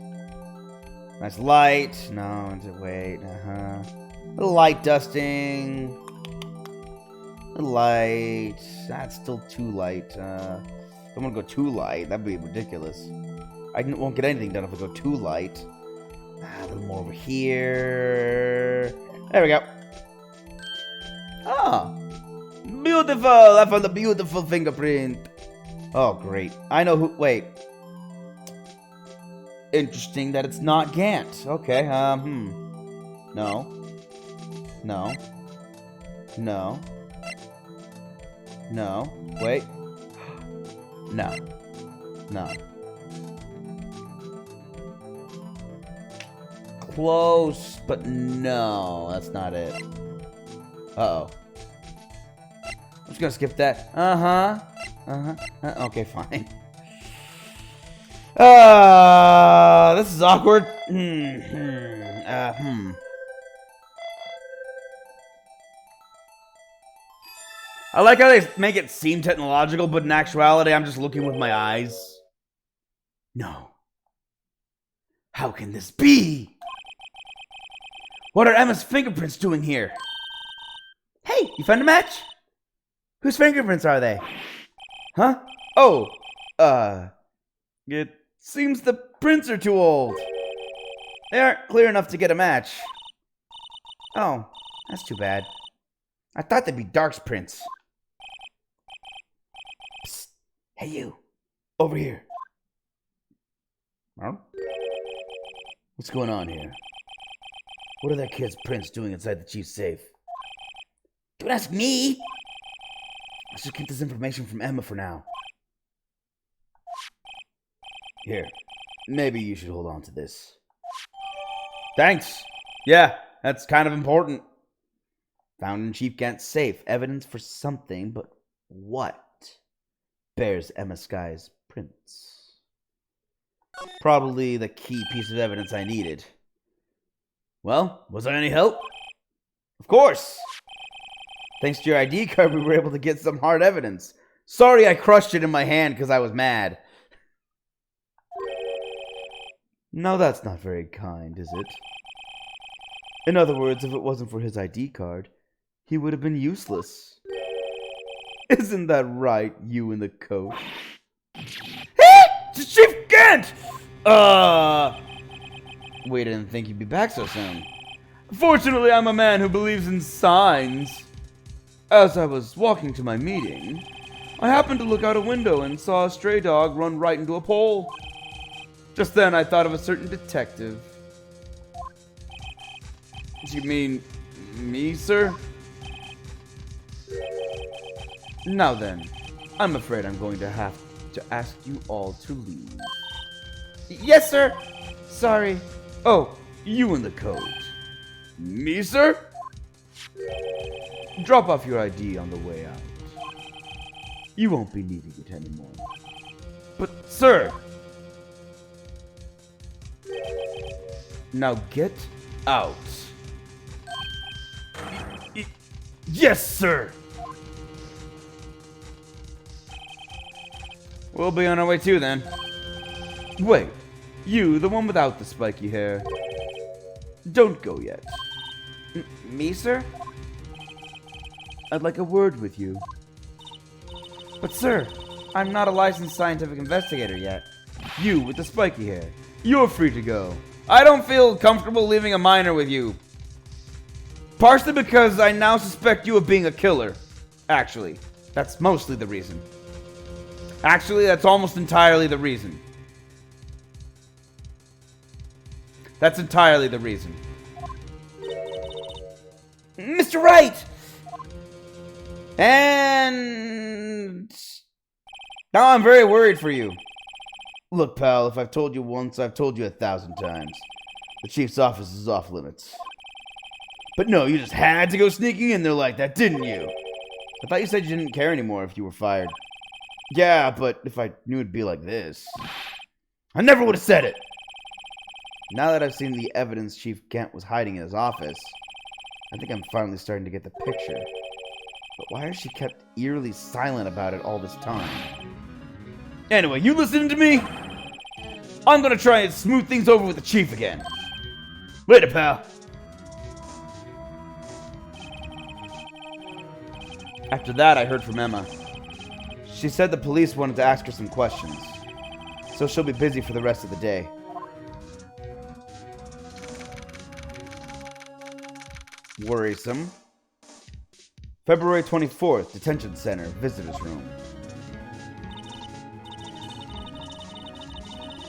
light. No, wait. A little light dusting. A little light. That's still too light. I'm gonna go too light. That'd be ridiculous. I won't get anything done if I go too light. A little more over here. There we go. Ah. Beautiful! I found a beautiful fingerprint. Oh, great. I know who... Wait. Interesting that it's not Gant. Okay, No. No. No. No. Wait. No. No. Close, but no. That's not it. Uh-oh. I'm just gonna skip that. Okay, fine. This is awkward. I like how they make it seem technological, but in actuality, I'm just looking with my eyes. No. How can this be? What are Emma's fingerprints doing here? Hey, you found a match? Whose fingerprints are they? Huh? Oh, it seems the prints are too old. They aren't clear enough to get a match. Oh, that's too bad. I thought they'd be Dark's prints. Psst. Hey you, over here. Huh? What's going on here? What are that kid's prints doing inside the chief's safe? Don't ask me! Let's just get this information from Emma for now. Here, maybe you should hold on to this. Thanks! Yeah, that's kind of important. Found in Chief Gant's safe. Evidence for something, but what? Bears Emma Sky's prints. Probably the key piece of evidence I needed. Well, was I any help? Of course! Thanks to your ID card, we were able to get some hard evidence. Sorry I crushed it in my hand because I was mad. No, that's not very kind, is it? In other words, if it wasn't for his ID card, he would have been useless. Isn't that right, you in the coat? Hey! Chief Gant! We didn't think you'd be back so soon. Fortunately, I'm a man who believes in signs. As I was walking to my meeting, I happened to look out a window and saw a stray dog run right into a pole. Just then, I thought of a certain detective. You mean me, sir? Now then, I'm afraid I'm going to have to ask you all to leave. Yes, sir. Sorry. Oh, you in the coat. Me, sir? Drop off your ID on the way out. You won't be needing it anymore. But, sir! Now get out. Yes, sir! We'll be on our way too, then. Wait, you, the one without the spiky hair. Don't go yet. Me, sir? I'd like a word with you. But sir, I'm not a licensed scientific investigator yet. You with the spiky hair, you're free to go. I don't feel comfortable leaving a minor with you. Partially because I now suspect you of being a killer. Actually, that's mostly the reason. Actually, that's almost entirely the reason. That's entirely the reason. Mr. Wright! And now I'm very worried for you. Look, pal, if I've told you once, I've told you 1,000 times. The chief's office is off limits. But no, you just had to go sneaking in there like that, didn't you? I thought you said you didn't care anymore if you were fired. Yeah, but if I knew it'd be like this, I never would have said it. Now that I've seen the evidence Chief Gant was hiding in his office, I think I'm finally starting to get the picture. But why has she kept eerily silent about it all this time? Anyway, you listening to me? I'm gonna try and smooth things over with the chief again. Later, pal. After that, I heard from Emma. She said the police wanted to ask her some questions, so she'll be busy for the rest of the day. Worrisome. February 24th, Detention Center, Visitors Room.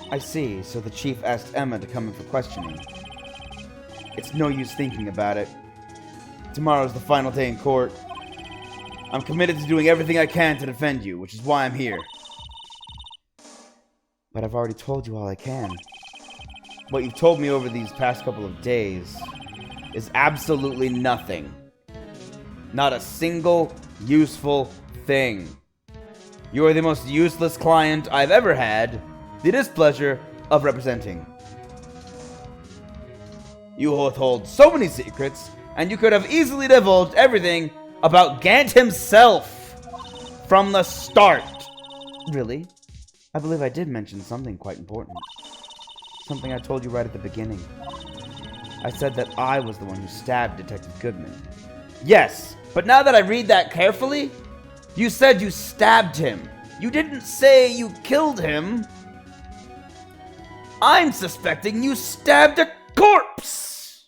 I see, so the chief asked Emma to come in for questioning. It's no use thinking about it. Tomorrow's the final day in court. I'm committed to doing everything I can to defend you, which is why I'm here. But I've already told you all I can. What you've told me over these past couple of days is absolutely nothing. Not a single useful thing. You are the most useless client I've ever had the displeasure of representing. You hold so many secrets, and you could have easily divulged everything about Gant himself from the start. Really? I believe I did mention something quite important. Something I told you right at the beginning. I said that I was the one who stabbed Detective Goodman. Yes, but now that I read that carefully, you said you stabbed him. You didn't say you killed him. I'm suspecting you stabbed a corpse!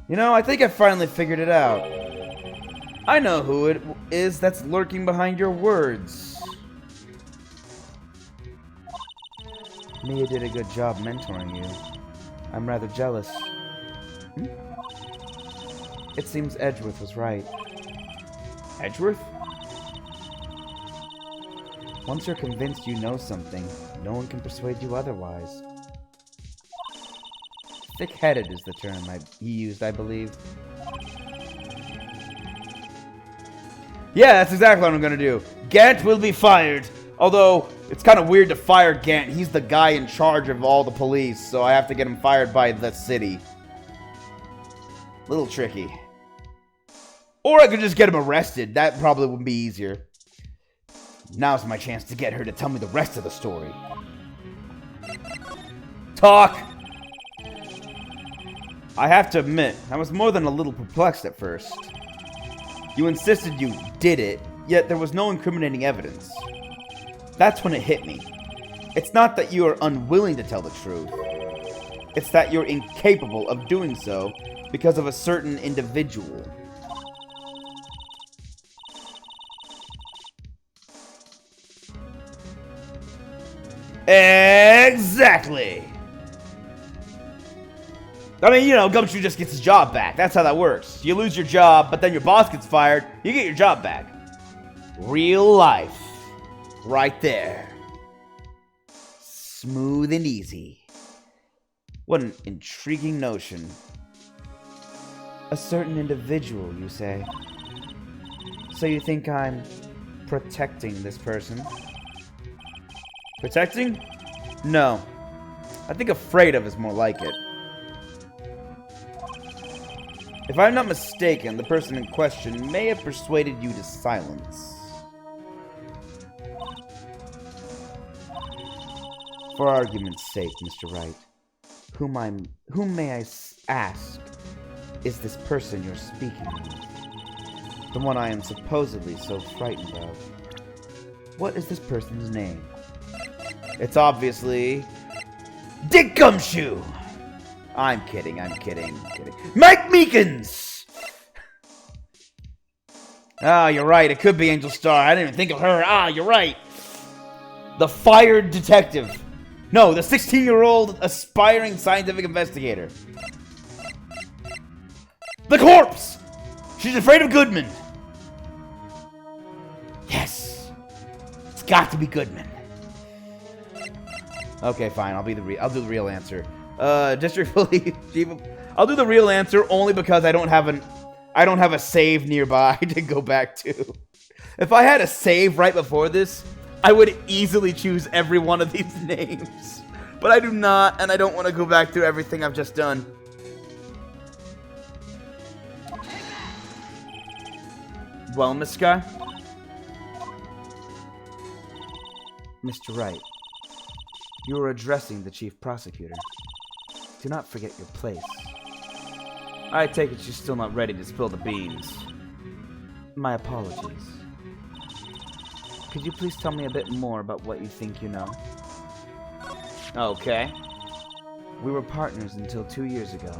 You know, I think I finally figured it out. I know who it is that's lurking behind your words. Mia did a good job mentoring you. I'm rather jealous. It seems Edgeworth was right. Edgeworth? Once you're convinced you know something, no one can persuade you otherwise. Thick-headed is the term he used, I believe. Yeah, that's exactly what I'm gonna do. Gant will be fired. Although, it's kind of weird to fire Gant. He's the guy in charge of all the police, so I have to get him fired by the city. Little tricky. Or I could just get him arrested. That probably would be easier. Now's my chance to get her to tell me the rest of the story. Talk! I have to admit, I was more than a little perplexed at first. You insisted you did it, yet there was no incriminating evidence. That's when it hit me. It's not that you are unwilling to tell the truth. It's that you're incapable of doing so because of a certain individual. Exactly! I mean, you know, Gumshoe just gets his job back. That's how that works. You lose your job, but then your boss gets fired, you get your job back. Real life. Right there. Smooth and easy. What an intriguing notion. A certain individual, you say? So you think I'm protecting this person? Protecting? No. I think afraid of is more like it. If I'm not mistaken, the person in question may have persuaded you to silence. For argument's sake, Mr. Wright, whom may I ask is this person you're speaking of? The one I am supposedly so frightened of. What is this person's name? It's obviously Dick Gumshoe! I'm kidding. Mike Meekins! Ah, you're right. It could be Angel Star. I didn't even think of her. Ah, you're right. The fired detective. No, the 16-year-old aspiring scientific investigator. The corpse! She's afraid of Goodman. Yes. It's got to be Goodman. Okay, fine. I'll do the real answer. District Police Chief. I'll do the real answer only because I don't have a save nearby to go back to. If I had a save right before this, I would easily choose every one of these names. But I do not, and I don't want to go back through everything I've just done. Well, Miss Sky? Mr. Wright, you are addressing the Chief Prosecutor. Do not forget your place. I take it you're still not ready to spill the beans. My apologies. Could you please tell me a bit more about what you think you know? Okay. We were partners until 2 years ago.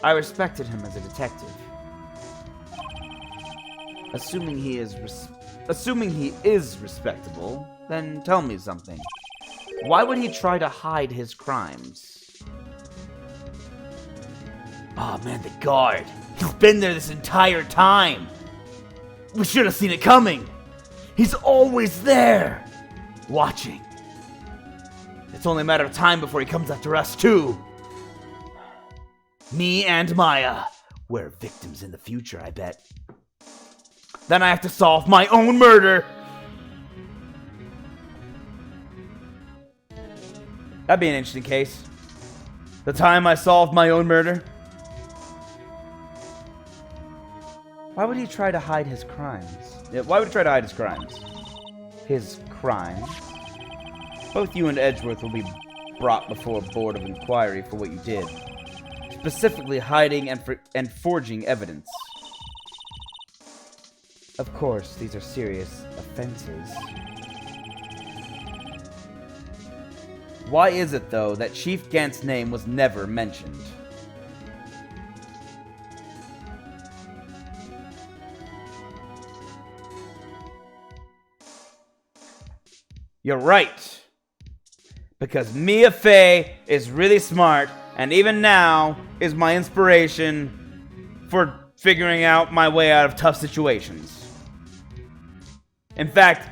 I respected him as a detective. Assuming he is respectable, then tell me something. Why would he try to hide his crimes? Oh man, the guard. He's been there this entire time. We should have seen it coming. He's always there, watching. It's only a matter of time before he comes after us too. Me and Maya. We're victims in the future, I bet. Then I have to solve my own murder. That'd be an interesting case. The time I solved my own murder. Why would he try to hide his crimes? Yeah, why would he try to hide his crimes? His crimes? Both you and Edgeworth will be brought before a board of inquiry for what you did. Specifically hiding and forging evidence. Of course, these are serious offenses. Why is it, though, that Chief Gant's name was never mentioned? You're right. Because Mia Fey is really smart, and even now is my inspiration for figuring out my way out of tough situations. In fact,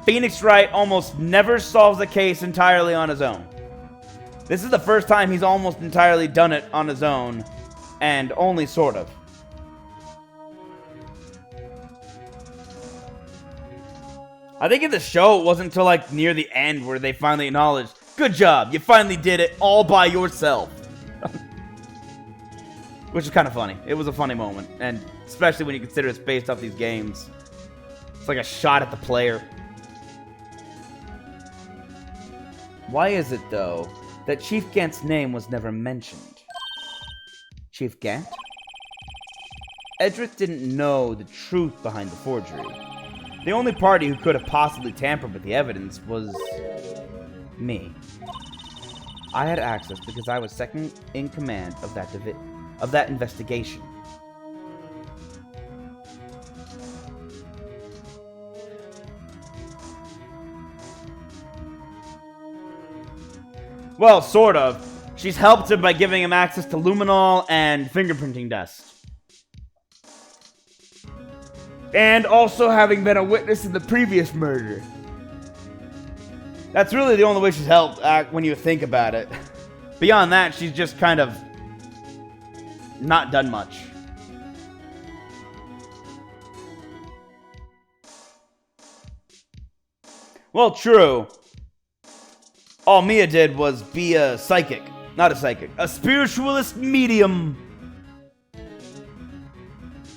Phoenix Wright almost never solves a case entirely on his own. This is the first time he's almost entirely done it on his own, and only sort of. I think in the show it wasn't until like near the end where they finally acknowledged, good job, you finally did it all by yourself. Which is kind of funny. It was a funny moment, and especially when you consider it's based off these games. It's like a shot at the player. Why is it, though, that Chief Gant's name was never mentioned? Chief Gant? Edgeworth didn't know the truth behind the forgery. The only party who could have possibly tampered with the evidence was me. I had access because I was second in command of that investigation. Well, sort of. She's helped him by giving him access to luminol and fingerprinting dust. And also having been a witness in the previous murder. That's really the only way she's helped when you think about it. Beyond that, she's just kind of not done much. Well, true. All Mia did was be a psychic. Not a psychic. A spiritualist medium.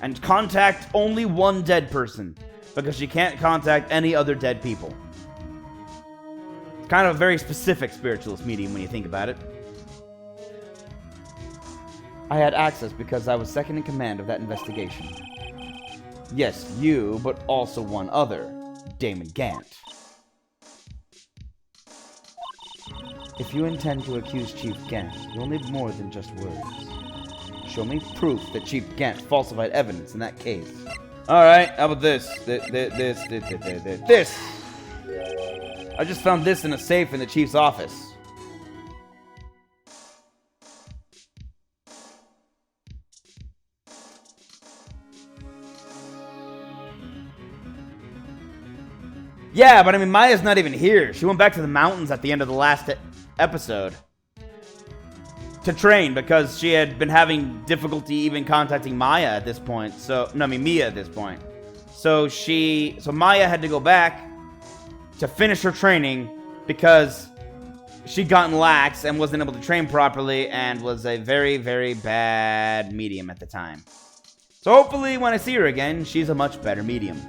And contact only one dead person. Because she can't contact any other dead people. It's kind of a very specific spiritualist medium when you think about it. I had access because I was second in command of that investigation. Yes, you, but also one other. Damon Gant. If you intend to accuse Chief Gant, you'll need more than just words. Show me proof that Chief Gant falsified evidence in that case. Alright, how about this? This! I just found this in a safe in the Chief's office. Yeah, but I mean, Maya's not even here. She went back to the mountains at the end of the last episode to train because she had been having difficulty even contacting Maya at this point. Mia at this point. So Maya had to go back to finish her training because she'd gotten lax and wasn't able to train properly and was a very, very bad medium at the time. So hopefully when I see her again, she's a much better medium.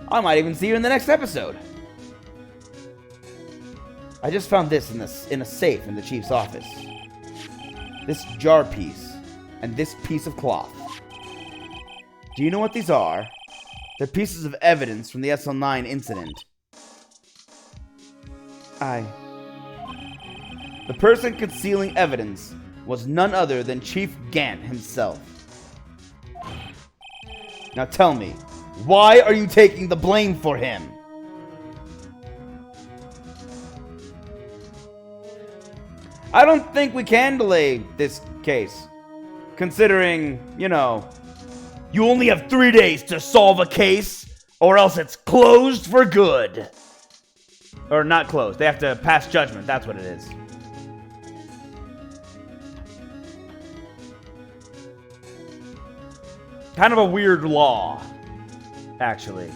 I might even see her in the next episode. I just found this in a safe in the Chief's office. This jar piece and this piece of cloth. Do you know what these are? They're pieces of evidence from the SL9 incident. The person concealing evidence was none other than Chief Gant himself. Now tell me, why are you taking the blame for him? I don't think we can delay this case, considering, you know, you only have 3 days to solve a case, or else it's closed for good. Or not closed, they have to pass judgment, that's what it is. Kind of a weird law, actually.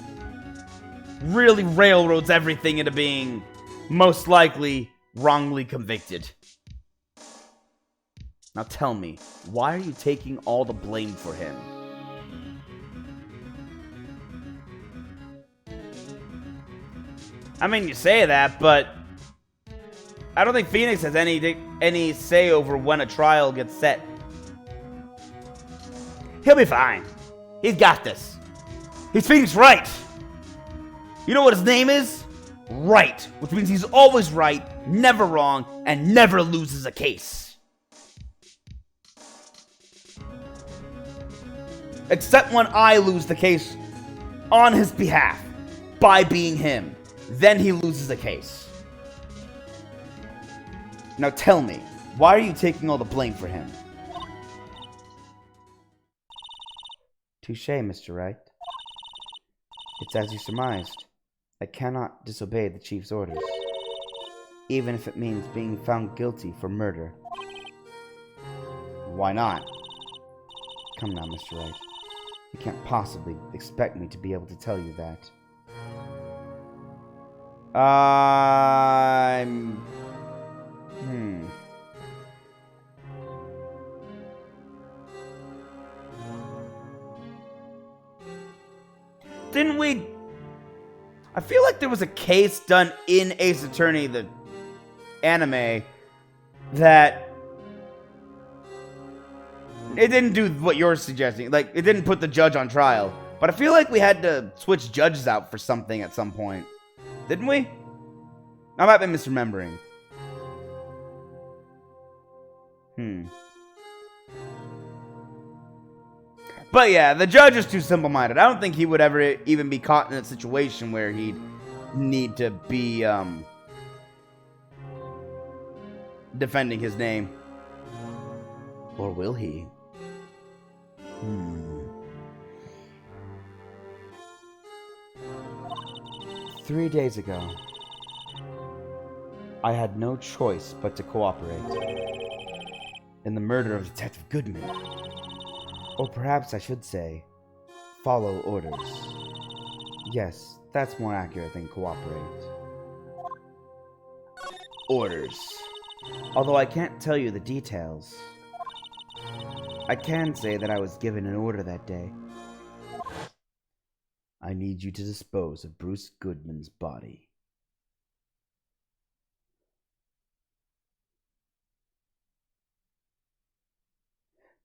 Really railroads everything into being, most likely, wrongly convicted. Now tell me, why are you taking all the blame for him? I mean, you say that, but I don't think Phoenix has any say over when a trial gets set. He'll be fine. He's got this. He's Phoenix Wright. You know what his name is? Wright, which means he's always right, never wrong, and never loses a case. Except when I lose the case on his behalf by being him. Then he loses the case. Now tell me, why are you taking all the blame for him? Touché, Mr. Wright. It's as you surmised. I cannot disobey the chief's orders, even if it means being found guilty for murder. Why not? Come now, Mr. Wright. You can't possibly expect me to be able to tell you that. Didn't we... I feel like there was a case done in Ace Attorney, the anime, that... It didn't do what you're suggesting. Like, it didn't put the judge on trial. But I feel like we had to switch judges out for something at some point. Didn't we? I might be misremembering. But yeah, the judge is too simple-minded. I don't think he would ever even be caught in a situation where he'd need to be, defending his name. Or will he? 3 days ago, I had no choice but to cooperate in the murder of Detective Goodman. Or perhaps I should say, follow orders. Yes, that's more accurate than cooperate. Orders. Although I can't tell you the details, I can say that I was given an order that day. I need you to dispose of Bruce Goodman's body.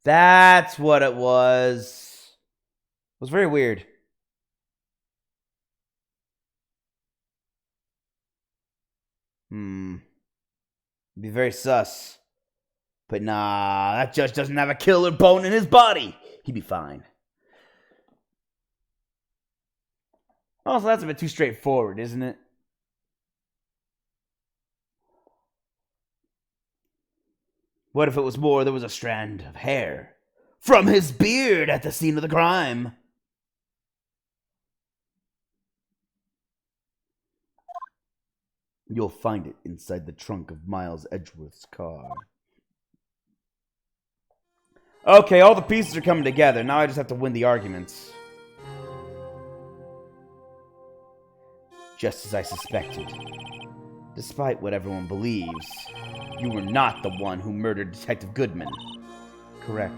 That's what it was. It was very weird. Be very sus. But nah, that judge doesn't have a killer bone in his body. He'd be fine. Also, that's a bit too straightforward, isn't it? What if it was more, there was a strand of hair from his beard at the scene of the crime? You'll find it inside the trunk of Miles Edgeworth's car. Okay, all the pieces are coming together. Now I just have to win the arguments. Just as I suspected. Despite what everyone believes, you were not the one who murdered Detective Goodman. Correct.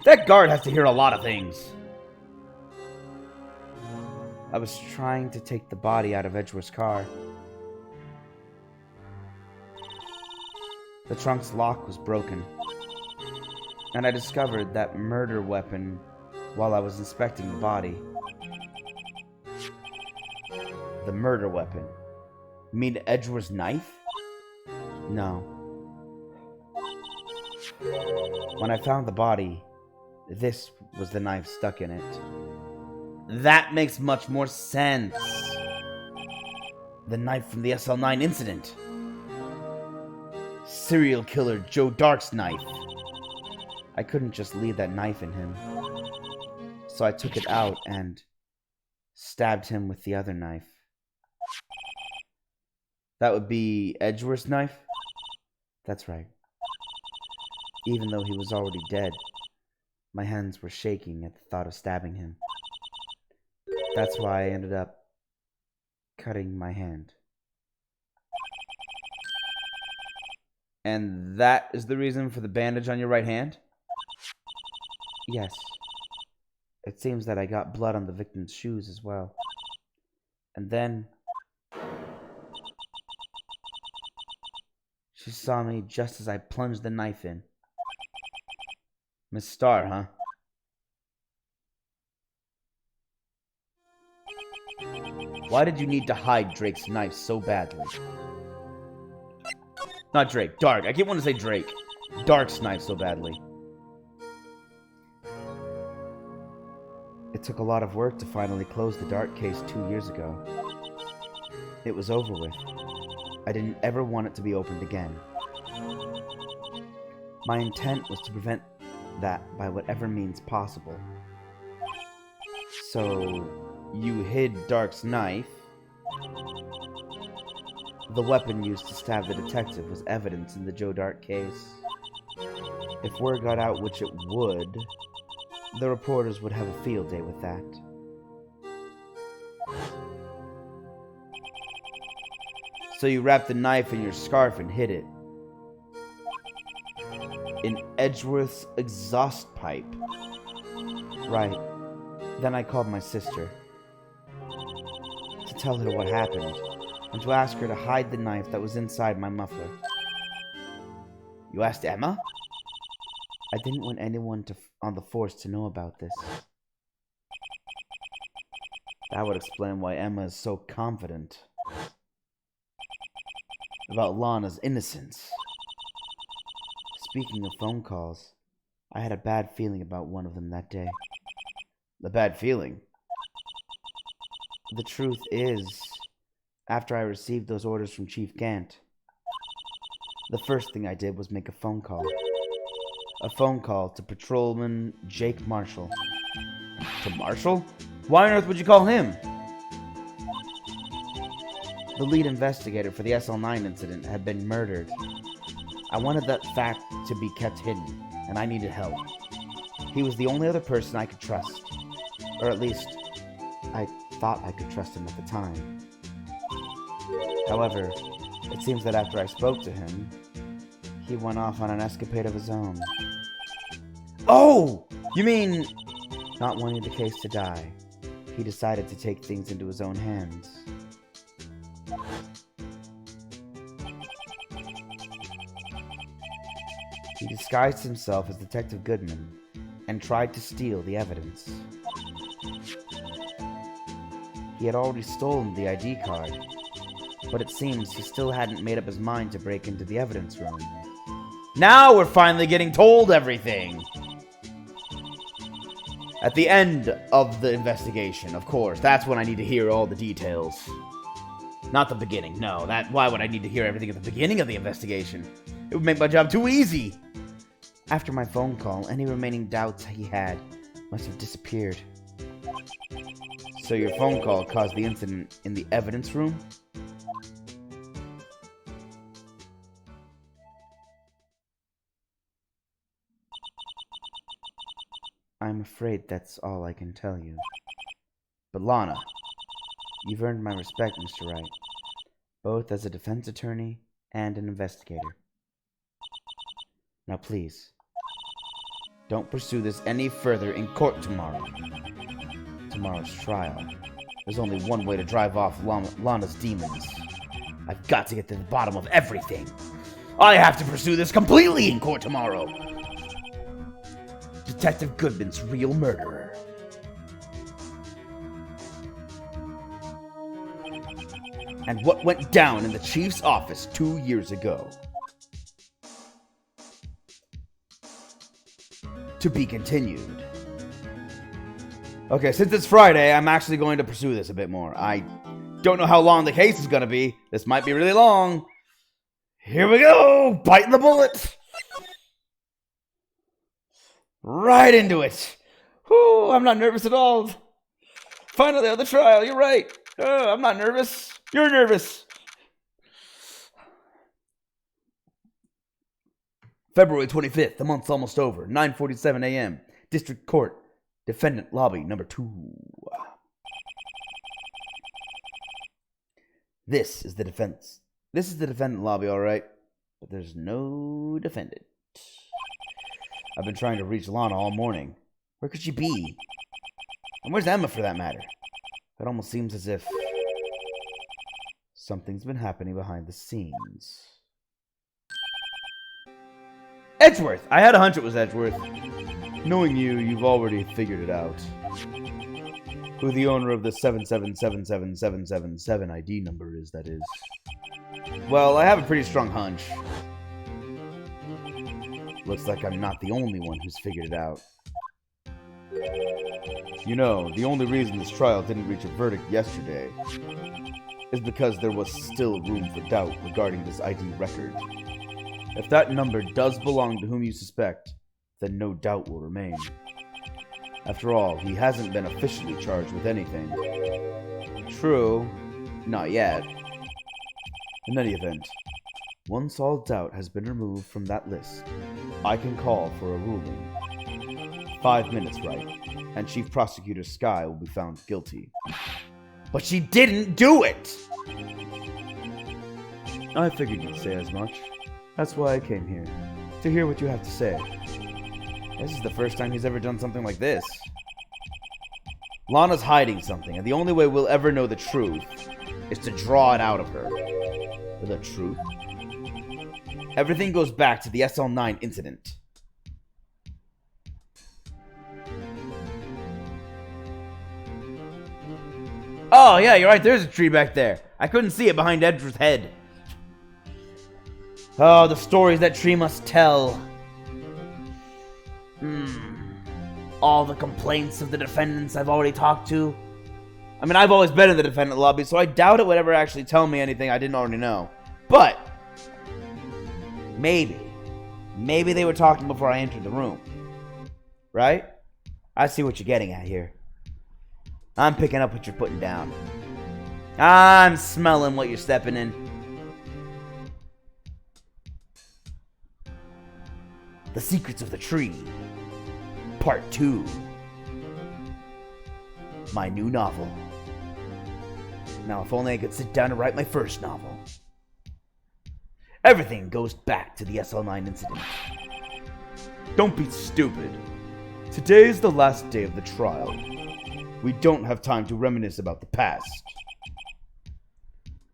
That guard has to hear a lot of things. I was trying to take the body out of Edgeworth's car. The trunk's lock was broken, and I discovered that murder weapon while I was inspecting the body. The murder weapon? You mean Edgeworth's knife? No. When I found the body, this was the knife stuck in it. That makes much more sense. The knife from the SL9 incident. Serial killer Joe Dark's knife. I couldn't just leave that knife in him. So I took it out and stabbed him with the other knife. That would be Edgeworth's knife? That's right. Even though he was already dead, my hands were shaking at the thought of stabbing him. That's why I ended up cutting my hand. And that is the reason for the bandage on your right hand? Yes. It seems that I got blood on the victim's shoes as well. And then she saw me just as I plunged the knife in. Miss Starr, huh? Why did you need to hide Drake's knife so badly? Not Drake, Dark. I keep wanting to say Drake. Dark's knife so badly. It took a lot of work to finally close the Dark case 2 years ago. It was over with. I didn't ever want it to be opened again. My intent was to prevent that by whatever means possible. So, you hid Dark's knife. The weapon used to stab the detective was evidence in the Joe Dark case. If word got out, which it would, the reporters would have a field day with that. So you wrapped the knife in your scarf and hid it. In Edgeworth's exhaust pipe. Right. Then I called my sister to tell her what happened and to ask her to hide the knife that was inside my muffler. You asked Emma? I didn't want anyone on the force to know about this. That would explain why Emma is so confident about Lana's innocence. Speaking of phone calls, I had a bad feeling about one of them that day. A bad feeling? The truth is, after I received those orders from Chief Gant, the first thing I did was make a phone call. A phone call to Patrolman Jake Marshall. To Marshall? Why on earth would you call him? The lead investigator for the SL9 incident had been murdered. I wanted that fact to be kept hidden, and I needed help. He was the only other person I could trust. Or at least, I thought I could trust him at the time. However, it seems that after I spoke to him, he went off on an escapade of his own. Oh! You mean... Not wanting the case to die, he decided to take things into his own hands. He disguised himself as Detective Goodman and tried to steal the evidence. He had already stolen the ID card, but it seems he still hadn't made up his mind to break into the evidence room. Now we're finally getting told everything! At the end of the investigation, of course. That's when I need to hear all the details. Not the beginning, no. Why would I need to hear everything at the beginning of the investigation? It would make my job too easy! After my phone call, any remaining doubts he had must have disappeared. So your phone call caused the incident in the evidence room? I'm afraid that's all I can tell you. But Lana, you've earned my respect, Mr. Wright, both as a defense attorney and an investigator. Now please, don't pursue this any further in court tomorrow. Tomorrow's trial. There's only one way to drive off Lana's demons. I've got to get to the bottom of everything. I have to pursue this completely in court tomorrow. Detective Goodman's real murderer. And what went down in the chief's office 2 years ago. To be continued. Okay, since it's Friday, I'm actually going to pursue this a bit more. I don't know how long the case is going to be. This might be really long. Here we go! Biting the bullet! Right into it! Whew, I'm not nervous at all. Finally on the trial, you're right. I'm not nervous. You're nervous. February 25th, the month's almost over. 9:47 a.m. District Court. Defendant Lobby number 2. This is the defense. This is the defendant lobby, all right. But there's no defendant. I've been trying to reach Lana all morning. Where could she be? And where's Emma, for that matter? It almost seems as if something's been happening behind the scenes. Edgeworth! I had a hunch it was Edgeworth. Knowing you, you've already figured it out. Who the owner of the 7777777 ID number is, that is. Well, I have a pretty strong hunch. Looks like I'm not the only one who's figured it out. You know, the only reason this trial didn't reach a verdict yesterday is because there was still room for doubt regarding this ID record. If that number does belong to whom you suspect, then no doubt will remain. After all, he hasn't been officially charged with anything. True, not yet. In any event, once all doubt has been removed from that list, I can call for a ruling. 5 minutes, Wright, and Chief Prosecutor Skye will be found guilty. But she didn't do it! I figured you'd say as much. That's why I came here, to hear what you have to say. This is the first time he's ever done something like this. Lana's hiding something, and the only way we'll ever know the truth is to draw it out of her. The truth? Everything goes back to the SL9 incident. Oh, yeah, you're right. There's a tree back there. I couldn't see it behind Edgeworth's head. Oh, the stories that tree must tell. All the complaints of the defendants I've already talked to. I mean, I've always been in the defendant lobby, so I doubt it would ever actually tell me anything I didn't already know. But maybe they were talking before I entered the room. Right? I see what you're getting at here. I'm picking up what you're putting down. I'm smelling what you're stepping in. The Secrets of the Tree, Part 2. My new novel. Now, if only I could sit down and write my first novel. Everything goes back to the SL9 incident. Don't be stupid. Today is the last day of the trial. We don't have time to reminisce about the past.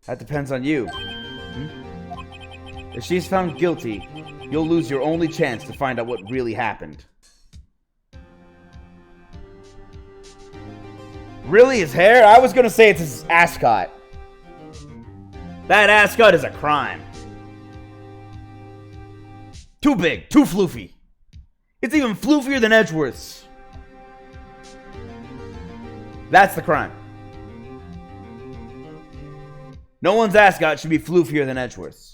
That depends on you. If she's found guilty, you'll lose your only chance to find out what really happened. Really? His hair? I was gonna say it's his ascot. That ascot is a crime. Too big, too floofy. It's even floofier than Edgeworth's. That's the crime. No one's ascot should be floofier than Edgeworth's.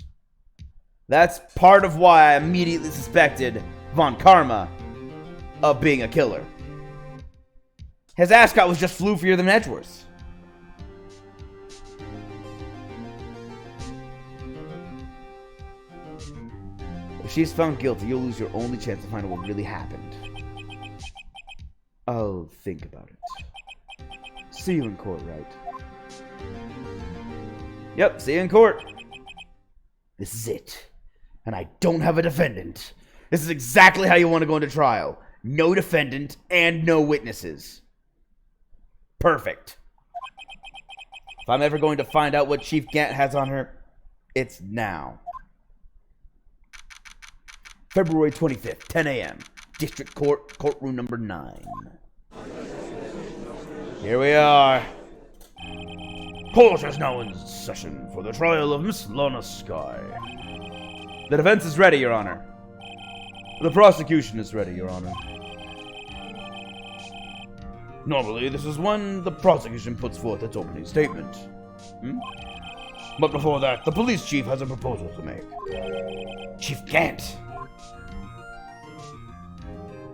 That's part of why I immediately suspected Von Karma of being a killer. His ascot was just floofier than Edgeworth's. If she's found guilty, you'll lose your only chance to find out what really happened. I'll think about it. See you in court, Wright. Yep, see you in court. This is it. And I don't have a defendant. This is exactly how you want to go into trial. No defendant and no witnesses. Perfect. If I'm ever going to find out what Chief Gant has on her, it's now. February 25th, 10 a.m. District Court, courtroom number 9. Here we are. Court is now in session for the trial of Miss Lana Skye. The defense is ready, Your Honor. The prosecution is ready, Your Honor. Normally, this is when the prosecution puts forth its opening statement. But before that, the police chief has a proposal to make. Chief Gant.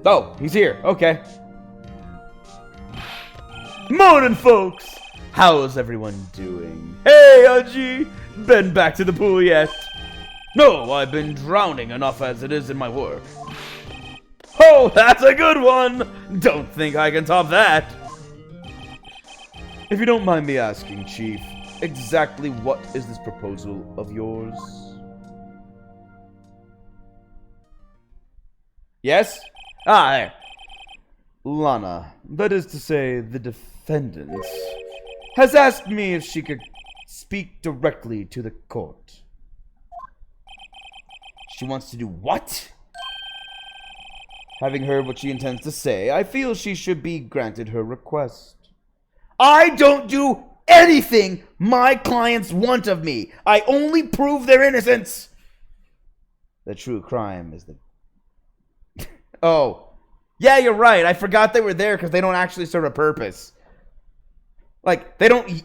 Oh, he's here. Okay. Morning, folks! How's everyone doing? Hey, Haji! Been back to the pool yet? No, I've been drowning enough as it is in my work. Oh, that's a good one! Don't think I can top that. If you don't mind me asking, Chief, exactly what is this proposal of yours? Yes? Ah, there. Lana, that is to say, the defendant, has asked me if she could speak directly to the court. She wants to do what? Having heard what she intends to say, I feel she should be granted her request. I don't do anything my clients want of me. I only prove their innocence. The true crime is the... Oh. Yeah, you're right. I forgot they were there because they don't actually serve a purpose. Like, they don't...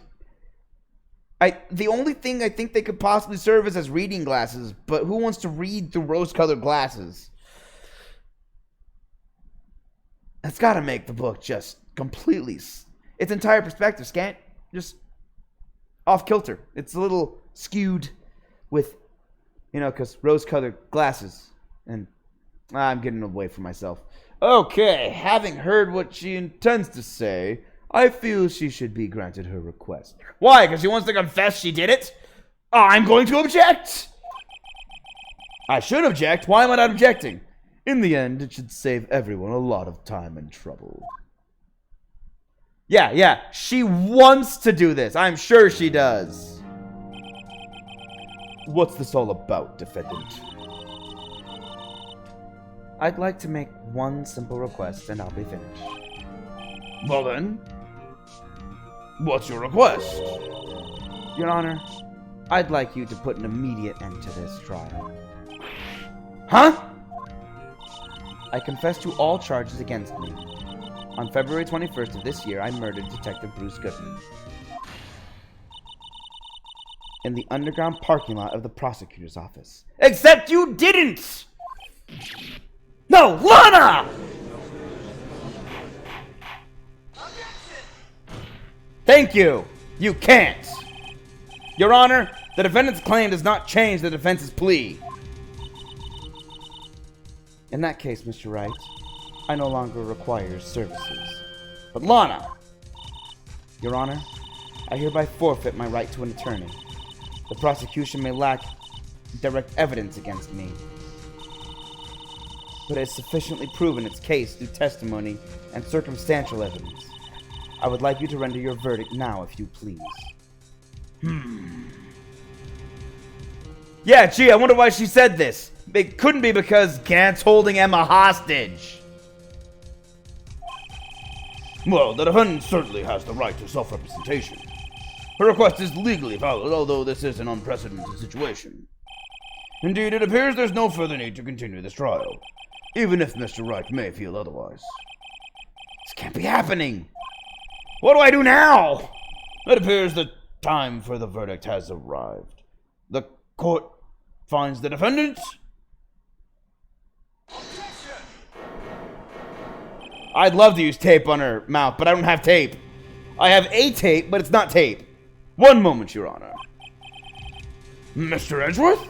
The only thing I think they could possibly serve is as reading glasses, but who wants to read through rose-colored glasses? That's got to make the book just completely... Its entire perspective, Scant, just off-kilter. It's a little skewed with, because rose-colored glasses. And I'm getting away from myself. Okay, having heard what she intends to say, I feel she should be granted her request. Why? Because she wants to confess she did it? I'm going to object! I should object. Why am I not objecting? In the end, it should save everyone a lot of time and trouble. Yeah, she wants to do this. I'm sure she does. What's this all about, defendant? I'd like to make one simple request and I'll be finished. Well then, what's your request? Your Honor, I'd like you to put an immediate end to this trial. Huh? I confess to all charges against me. On February 21st of this year, I murdered Detective Bruce Goodman in the underground parking lot of the prosecutor's office. Except you didn't! No, Lana! Thank you. You can't. Your Honor, the defendant's claim does not change the defense's plea. In that case, Mr. Wright, I no longer require services. But Lana! Your Honor, I hereby forfeit my right to an attorney. The prosecution may lack direct evidence against me, but it has sufficiently proven its case through testimony and circumstantial evidence. I would like you to render your verdict now, if you please. Yeah, gee, I wonder why she said this. It couldn't be because Gant's holding Emma hostage. Well, the defendant certainly has the right to self-representation. Her request is legally valid, although this is an unprecedented situation. Indeed, it appears there's no further need to continue this trial, even if Mr. Wright may feel otherwise. This can't be happening. What do I do now? It appears the time for the verdict has arrived. The court finds the defendant. I'd love to use tape on her mouth, but I don't have tape. I have a tape, but it's not tape. One moment, Your Honor. Mr. Edgeworth?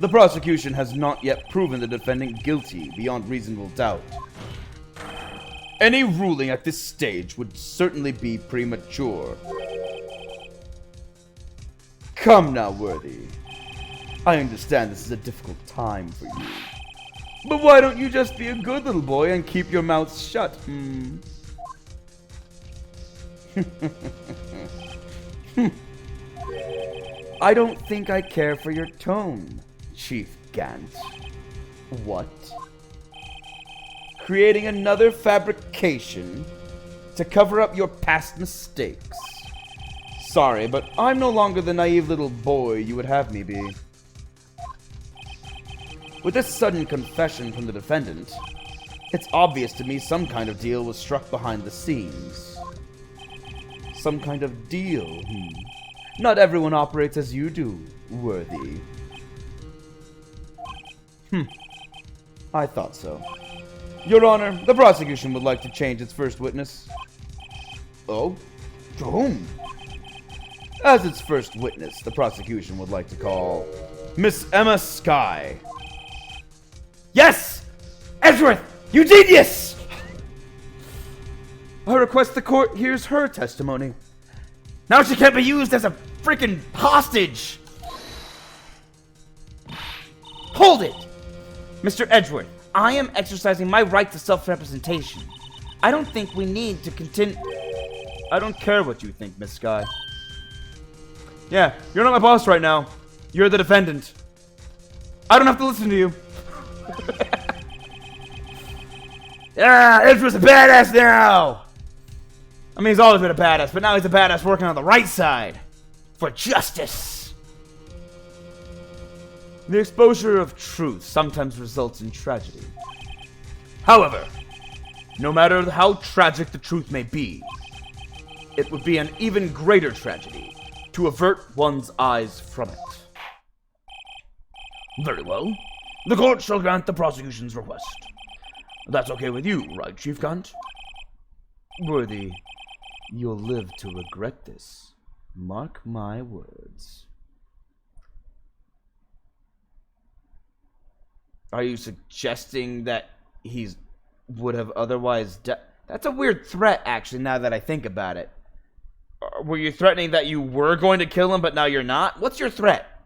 The prosecution has not yet proven the defendant guilty beyond reasonable doubt. Any ruling at this stage would certainly be premature. Come now, Worthy. I understand this is a difficult time for you. But why don't you just be a good little boy and keep your mouth shut? I don't think I care for your tone, Chief Gant. What? Creating another fabrication to cover up your past mistakes. Sorry, but I'm no longer the naive little boy you would have me be. With this sudden confession from the defendant, It's obvious to me some kind of deal was struck behind the scenes. Some kind of deal, Not everyone operates as you do, Worthy. I thought so. Your Honor, the prosecution would like to change its first witness. Oh? To whom? As its first witness, the prosecution would like to call Miss Emma Skye. Yes! Edgeworth, you genius! I request the court hears her testimony. Now she can't be used as a freaking hostage! Hold it! Mr. Edgeworth, I am exercising my right to self-representation. I don't think we need to continue... I don't care what you think, Miss Skye. Yeah, you're not my boss right now. You're the defendant. I don't have to listen to you. Edgeworth's a badass now! I mean, he's always been a badass, but now he's a badass working on the right side. For justice. The exposure of truth sometimes results in tragedy. However, no matter how tragic the truth may be, it would be an even greater tragedy to avert one's eyes from it. Very well. The court shall grant the prosecution's request. That's okay with you, right, Chief Cunt? Worthy, you'll live to regret this. Mark my words. Are you suggesting that he would have otherwise died? That's a weird threat, actually, now that I think about it. Were you threatening that you were going to kill him, but now you're not? What's your threat?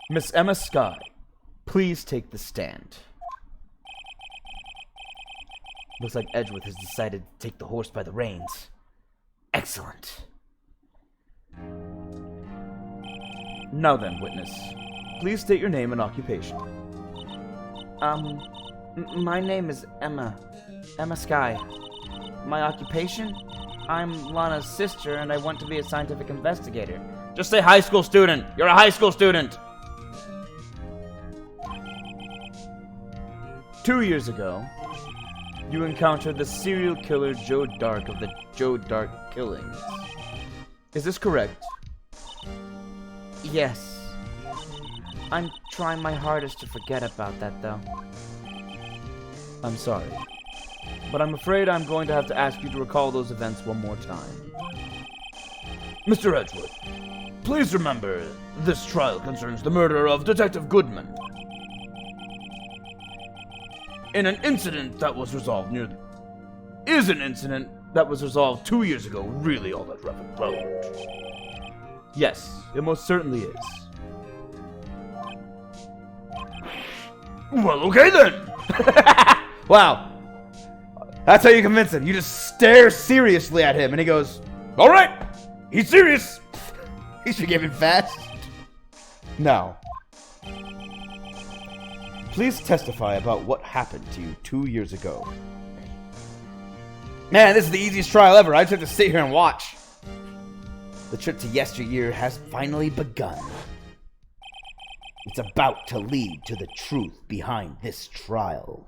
Miss Emma Skye, please take the stand. Looks like Edgeworth has decided to take the horse by the reins. Excellent. Now then, witness, please state your name and occupation. My name is Emma Skye. My occupation? I'm Lana's sister, and I want to be a scientific investigator. Just say high school student. You're a high school student. 2 years ago, you encountered the serial killer Joe Dark of the Joe Dark killings. Is this correct? Yes. I'm trying my hardest to forget about that, though. I'm sorry, but I'm afraid I'm going to have to ask you to recall those events one more time. Mr. Edgeworth, please remember, this trial concerns the murder of Detective Goodman. In an incident that was resolved Is an incident that was resolved 2 years ago really all that relevant? Yes, it most certainly is. Well, okay then! Wow. That's how you convince him. You just stare seriously at him, and he goes, alright, he's serious. He should give him fast. Now, please testify about what happened to you 2 years ago. Man, this is the easiest trial ever. I just have to sit here and watch. The trip to yesteryear has finally begun. It's about to lead to the truth behind this trial.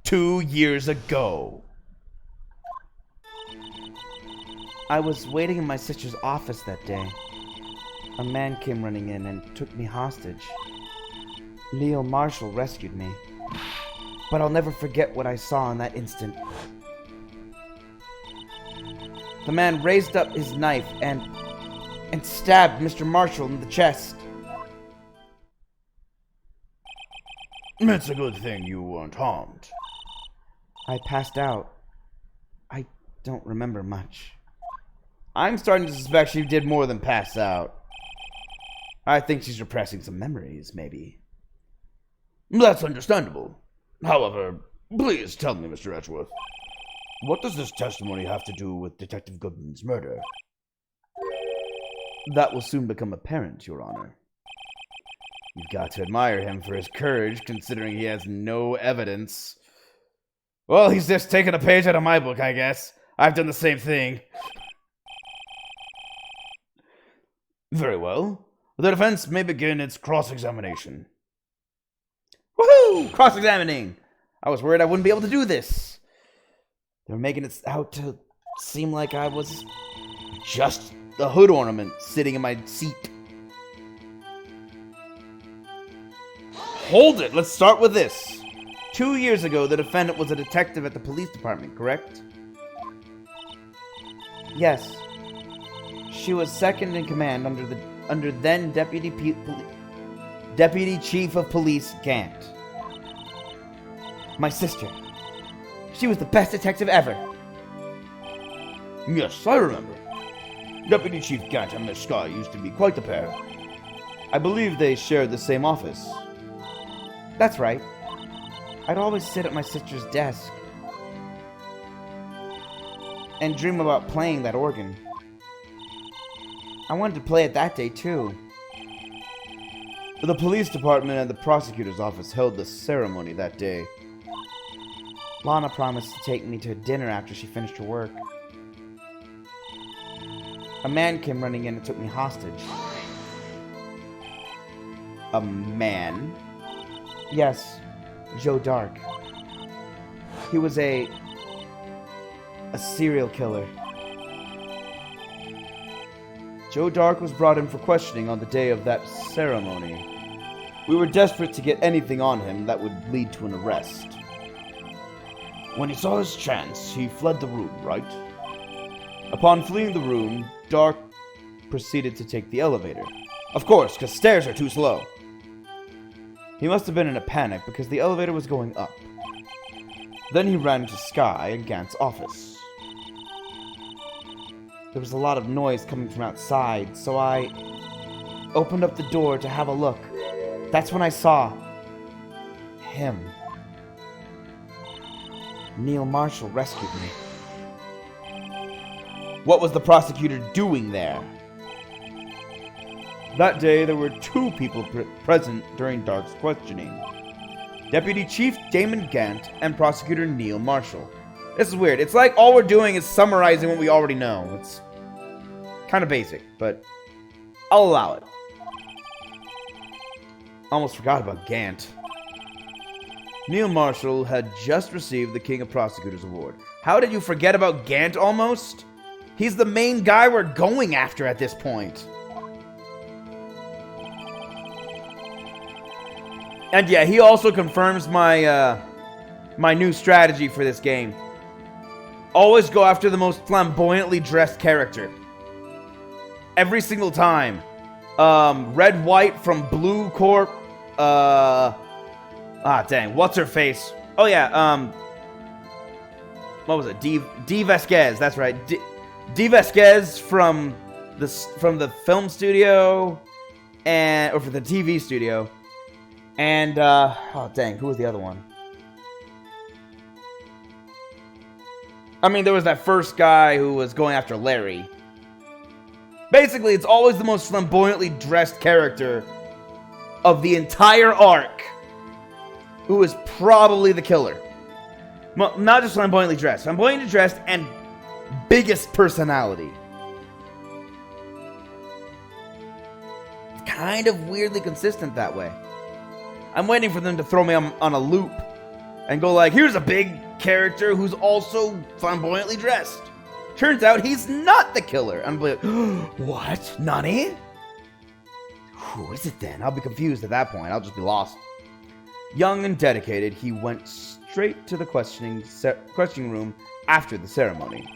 Two years ago. I was waiting in my sister's office that day. A man came running in and took me hostage. Leo Marshall rescued me. But I'll never forget what I saw in that instant. The man raised up his knife and stabbed Mr. Marshall in the chest. It's a good thing you weren't harmed. I passed out. I don't remember much. I'm starting to suspect she did more than pass out. I think she's repressing some memories, maybe. That's understandable. However, please tell me, Mr. Edgeworth, what does this testimony have to do with Detective Goodman's murder? That will soon become apparent, Your Honor. You've got to admire him for his courage, considering he has no evidence. Well, he's just taken a page out of my book, I guess. I've done the same thing. Very well. The defense may begin its cross-examination. Woohoo! Cross-examining! I was worried I wouldn't be able to do this. They were making it out to seem like I was just a hood ornament sitting in my seat. Hold it! Let's start with this. 2 years ago, the defendant was a detective at the police department, correct? Yes. She was second in command under then Deputy Chief of Police Gant. My sister. She was the best detective ever. Yes, I remember. Deputy Chief Gant and Miss Sky used to be quite the pair. I believe they shared the same office. That's right. I'd always sit at my sister's desk and dream about playing that organ. I wanted to play it that day, too. The police department and the prosecutor's office held the ceremony that day. Lana promised to take me to dinner after she finished her work. A man came running in and took me hostage. A man? Yes, Joe Dark. He was a serial killer. Joe Dark was brought in for questioning on the day of that ceremony. We were desperate to get anything on him that would lead to an arrest. When he saw his chance, he fled the room, right? Upon fleeing the room, Dark proceeded to take the elevator. Of course, because stairs are too slow. He must have been in a panic because the elevator was going up. Then he ran to Sky and Gant's office. There was a lot of noise coming from outside, so I opened up the door to have a look. That's when I saw him. Neil Marshall rescued me. What was the prosecutor doing there? That day, there were 2 people present during Dark's questioning. Deputy Chief Damon Gant and Prosecutor Neil Marshall. This is weird. It's like all we're doing is summarizing what we already know. It's kind of basic, but I'll allow it. Almost forgot about Gant. Neil Marshall had just received the King of Prosecutors Award. How did you forget about Gant almost? He's the main guy we're going after at this point. And yeah, he also confirms my my new strategy for this game. Always go after the most flamboyantly dressed character. Every single time. Red White from Blue Corp. Dang. What's her face? Oh, yeah. What was it? D. Vasquez. That's right. D. Vasquez from the film studio. Or for the TV studio. And, oh, dang. Who was the other one? I mean, there was that first guy who was going after Larry. Basically, it's always the most flamboyantly dressed character of the entire arc who is probably the killer. Well, not just flamboyantly dressed and biggest personality. It's kind of weirdly consistent that way. I'm waiting for them to throw me on a loop and go like, here's a big character who's also flamboyantly dressed. Turns out he's not the killer. I'm like, what? Nani? Who is it then? I'll be confused at that point. I'll just be lost. Young and dedicated, he went straight to the questioning room after the ceremony.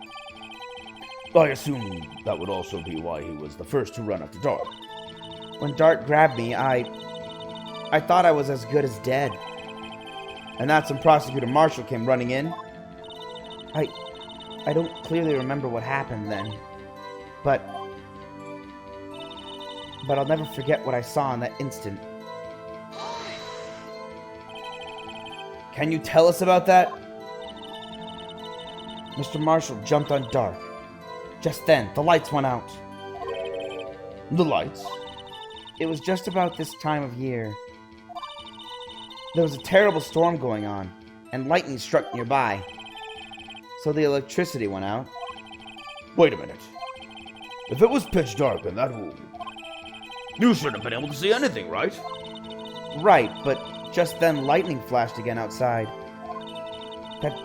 I assume that would also be why he was the first to run after Dark. When Dark grabbed me, I thought I was as good as dead. And that's when Prosecutor Marshall came running in. I don't clearly remember what happened then, but I'll never forget what I saw in that instant. Can you tell us about that? Mr. Marshall jumped on Dark. Just then, the lights went out. The lights? It was just about this time of year. There was a terrible storm going on, and lightning struck nearby. So the electricity went out. Wait a minute. If it was pitch dark in that room, You should have been able to see anything, right? Right, but just then lightning flashed again outside. That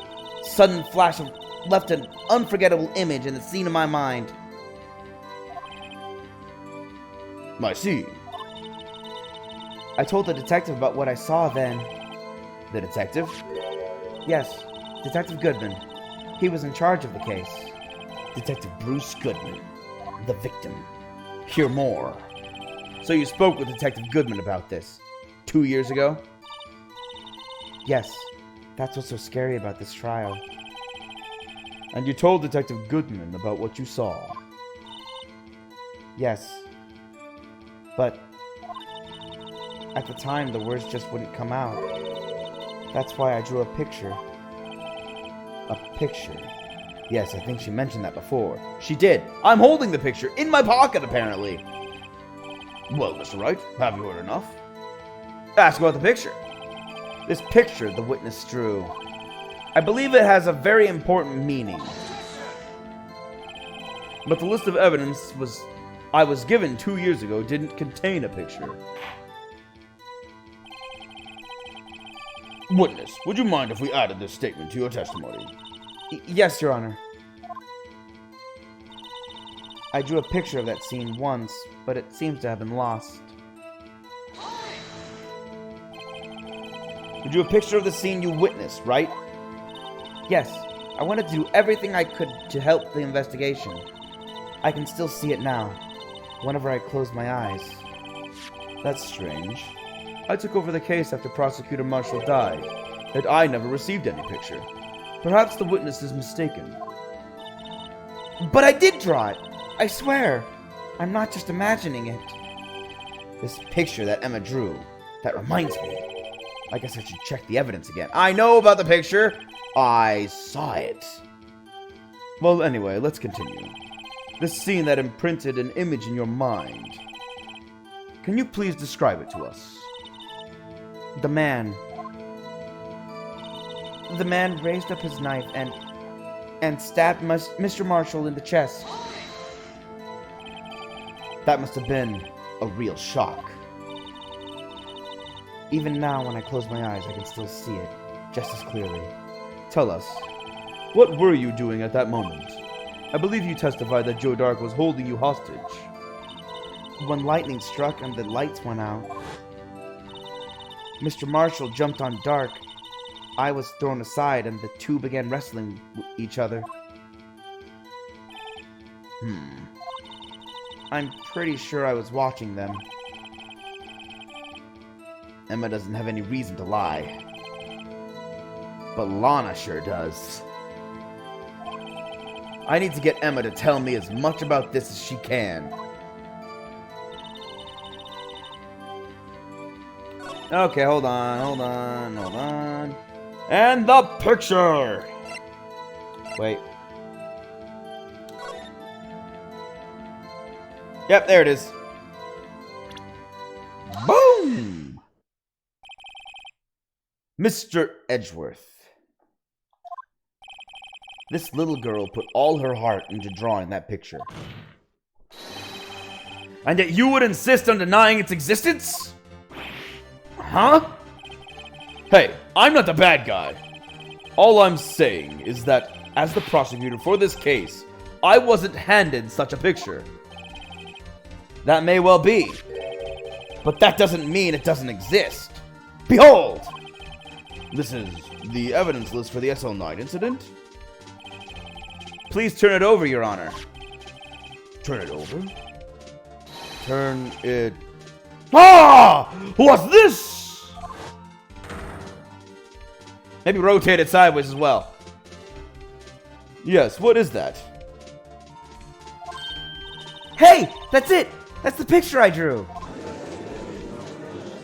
sudden flash left an unforgettable image in the scene in my mind. I see. I told the detective about what I saw then. The detective? Yes, Detective Goodman. He was in charge of the case. Detective Bruce Goodman, the victim. Hear more. So you spoke with Detective Goodman about this 2 years ago? Yes, that's what's so scary about this trial. And you told Detective Goodman about what you saw? Yes. But at the time, the words just wouldn't come out. That's why I drew a picture. A picture? Yes, I think she mentioned that before. She did. I'm holding the picture in my pocket, apparently. Well, Mr. Wright, have you heard enough? Ask about the picture. This picture the witness drew. I believe it has a very important meaning. But the list of evidence I was given 2 years ago didn't contain a picture. Witness, would you mind if we added this statement to your testimony? Yes, Your Honor. I drew a picture of that scene once, but it seems to have been lost. You drew a picture of the scene you witnessed, right? Yes, I wanted to do everything I could to help the investigation. I can still see it now, whenever I close my eyes. That's strange. I took over the case after Prosecutor Marshall died, and I never received any picture. Perhaps the witness is mistaken. But I did draw it! I swear! I'm not just imagining it. This picture that Emma drew, that reminds me. I guess I should check the evidence again. I know about the picture! I saw it. Well, anyway, let's continue. This scene that imprinted an image in your mind. Can you please describe it to us? The man raised up his knife and stabbed Mr. Marshall in the chest. That must have been a real shock. Even now, when I close my eyes, I can still see it, just as clearly. Tell us, what were you doing at that moment? I believe you testified that Joe Dark was holding you hostage. When lightning struck and the lights went out, Mr. Marshall jumped on Dark. I was thrown aside and the two began wrestling with each other. I'm pretty sure I was watching them. Emma doesn't have any reason to lie. But Lana sure does. I need to get Emma to tell me as much about this as she can. Okay, hold on. And the picture! Wait. Yep, there it is. Boom! Mr. Edgeworth. This little girl put all her heart into drawing that picture. And yet you would insist on denying its existence? Huh? Hey, I'm not the bad guy. All I'm saying is that, as the prosecutor for this case, I wasn't handed such a picture. That may well be, but that doesn't mean it doesn't exist. Behold! This is the evidence list for the SL9 incident. Please turn it over, Your Honor. Turn it over? Turn it... Ah! What's this? Maybe rotate it sideways as well. Yes, what is that? Hey! That's it! That's the picture I drew!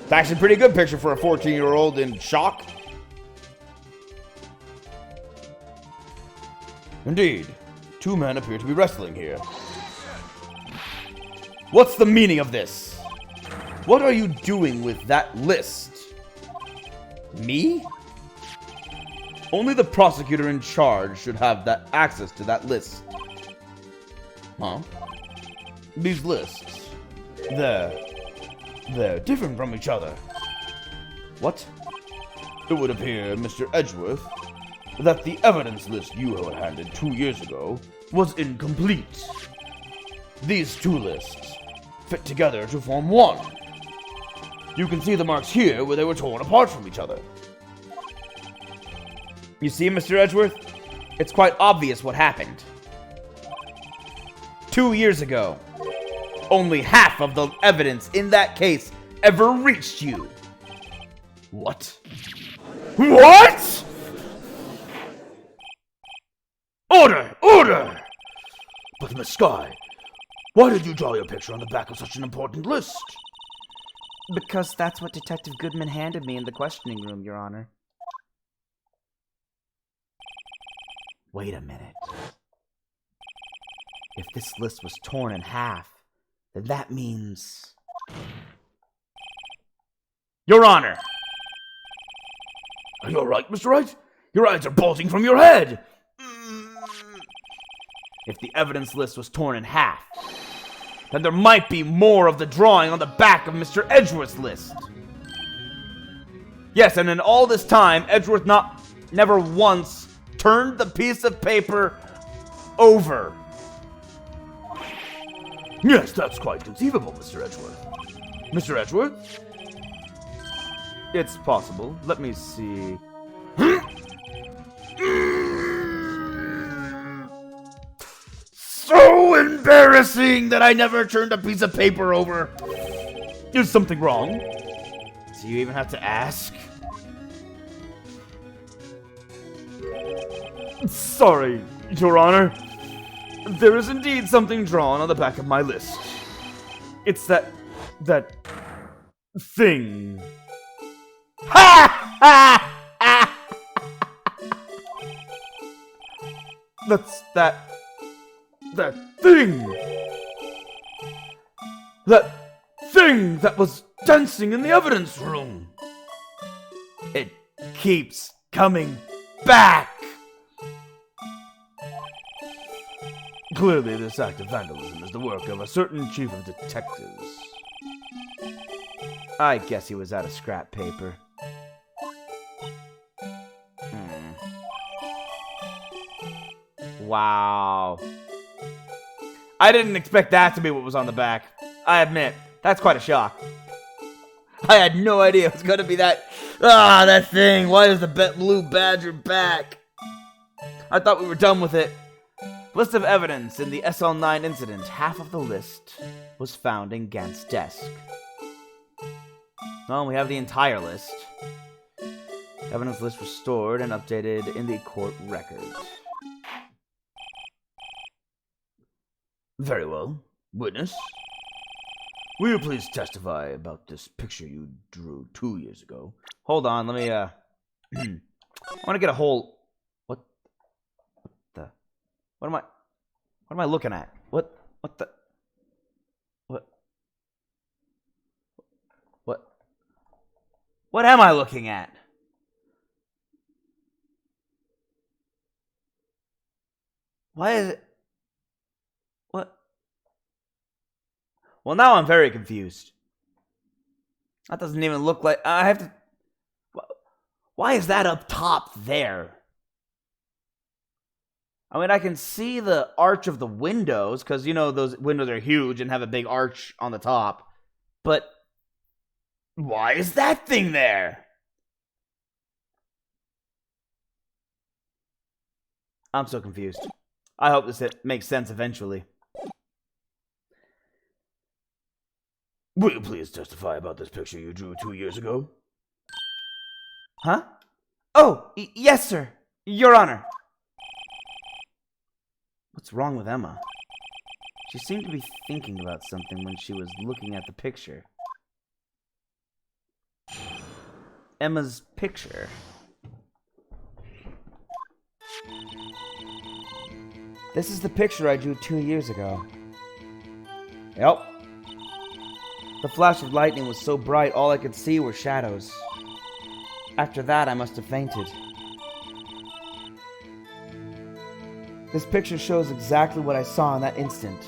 It's actually a pretty good picture for a 14-year-old in shock. Indeed. Two men appear to be wrestling here. What's the meaning of this? What are you doing with that list? Me? Only the prosecutor in charge should have that access to that list. Huh? These lists. There. They're different from each other. What? It would appear, Mr. Edgeworth, that the evidence list you were handed 2 years ago was incomplete. These two lists fit together to form one. You can see the marks here where they were torn apart from each other. You see, Mr. Edgeworth? It's quite obvious what happened. 2 years ago, only half of the evidence in that case ever reached you. What? What? Order! Order! But Miss Sky, why did you draw your picture on the back of such an important list? Because that's what Detective Goodman handed me in the questioning room, Your Honor. Wait a minute. If this list was torn in half, then that means... Your Honor! Are you alright, Mr. Wright? Your eyes are bulging from your head! If the evidence list was torn in half, then there might be more of the drawing on the back of Mr. Edgeworth's list. Yes, and in all this time, Edgeworth never once turned the piece of paper over. Yes, that's quite conceivable, Mr. Edgeworth. Mr. Edgeworth? It's possible. Let me see. So embarrassing that I never turned a piece of paper over. Is something wrong? Do you even have to ask? Sorry, Your Honor. There is indeed something drawn on the back of my list. It's that thing. Ha! Ha! Ha! That's that thing. That thing that was dancing in the evidence room. It keeps coming back. Clearly, this act of vandalism is the work of a certain chief of detectives. I guess he was out of scrap paper. Wow. I didn't expect that to be what was on the back. I admit, that's quite a shock. I had no idea it was going to be that. That thing. Why is the blue badger back? I thought we were done with it. List of evidence in the SL9 incident. Half of the list was found in Gant's desk. Well, we have the entire list. Evidence list was stored and updated in the court records. Very well. Witness, will you please testify about this picture you drew 2 years ago? Hold on, let me, I want to get a whole... What am I looking at? What am I looking at? Why is it... What? Well, now I'm very confused. That doesn't even look like... I have to... Why is that up top there? I mean, I can see the arch of the windows, because, you know, those windows are huge and have a big arch on the top. But why is that thing there? I'm so confused. I hope this makes sense eventually. Will you please testify about this picture you drew 2 years ago? Huh? Oh, yes, sir. Your Honor. What's wrong with Emma? She seemed to be thinking about something when she was looking at the picture. Emma's picture. This is the picture I drew 2 years ago. Yep. The flash of lightning was so bright, all I could see were shadows. After that, I must have fainted. This picture shows exactly what I saw in that instant.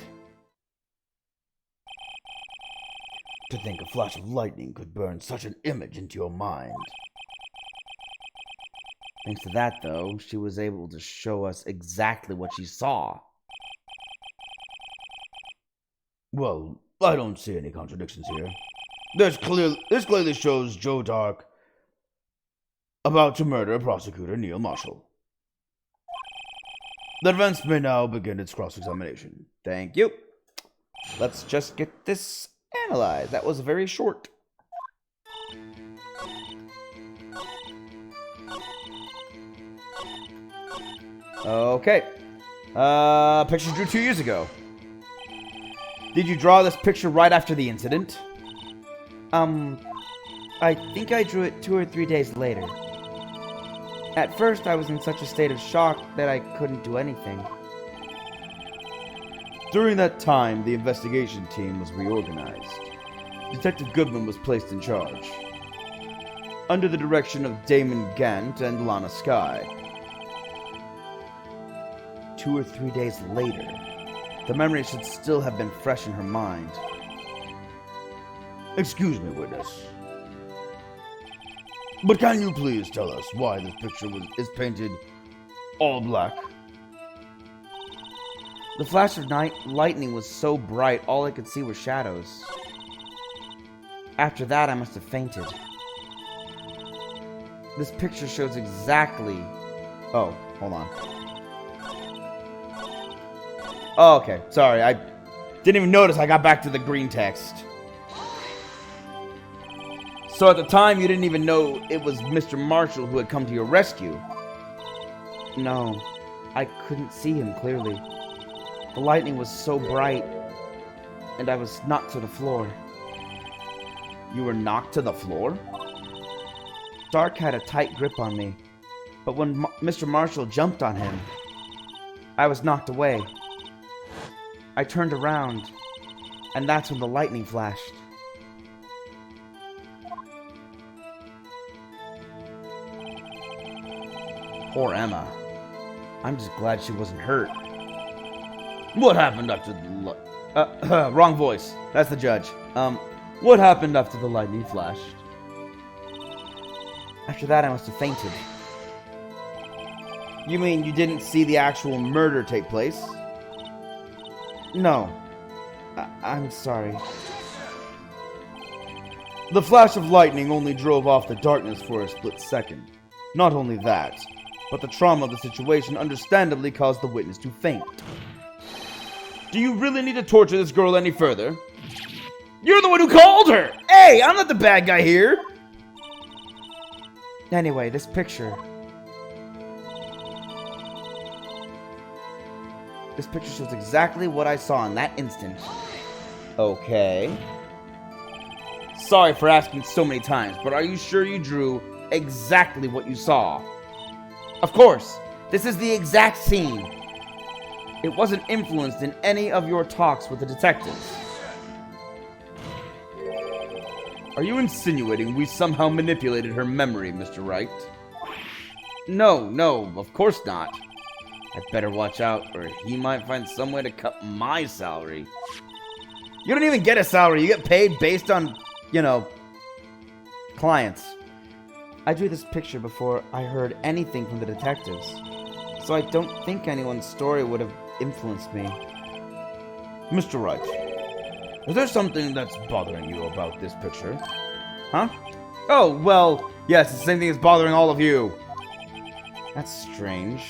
To think a flash of lightning could burn such an image into your mind. Thanks to that, though, she was able to show us exactly what she saw. Well, I don't see any contradictions here. This clearly shows Joe Dark about to murder prosecutor Neil Marshall. The defense may now begin its cross-examination. Thank you. Let's just get this analyzed. That was very short. Okay. Picture drew 2 years ago. Did you draw this picture right after the incident? I think I drew it 2 or 3 days later. At first, I was in such a state of shock that I couldn't do anything. During that time, the investigation team was reorganized. Detective Goodman was placed in charge, under the direction of Damon Gant and Lana Skye. 2 or 3 days later. The memory should still have been fresh in her mind. Excuse me, witness. But can you please tell us why this picture is painted all black? The flash of lightning was so bright, all I could see were shadows. After that, I must have fainted. This picture shows exactly... Oh, hold on. Oh, okay. Sorry, I didn't even notice I got back to the green text. So at the time, you didn't even know it was Mr. Marshall who had come to your rescue? No, I couldn't see him clearly. The lightning was so bright, and I was knocked to the floor. You were knocked to the floor? Dark had a tight grip on me, but when Mr. Marshall jumped on him, I was knocked away. I turned around, and that's when the lightning flashed. Poor Emma. I'm just glad she wasn't hurt. What happened after the wrong voice. That's the judge. What happened after the lightning flashed? After that, I must have fainted. You mean you didn't see the actual murder take place? No. I'm sorry. The flash of lightning only drove off the darkness for a split second. Not only that, but the trauma of the situation understandably caused the witness to faint. Do you really need to torture this girl any further? You're the one who called her! Hey, I'm not the bad guy here! Anyway, this picture... This picture shows exactly what I saw in that instant. Okay. Sorry for asking so many times, but are you sure you drew exactly what you saw? Of course! This is the exact scene. It wasn't influenced in any of your talks with the detectives. Are you insinuating we somehow manipulated her memory, Mr. Wright? No, of course not. I'd better watch out, or he might find some way to cut my salary. You don't even get a salary. You get paid based on, clients. I drew this picture before I heard anything from the detectives, so I don't think anyone's story would have influenced me. Mr. Wright, is there something that's bothering you about this picture? Huh? Oh, well, yes, it's the same thing that's bothering all of you. That's strange.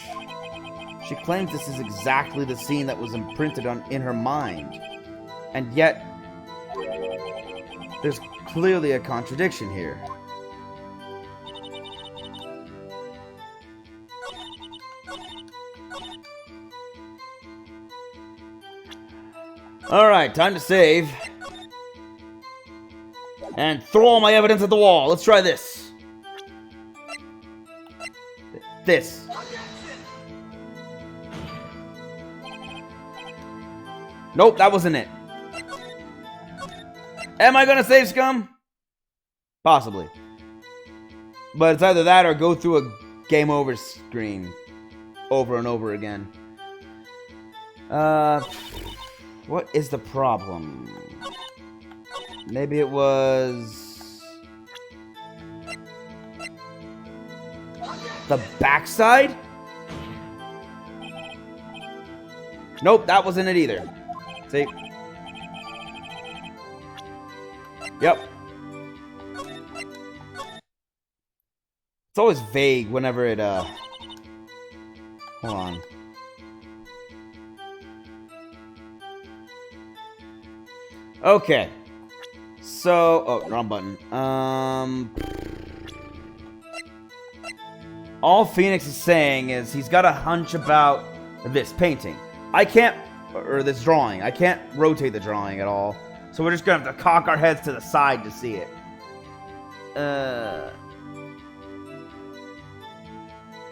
She claims this is exactly the scene that was imprinted in her mind. And yet, there's clearly a contradiction here. Alright, time to save. And throw all my evidence at the wall. Let's try this. This. Nope, that wasn't it. Am I gonna save, scum? Possibly. But it's either that or go through a game over screen over and over again. What is the problem? Maybe it was... the backside? Nope, that wasn't it either. See? Yep. It's always vague whenever it, Hold on. Okay. So... oh, wrong button. All Phoenix is saying is he's got a hunch about this painting. I can't... or this drawing. I can't rotate the drawing at all. So we're just gonna have to cock our heads to the side to see it.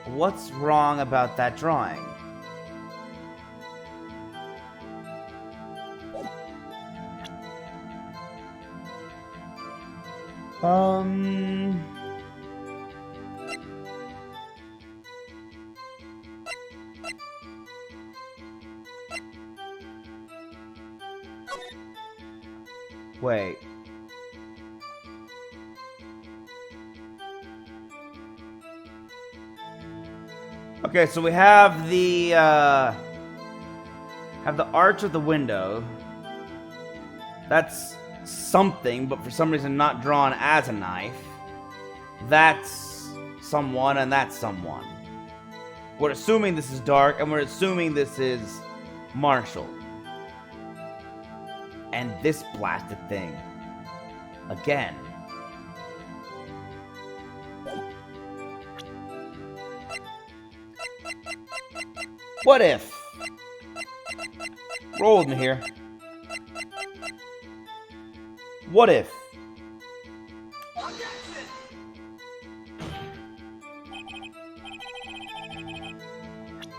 What's wrong about that drawing? Wait. Okay, so we have the arch of the window. That's something, but for some reason not drawn as a knife. That's someone, and that's someone. We're assuming this is Dark, and we're assuming this is Marshall. And this blasted thing. Again. What if? Roll with me here. What if?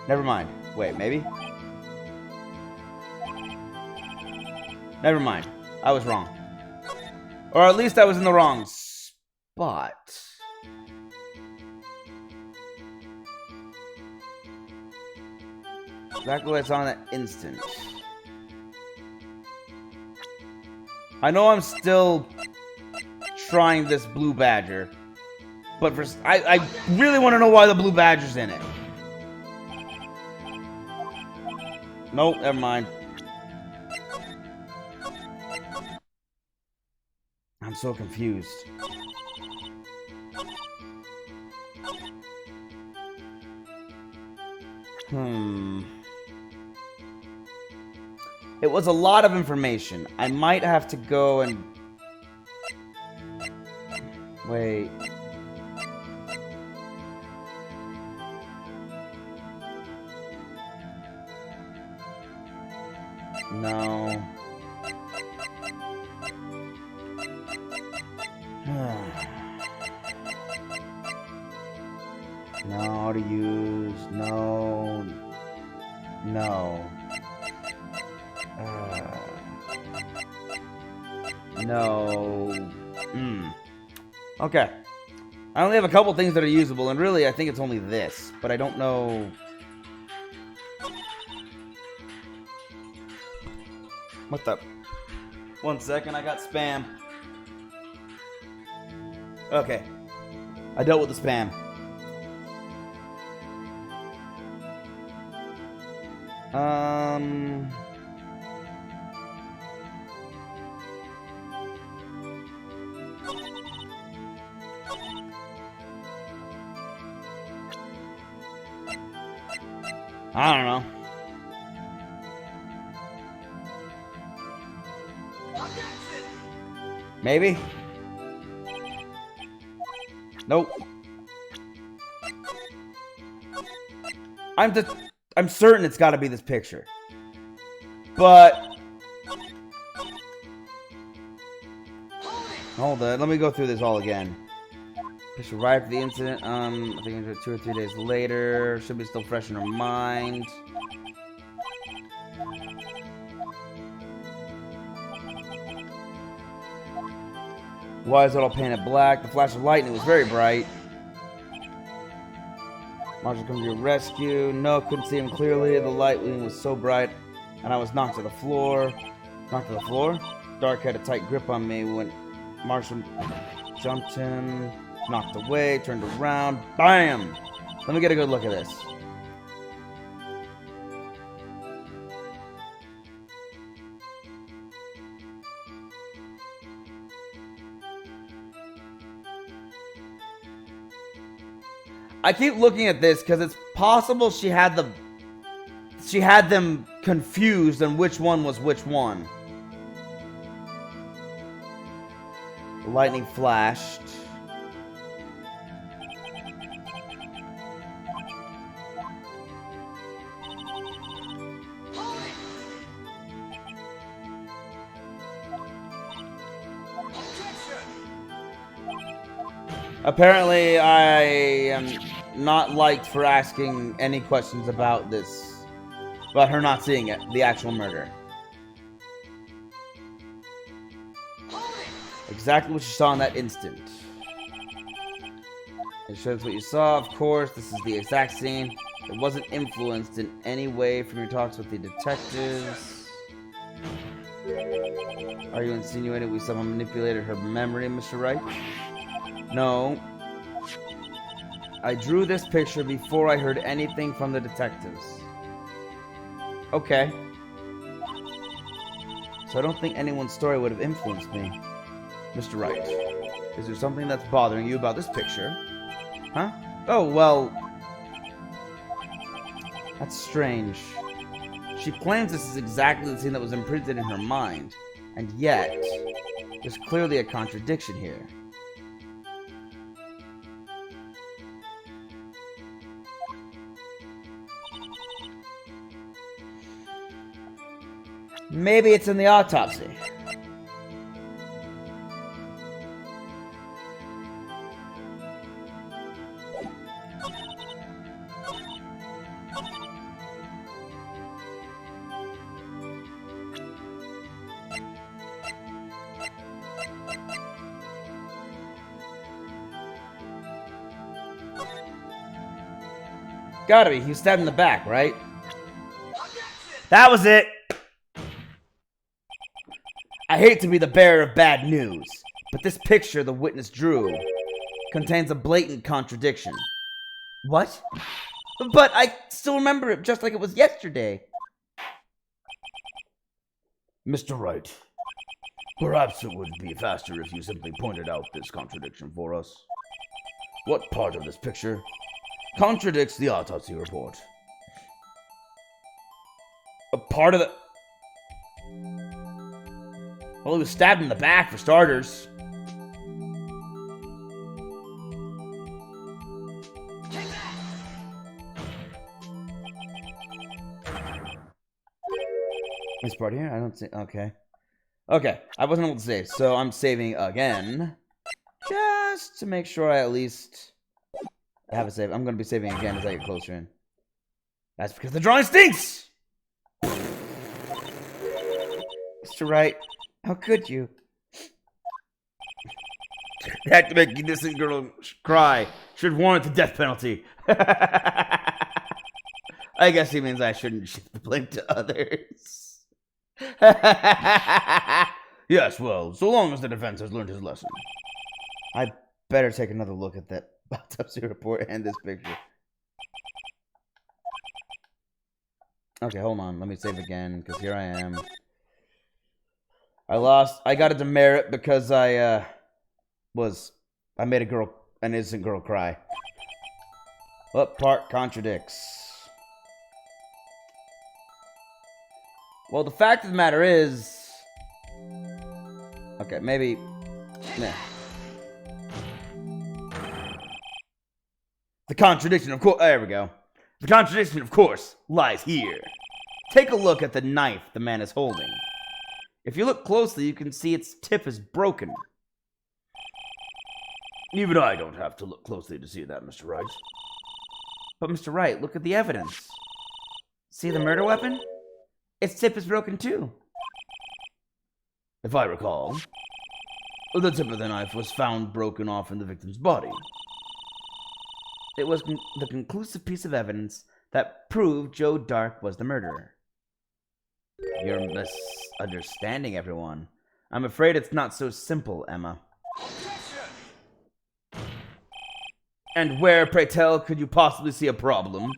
Never mind. Wait, maybe? Never mind. I was wrong. Or at least I was in the wrong spot. Exactly what I saw in that instant. I know I'm still trying this blue badger, but for I really want to know why the blue badger's in it. Nope, never mind. I'm so confused. It was a lot of information. I might have to go and... wait. No. No, how to use... no. No. No. Okay. I only have a couple things that are usable, and really, I think it's only this. But I don't know... what the... 1 second, I got spam. Okay. I dealt with the spam. I don't know. Maybe? Nope. I'm certain it's got to be this picture. But hold on, let me go through this all again. Picture right after the incident. I think it was 2 or 3 days later. Should be still fresh in her mind. Why is it all painted black? The flash of lightning was very bright. Marshall comes to your rescue. No, couldn't see him clearly. The lightning was so bright, and I was knocked to the floor. Knocked to the floor? Dark had a tight grip on me when Marshall jumped him, knocked away, turned around, BAM! Let me get a good look at this. I keep looking at this because it's possible she had them confused on which one was which one. The lightning flashed. Apparently, I am not liked for asking any questions about this. About her not seeing it, the actual murder. Exactly what you saw in that instant. It shows what you saw, of course. This is the exact scene. It wasn't influenced in any way from your talks with the detectives. Are you insinuating we somehow manipulated her memory, Mr. Wright? No. I drew this picture before I heard anything from the detectives. Okay. So I don't think anyone's story would have influenced me. Mr. Wright, is there something that's bothering you about this picture? Huh? Oh, well... That's strange. She claims this is exactly the scene that was imprinted in her mind. And yet, there's clearly a contradiction here. Maybe it's in the autopsy. Gotta be. He was stabbed in the back, right? That was it! I hate to be the bearer of bad news, but this picture the witness drew contains a blatant contradiction. What? But I still remember it just like it was yesterday. Mr. Wright, perhaps it would be faster if you simply pointed out this contradiction for us. What part of this picture contradicts the autopsy report? A part of the... Well, he was stabbed in the back, for starters. This part here? I don't see... Okay. Okay, I wasn't able to save, so I'm saving again. Just to make sure I at least have a save. I'm going to be saving again as I get closer in. That's because the drawing stinks! Mr. Wright, how could you? You had to make this innocent girl cry. Should warrant the death penalty. I guess he means I shouldn't shift the blame to others. Yes, well, so long as the defense has learned his lesson. I better take another look at that autopsy report and this picture. Okay, hold on. Let me save again, because here I am. I got a demerit because I made an innocent girl cry. What part contradicts? Well, the fact of the matter is... Okay, maybe... Nah. The contradiction, of course... There we go. The contradiction, of course, lies here. Take a look at the knife the man is holding. If you look closely, you can see its tip is broken. Even I don't have to look closely to see that, Mr. Wright. But Mr. Wright, look at the evidence. See the murder weapon? Its tip is broken too. If I recall, the tip of the knife was found broken off in the victim's body. It was the conclusive piece of evidence that proved Joe Dark was the murderer. You're misunderstanding, everyone. I'm afraid it's not so simple, Emma. And where, pray tell, could you possibly see a problem?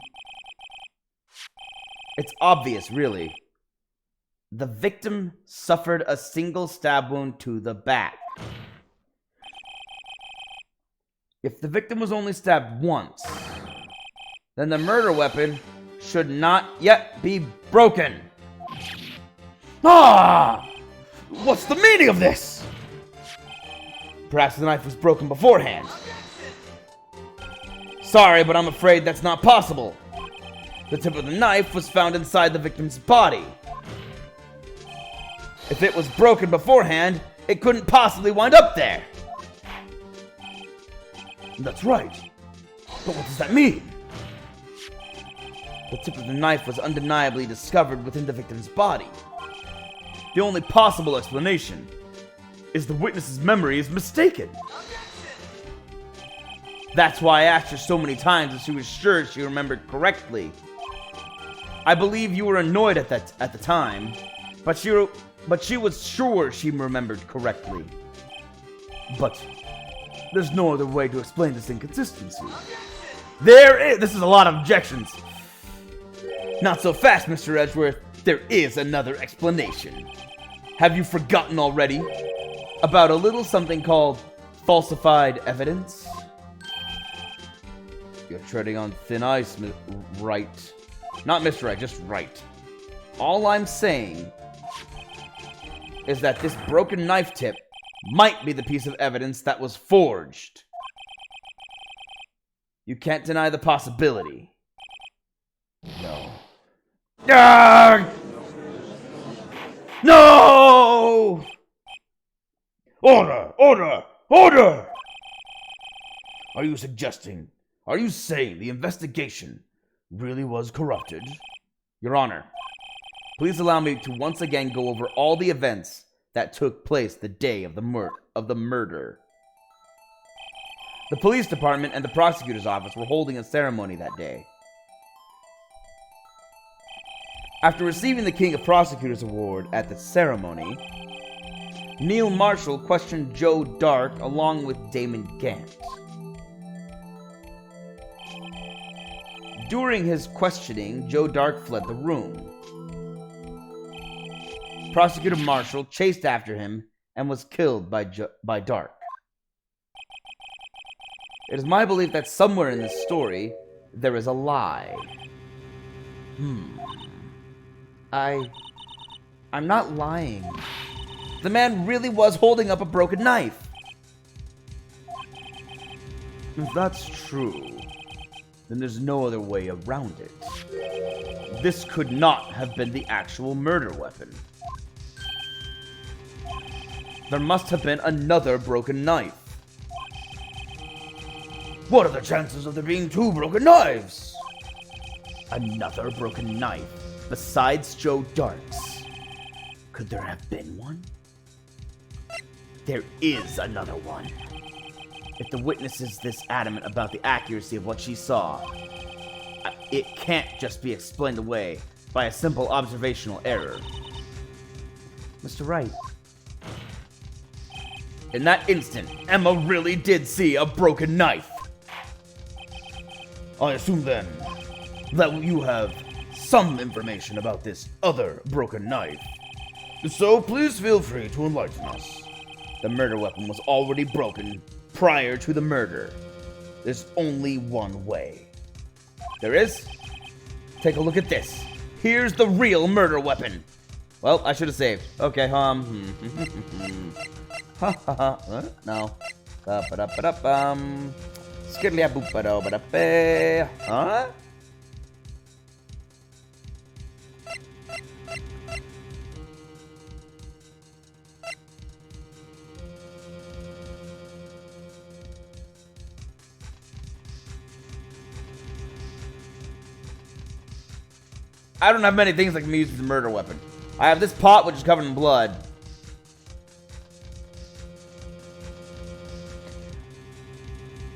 It's obvious, really. The victim suffered a single stab wound to the back. If the victim was only stabbed once, then the murder weapon should not yet be broken. Ah! What's the meaning of this? Perhaps the knife was broken beforehand. Sorry, but I'm afraid that's not possible. The tip of the knife was found inside the victim's body. If it was broken beforehand, it couldn't possibly wind up there. That's right. But what does that mean? The tip of the knife was undeniably discovered within the victim's body. The only possible explanation is the witness's memory is mistaken. That's why I asked her so many times if she was sure she remembered correctly. I believe you were annoyed at the time, but she was sure she remembered correctly. But there's no other way to explain this inconsistency. This is a lot of objections. Not so fast, Mr. Edgeworth. There is another explanation. Have you forgotten already about a little something called falsified evidence? You're treading on thin ice, Wright. Not Mr. Wright, just Wright. All I'm saying is that this broken knife tip might be the piece of evidence that was forged. You can't deny the possibility. No. Ah! No! Order! Order! Order! Are you saying the investigation really was corrupted? Your Honor, please allow me to once again go over all the events that took place the day of the murder. The police department and the prosecutor's office were holding a ceremony that day. After receiving the King of Prosecutors Award at the ceremony, Neil Marshall questioned Joe Dark along with Damon Gant. During his questioning, Joe Dark fled the room. Prosecutor Marshall chased after him and was killed by Dark. It is my belief that somewhere in this story, there is a lie. I'm not lying. The man really was holding up a broken knife. If that's true, then there's no other way around it. This could not have been the actual murder weapon. There must have been another broken knife. What are the chances of there being two broken knives? Another broken knife besides Joe Dark's. Could there have been one? There is another one. If the witness is this adamant about the accuracy of what she saw, it can't just be explained away by a simple observational error. Mr. Wright. In that instant, Emma really did see a broken knife. I assume then that you have some information about this other broken knife. So please feel free to enlighten us. The murder weapon was already broken prior to the murder. There's only one way. There is? Take a look at this. Here's the real murder weapon. Well, I should have saved. Okay, no. Huh? I don't have many things that can be used as a murder weapon. I have this pot, which is covered in blood.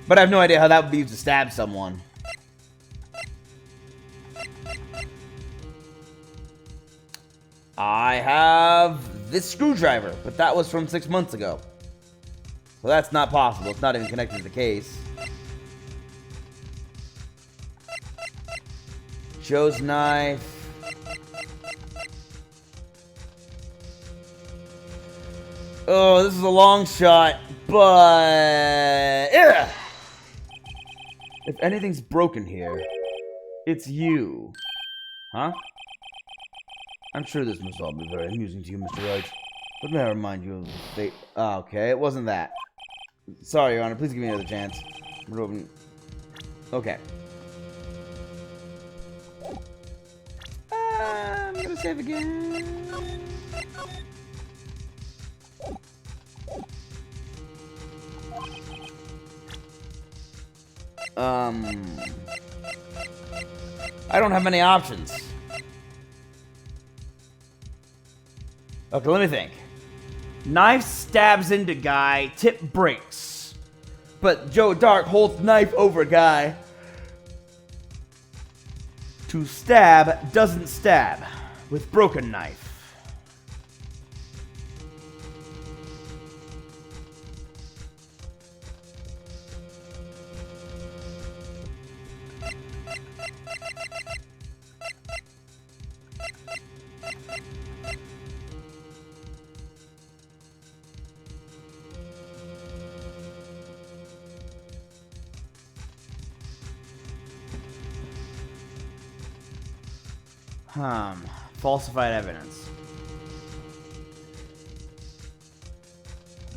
But I have no idea how that would be used to stab someone. I have this screwdriver, but that was from 6 months ago. So that's not possible. It's not even connected to the case. Joe's knife. Oh, this is a long shot, but... Ugh! If anything's broken here, it's you. Huh? I'm sure this must all be very amusing to you, Mr. Wright. But may I remind you of the fate... Oh, okay, it wasn't that. Sorry, Your Honor. Please give me another chance. Okay. I'm gonna save again. I don't have many options. Okay, let me think. Knife stabs into guy, tip breaks. But Joe Dark holds knife over guy. To stab doesn't stab with broken knife. Falsified evidence.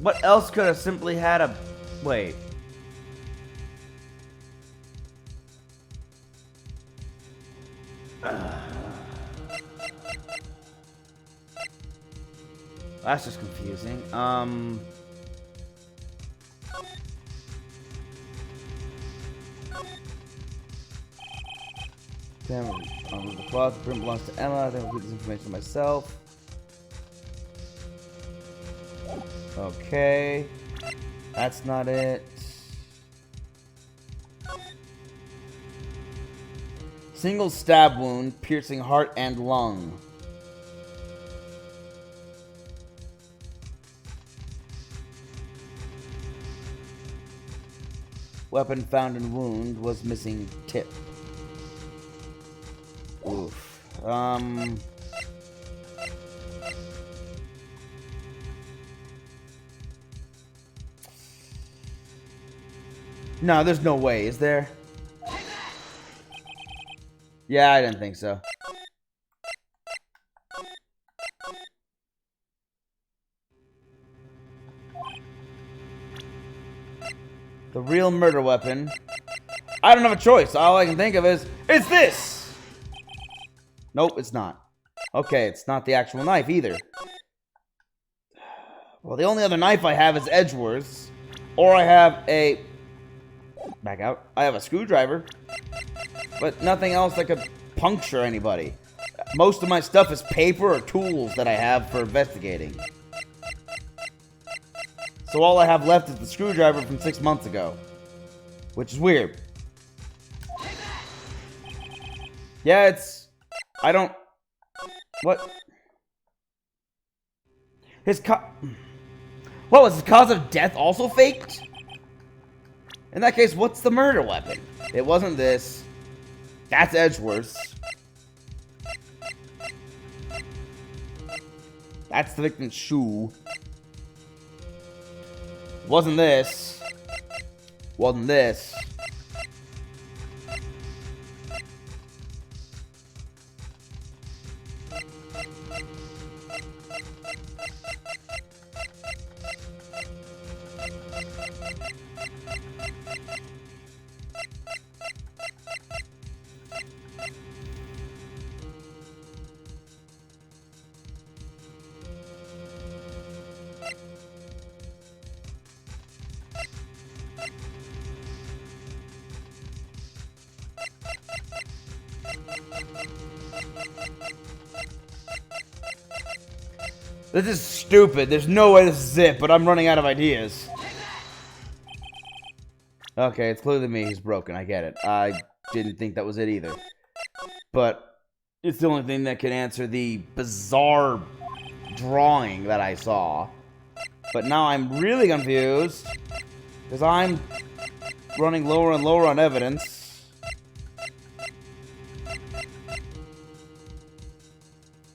What else could have simply had a... Wait. That's just confusing. Then I'll move the cloth. The print belongs to Emma. Then I'll give this information to myself. Okay. That's not it. Single stab wound, piercing heart and lung. Weapon found in wound was missing tip. Oof. No, there's no way, is there? Yeah, I didn't think so. The real murder weapon. I don't have a choice. All I can think of is, it's this! Nope, it's not. Okay, it's not the actual knife either. Well, the only other knife I have is Edgeworth's. Or I have a... Back out. I have a screwdriver. But nothing else that could puncture anybody. Most of my stuff is paper or tools that I have for investigating. So all I have left is the screwdriver from 6 months ago. Which is weird. Yeah, it's... I don't... What? What, was his cause of death also faked? In that case, what's the murder weapon? It wasn't this. That's Edgeworth's. That's the victim's shoe. Wasn't this. Wasn't this. This is stupid. There's no way this is it, but I'm running out of ideas. Okay, it's clearly me who's broken. I get it. I didn't think that was it either. But It's the only thing that can answer the bizarre drawing that I saw. But now I'm really confused, because I'm running lower and lower on evidence.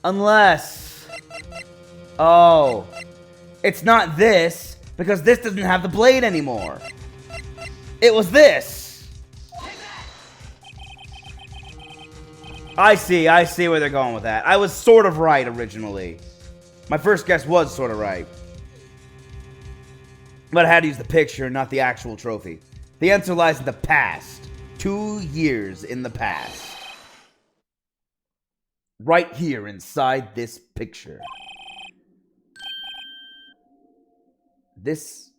Unless... Oh. It's not this, because this doesn't have the blade anymore. It was this. I see where they're going with that. I was sort of right originally. My first guess was sort of right. But I had to use the picture, not the actual trophy. The answer lies in the past. 2 years in the past. Right here inside this picture. This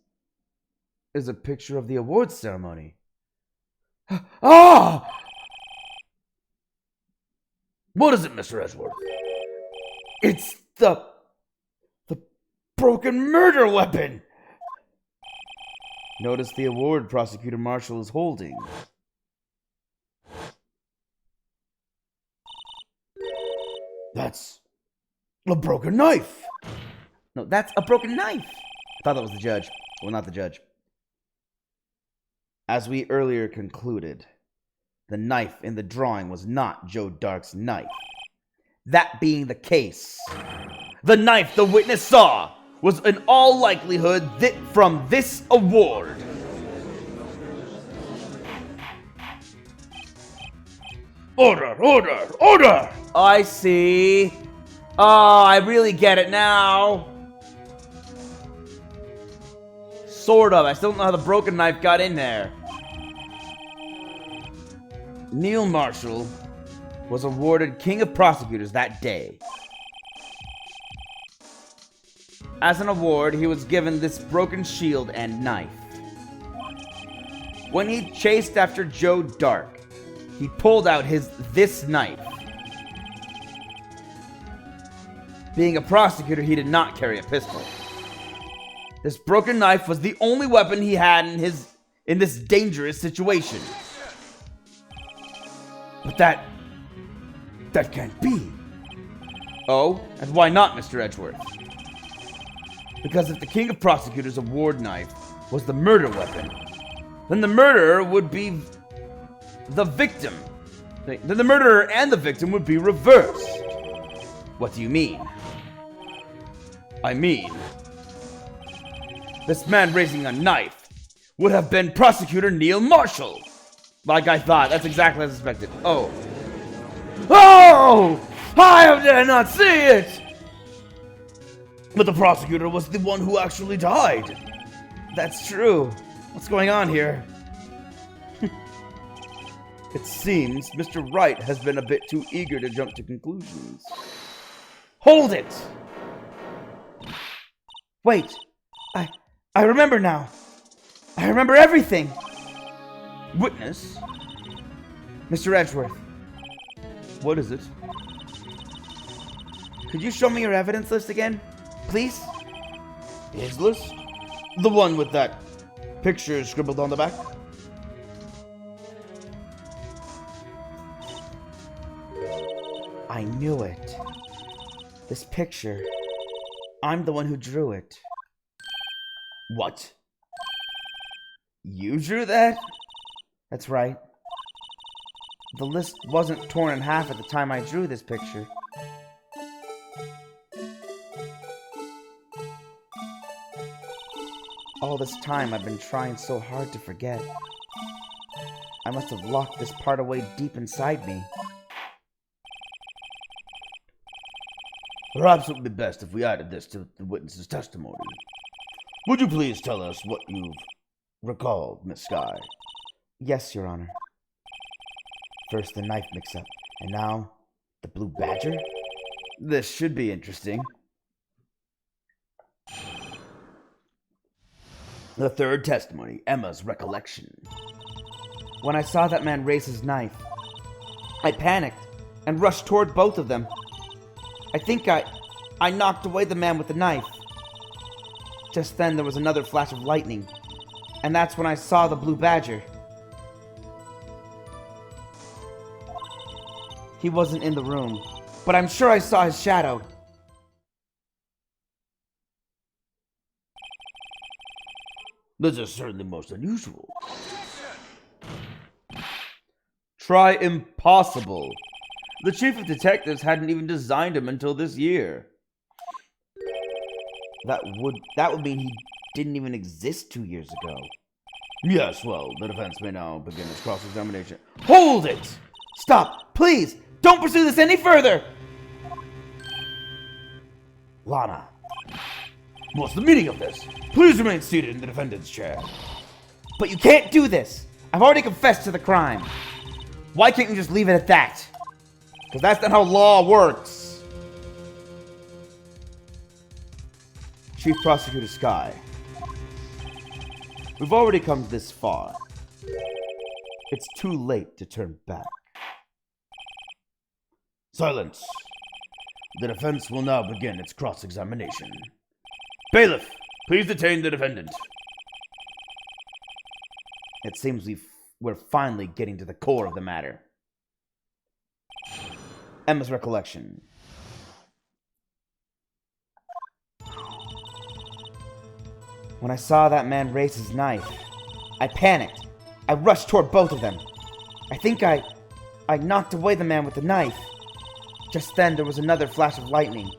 is a picture of the awards ceremony. Ah! What is it, Mr. Edgeworth? It's the broken murder weapon! Notice the award Prosecutor Marshall is holding. That's a broken knife. No, that's a broken knife. I thought that was the judge. Well, not the judge. As we earlier concluded, the knife in the drawing was not Joe Dark's knife. That being the case, the knife the witness saw was in all likelihood from this award. Order, order, order! I see. Oh, I really get it now. Sort of. I still don't know how the broken knife got in there. Neil Marshall was awarded King of Prosecutors that day. As an award, he was given this broken shield and knife. When he chased after Joe Dark, he pulled out this knife. Being a prosecutor, he did not carry a pistol. This broken knife was the only weapon he had in this dangerous situation. But that can't be. Oh, and why not, Mr. Edgeworth? Because if the King of Prosecutors' award knife was the murder weapon, then the murderer would be the victim. Then the murderer and the victim would be reversed. What do you mean? I mean, this man raising a knife would have been Prosecutor Neil Marshall. Like I thought. That's exactly as expected. Oh. Oh! I did not see it! But the prosecutor was the one who actually died. That's true. What's going on here? It seems Mr. Wright has been a bit too eager to jump to conclusions. Hold it! Wait. I remember now. I remember everything. Witness? Mr. Edgeworth. What is it? Could you show me your evidence list again? Please? His list? The one with that picture scribbled on the back? I knew it. This picture. I'm the one who drew it. What? You drew that? That's right. The list wasn't torn in half at the time I drew this picture. All this time I've been trying so hard to forget. I must have locked this part away deep inside me. Perhaps it would be best if we added this to the witness's testimony. Would you please tell us what you've recalled, Miss Skye? Yes, Your Honor. First the knife mix-up, and now the blue badger? This should be interesting. The third testimony, Emma's recollection. When I saw that man raise his knife, I panicked and rushed toward both of them. I think I knocked away the man with the knife. Just then there was another flash of lightning, and that's when I saw the blue badger. He wasn't in the room, but I'm sure I saw his shadow. This is certainly most unusual. Try impossible. The chief of detectives hadn't even designed him until this year. That would mean he didn't even exist 2 years ago. Yes, well, the defense may now begin its cross-examination. Hold it! Stop! Please! Don't pursue this any further! Lana, what's the meaning of this? Please remain seated in the defendant's chair. But you can't do this! I've already confessed to the crime. Why can't you just leave it at that? Because that's not how law works. Chief Prosecutor Sky, we've already come this far. It's too late to turn back. Silence. The defense will now begin its cross-examination. Bailiff, please detain the defendant. It seems we're finally getting to the core of the matter. Emma's recollection. When I saw that man raise his knife, I panicked. I rushed toward both of them. I think I knocked away the man with the knife. Just then, there was another flash of lightning.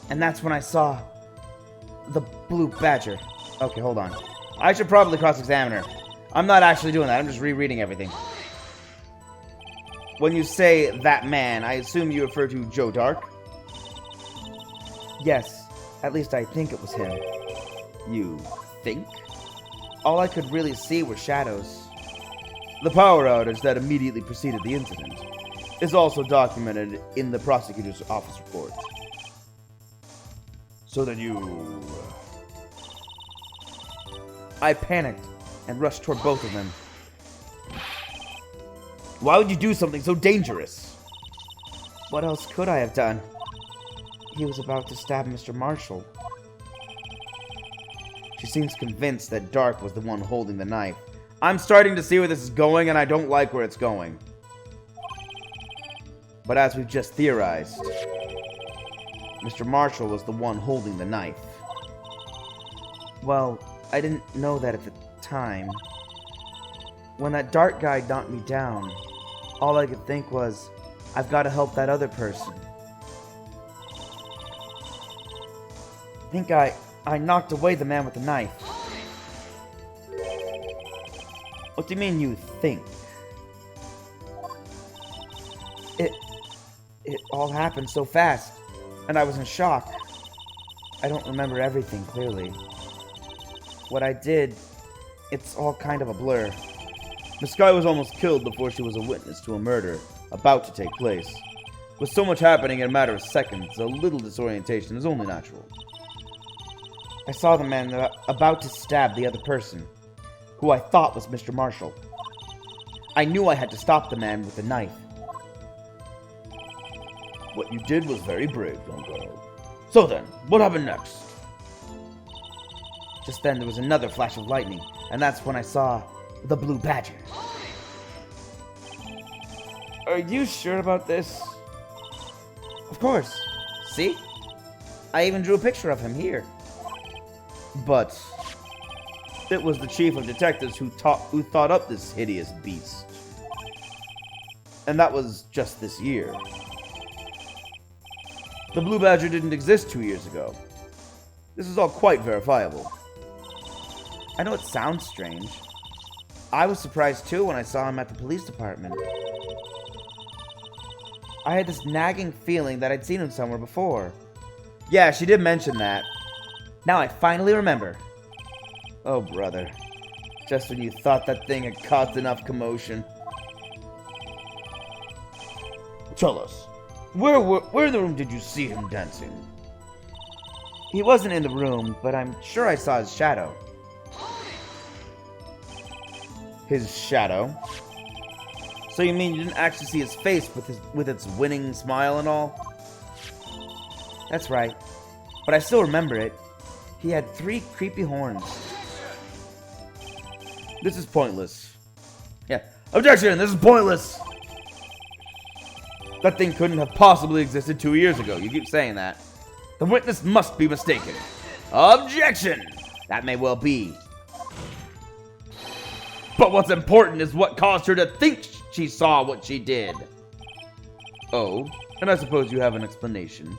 And that's when I saw the blue badger. Okay, hold on. I should probably cross-examine her. I'm not actually doing that. I'm just rereading everything. When you say that man, I assume you refer to Joe Dark? Yes. At least I think it was him. You think? All I could really see were shadows. The power outage that immediately preceded the incident is also documented in the prosecutor's office report. So then you... I panicked and rushed toward both of them. Why would you do something so dangerous? What else could I have done? He was about to stab Mr. Marshall. She seems convinced that Dark was the one holding the knife. I'm starting to see where this is going, and I don't like where it's going. But as we've just theorized, Mr. Marshall was the one holding the knife. Well, I didn't know that at the time. When that Dark guy knocked me down, all I could think was, I've got to help that other person. I think I knocked away the man with the knife. What do you mean you think? It all happened so fast, and I was in shock. I don't remember everything clearly. What I did, it's all kind of a blur. Miss Sky was almost killed before she was a witness to a murder about to take place. With so much happening in a matter of seconds, a little disorientation is only natural. I saw the man about to stab the other person, who I thought was Mr. Marshall. I knew I had to stop the man with the knife. What you did was very brave, young girl. So then, what happened next? Just then, there was another flash of lightning, and that's when I saw the blue badger. Are you sure about this? Of course. See? I even drew a picture of him here. But it was the chief of detectives who thought up this hideous beast. And that was just this year. The blue badger didn't exist 2 years ago. This is all quite verifiable. I know it sounds strange. I was surprised too when I saw him at the police department. I had this nagging feeling that I'd seen him somewhere before. Yeah, she did mention that. Now I finally remember. Oh, brother. Just when you thought that thing had caused enough commotion. Tell us, where in the room did you see him dancing? He wasn't in the room, but I'm sure I saw his shadow. His shadow? So you mean you didn't actually see his face with its winning smile and all? That's right. But I still remember it. He had 3 creepy horns. This is pointless. Yeah. Objection! This is pointless! That thing couldn't have possibly existed 2 years ago. You keep saying that. The witness must be mistaken. Objection! That may well be. But what's important is what caused her to think she saw what she did. Oh, and I suppose you have an explanation.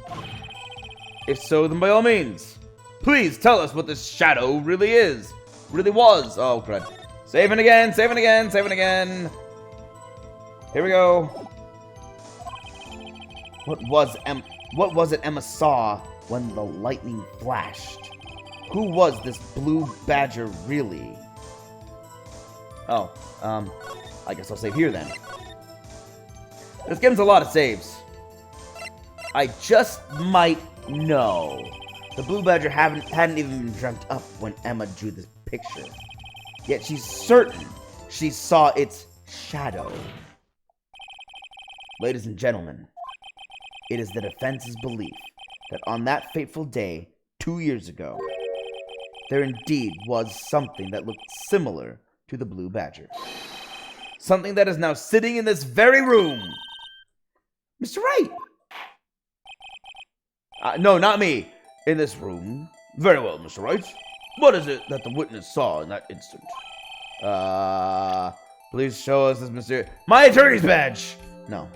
If so, then by all means, please tell us what this shadow really is. Really was. Oh, crud. Saving again, saving again, saving again. Here we go. What was it Emma saw when the lightning flashed? Who was this blue badger really? Oh, I guess I'll save here then. This game's a lot of saves. I just might know. The blue badger hadn't even been dreamt up when Emma drew this picture. Yet she's certain she saw its shadow. Ladies and gentlemen, it is the defense's belief that on that fateful day, 2 years ago, there indeed was something that looked similar to the blue badger. Something that is now sitting in this very room. Mr. Wright! No, not me. In this room. Very well, Mr. Wright. What is it that the witness saw in that instant? Please show us this mysterious... My attorney's badge! No,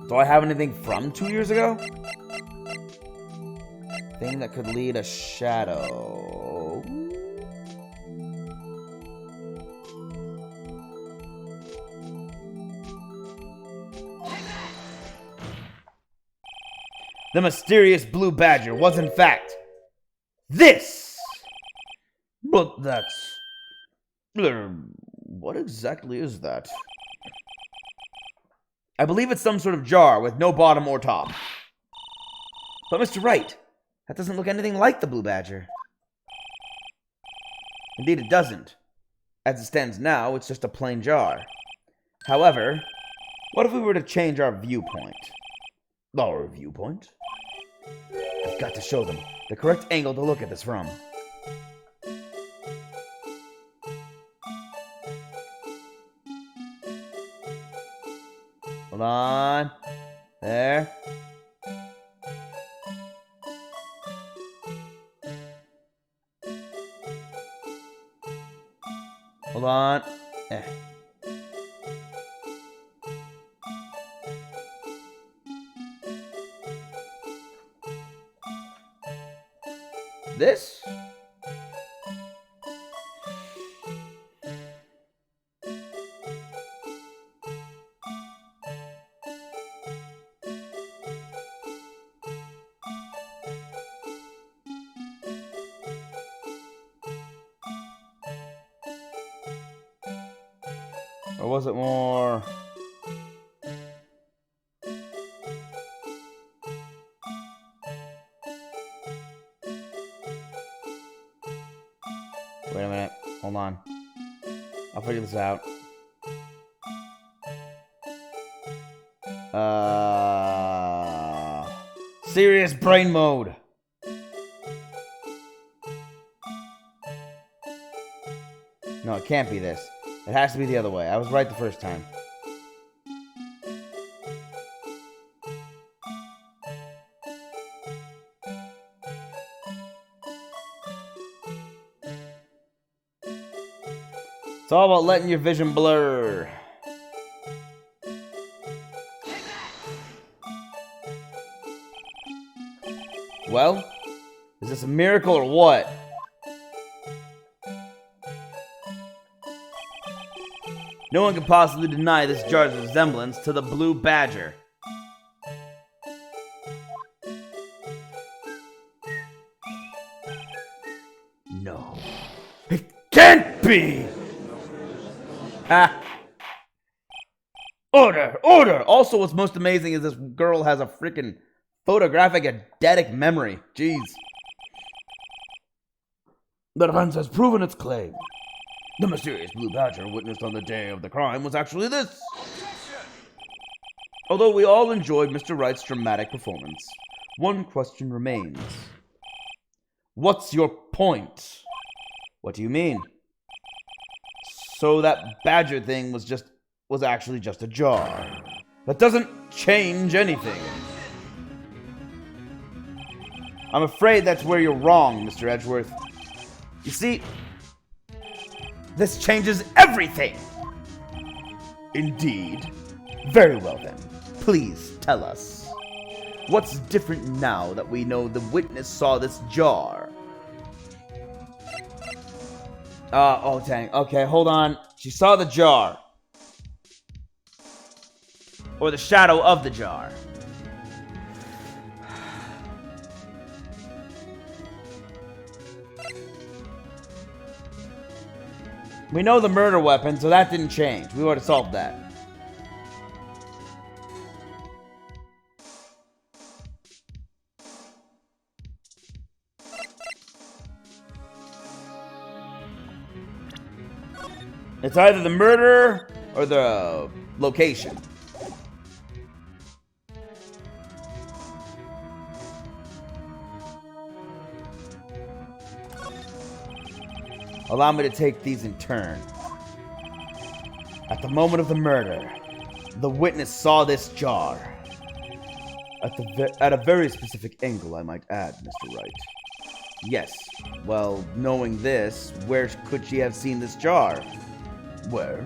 do I have anything from 2 years ago? Thing that could lead a shadow... The mysterious blue badger was in fact this! But that's... What exactly is that? I believe it's some sort of jar with no bottom or top. But Mr. Wright, that doesn't look anything like the blue badger. Indeed it doesn't. As it stands now, it's just a plain jar. However, what if we were to change our viewpoint? Our viewpoint? I've got to show them the correct angle to look at this from. Hold on. There. Hold on. Eh. This? Or was it more... Wait a minute. Hold on. I'll figure this out. Serious brain mode. No, it can't be this. It has to be the other way. I was right the first time. It's all about letting your vision blur. Well, is this a miracle or what? No one can possibly deny this jar's resemblance to the blue badger. No. It can't be! Ah. Order! Order! Also, what's most amazing is this girl has a freaking photographic eidetic memory. Jeez. The defense has proven its claim. The mysterious blue badger witnessed on the day of the crime was actually this. Although we all enjoyed Mr. Wright's dramatic performance, one question remains. What's your point? What do you mean? So that badger thing was just was actually just a jar. That doesn't change anything. I'm afraid that's where you're wrong, Mr. Edgeworth. You see, this changes everything! Indeed. Very well then. Please tell us. What's different now that we know the witness saw this jar? Oh dang. Okay, hold on. She saw the jar. Or the shadow of the jar. We know the murder weapon, so that didn't change. We would have solved that. It's either the murderer or the location. Allow me to take these in turn. At the moment of the murder, the witness saw this jar. At a very specific angle, I might add, Mr. Wright. Yes. Well, knowing this, where could she have seen this jar? Where?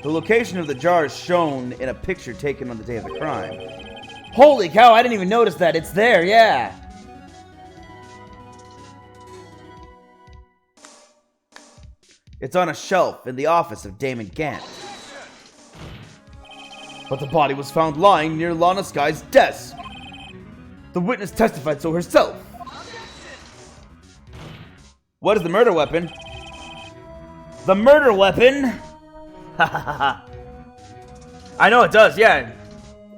The location of the jar is shown in a picture taken on the day of the crime. Holy cow, I didn't even notice that. It's there, yeah. It's on a shelf in the office of Damon Gant. But the body was found lying near Lana Sky's desk. The witness testified so herself. What is the murder weapon? The murder weapon? Ha ha ha. I know it does, yeah.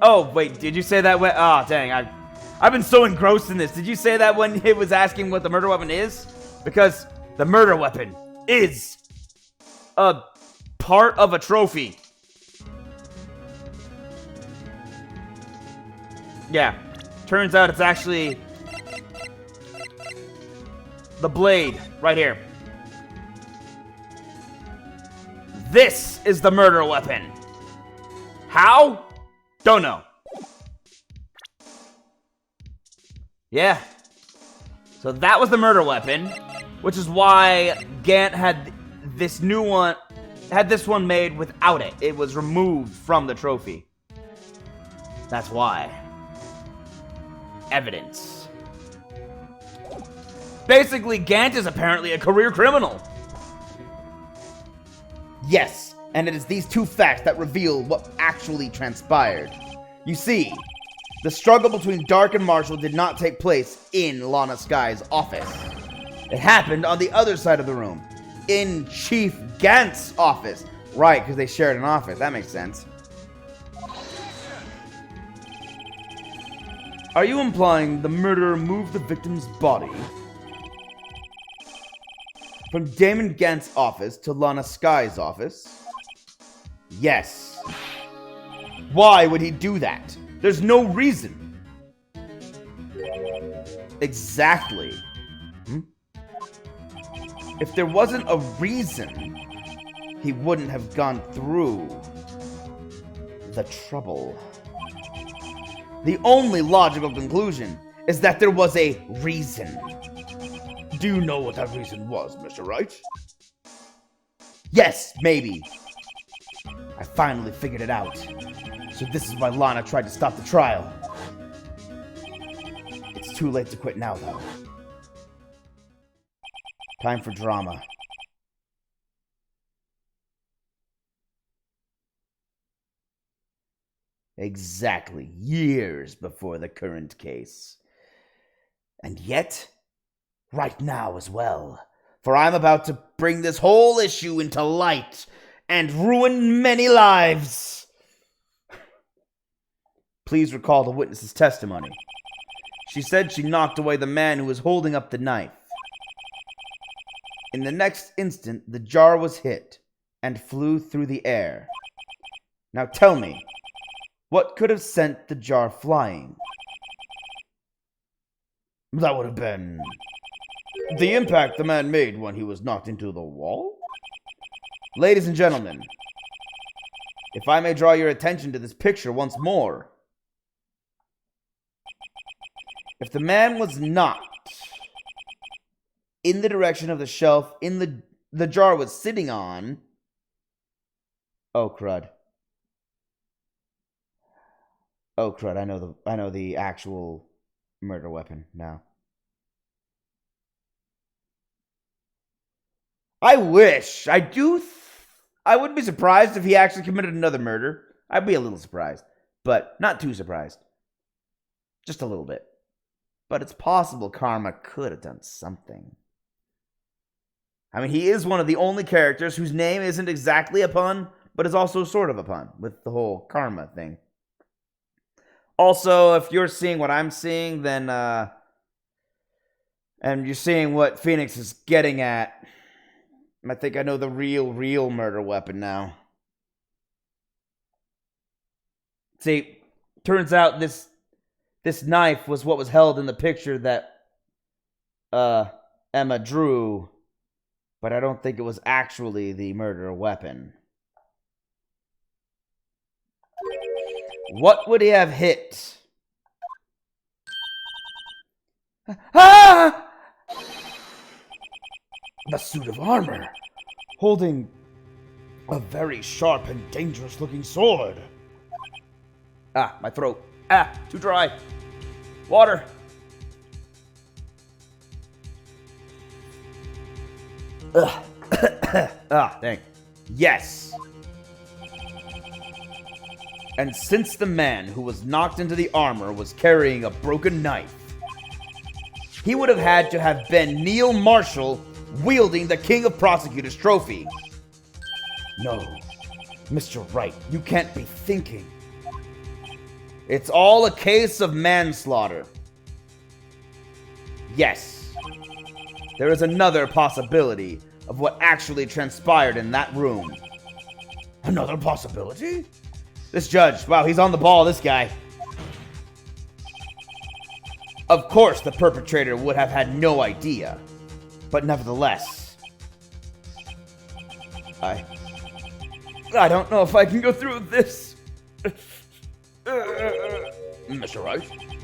Oh, wait, did you say that when... Oh, dang, I've been so engrossed in this. Did you say that when it was asking what the murder weapon is? Because the murder weapon is a part of a trophy. Yeah. Turns out it's actually the blade right here. This is the murder weapon. How? Don't know. Yeah. So that was the murder weapon, which is why Gant had this new one, had this one made without it. It was removed from the trophy. That's why. Evidence. Basically, Gant is apparently a career criminal. Yes, and it is these two facts that reveal what actually transpired. You see, the struggle between Dark and Marshall did not take place in Lana Sky's office. It happened on the other side of the room, in Chief Gant's office. Right, because they shared an office. That makes sense. Are you implying the murderer moved the victim's body from Damon Gant's office to Lana Sky's office? Yes. Why would he do that? There's no reason. Exactly. If there wasn't a reason, he wouldn't have gone through the trouble. The only logical conclusion is that there was a reason. Do you know what that reason was, Mr. Wright? Yes, maybe. I finally figured it out. So this is why Lana tried to stop the trial. It's too late to quit now, though. Time for drama. Exactly years before the current case. And yet, right now as well. For I'm about to bring this whole issue into light and ruin many lives. Please recall the witness's testimony. She said she knocked away the man who was holding up the knife. In the next instant, the jar was hit and flew through the air. Now tell me, what could have sent the jar flying? That would have been the impact the man made when he was knocked into the wall? Ladies and gentlemen, If I may draw your attention to this picture once more. If the man was not in the direction of the shelf the jar was sitting on... Oh, crud. Oh, crud. I know the actual murder weapon now. I wish. I wouldn't be surprised if he actually committed another murder. I'd be a little surprised. But not too surprised. Just a little bit. But it's possible Karma could have done something. I mean, he is one of the only characters whose name isn't exactly a pun, but is also sort of a pun with the whole Karma thing. Also, if you're seeing what I'm seeing, then, and you're seeing what Phoenix is getting at, I think I know the real murder weapon now. See, turns out this knife was what was held in the picture that Emma drew, but I don't think it was actually the murder weapon. What would he have hit? Ah! The suit of armor, holding a very sharp and dangerous looking sword. Ah, my throat. Ah, too dry. Water. Ugh. Ah, dang. Yes. And since the man who was knocked into the armor was carrying a broken knife, he would have had to have been Neil Marshall wielding the King of Prosecutors trophy. No, Mr. Wright, you can't be thinking. It's all a case of manslaughter. Yes, there is another possibility of what actually transpired in that room. Another possibility? This judge, wow, he's on the ball, this guy. Of course, the perpetrator would have had no idea. But nevertheless, I don't know if I can go through with this. Mr. Wright,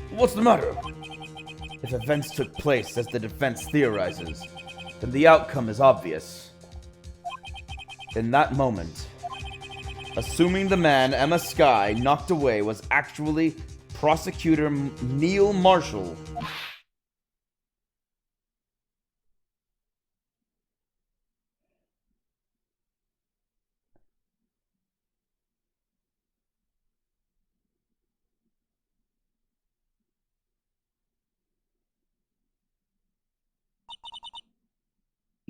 what's the matter? If events took place as the defense theorizes, then the outcome is obvious. In that moment, assuming the man Emma Skye knocked away was actually Prosecutor Neil Marshall,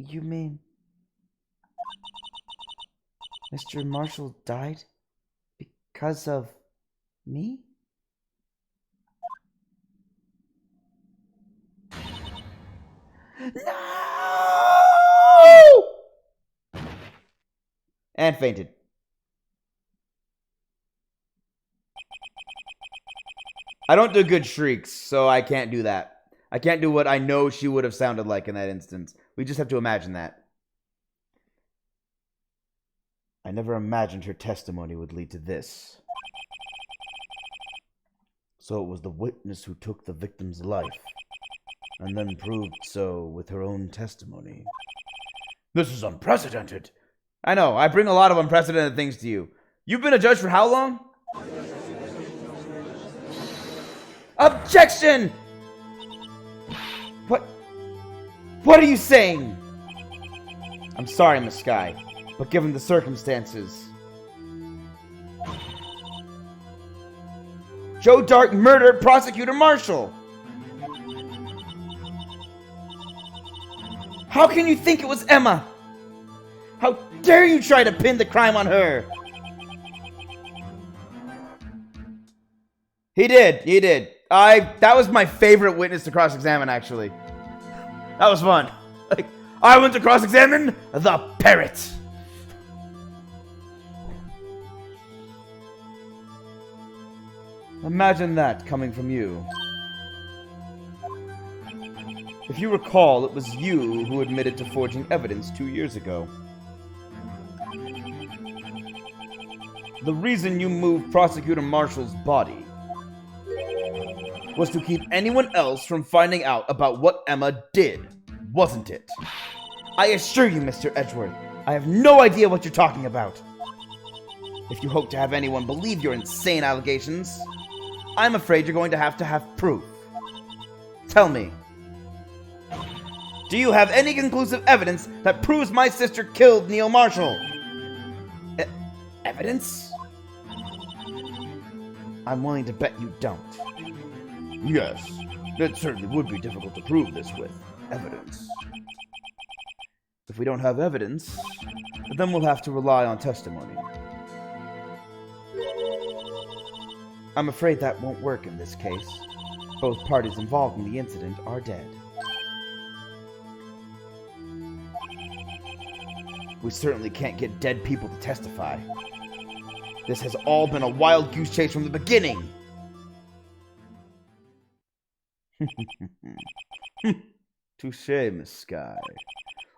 You mean Mr. Marshall died because of me? No! And fainted. I don't do good shrieks, so I can't do that. I can't do what I know she would have sounded like in that instance. We just have to imagine that. I never imagined her testimony would lead to this. So it was the witness who took the victim's life, and then proved so with her own testimony. This is unprecedented. I know, I bring a lot of unprecedented things to you. You've been a judge for how long? Objection! What are you saying? I'm sorry, Miss Skye, but given the circumstances... Joe Dark murdered Prosecutor Marshall! How can you think it was Emma? How dare you try to pin the crime on her? He did. That was my favorite witness to cross-examine, actually. That was fun. Like, I went to cross-examine the parrot. Imagine that coming from you. If you recall, it was you who admitted to forging evidence 2 years ago. the reason you moved Prosecutor Marshall's body was to keep anyone else from finding out about what Emma did, wasn't it? I assure you, Mr. Edgeworth, I have no idea what you're talking about. If you hope to have anyone believe your insane allegations, I'm afraid you're going to have proof. Tell me, do you have any conclusive evidence that proves my sister killed Neil Marshall? Evidence? I'm willing to bet you don't. Yes, it certainly would be difficult to prove this with evidence. If we don't have evidence, then we'll have to rely on testimony. I'm afraid that won't work in this case. Both parties involved in the incident are dead. We certainly can't get dead people to testify. This has all been a wild goose chase from the beginning. Touché, Miss Sky.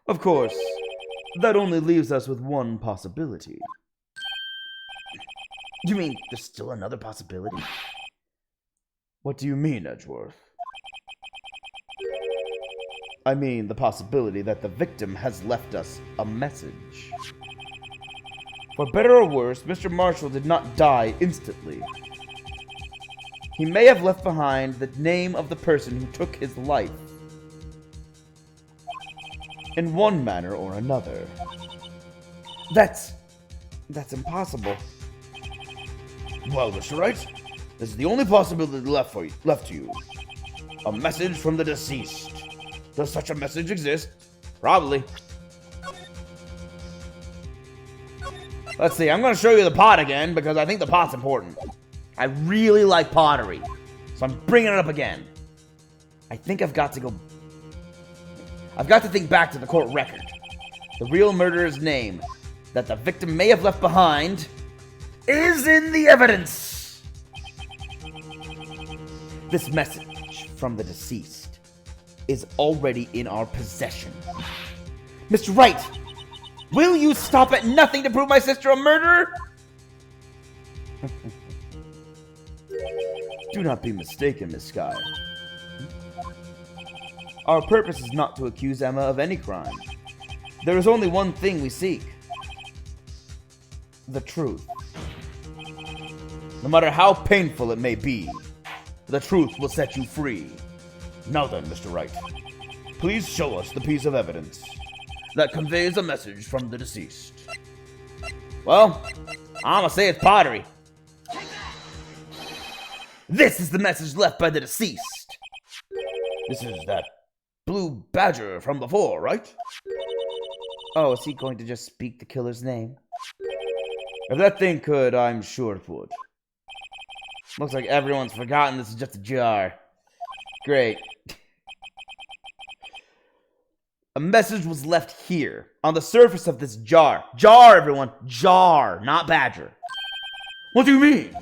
Of course, that only leaves us with one possibility. You mean there's still another possibility? What do you mean, Edgeworth? I mean the possibility that the victim has left us a message. For better or worse, Mr. Marshall did not die instantly. He may have left behind the name of the person who took his life. In one manner or another. That's impossible. Well, Mr. Wright, this is the only possibility left to you. A message from the deceased. Does such a message exist? Probably. Let's see, I'm going to show you the pot again because I think the pot's important. I really like pottery, so I'm bringing it up again. I think I've got to think back to the court record. The real murderer's name that the victim may have left behind is in the evidence. This message from the deceased is already in our possession. Mr. Wright, will you stop at nothing to prove my sister a murderer? Do not be mistaken, Miss Sky. Our purpose is not to accuse Emma of any crime. There is only one thing we seek. The truth. No matter how painful it may be, the truth will set you free. Now then, Mr. Wright, please show us the piece of evidence that conveys a message from the deceased. Well, I'm gonna say it's pottery. This is the message left by the deceased. This is that blue badger from before, right? Oh, is he going to just speak the killer's name? If that thing could, I'm sure it would. Looks like everyone's forgotten this is just a jar. Great. A message was left here, on the surface of this jar. Jar, everyone. Jar, not badger. What do you mean?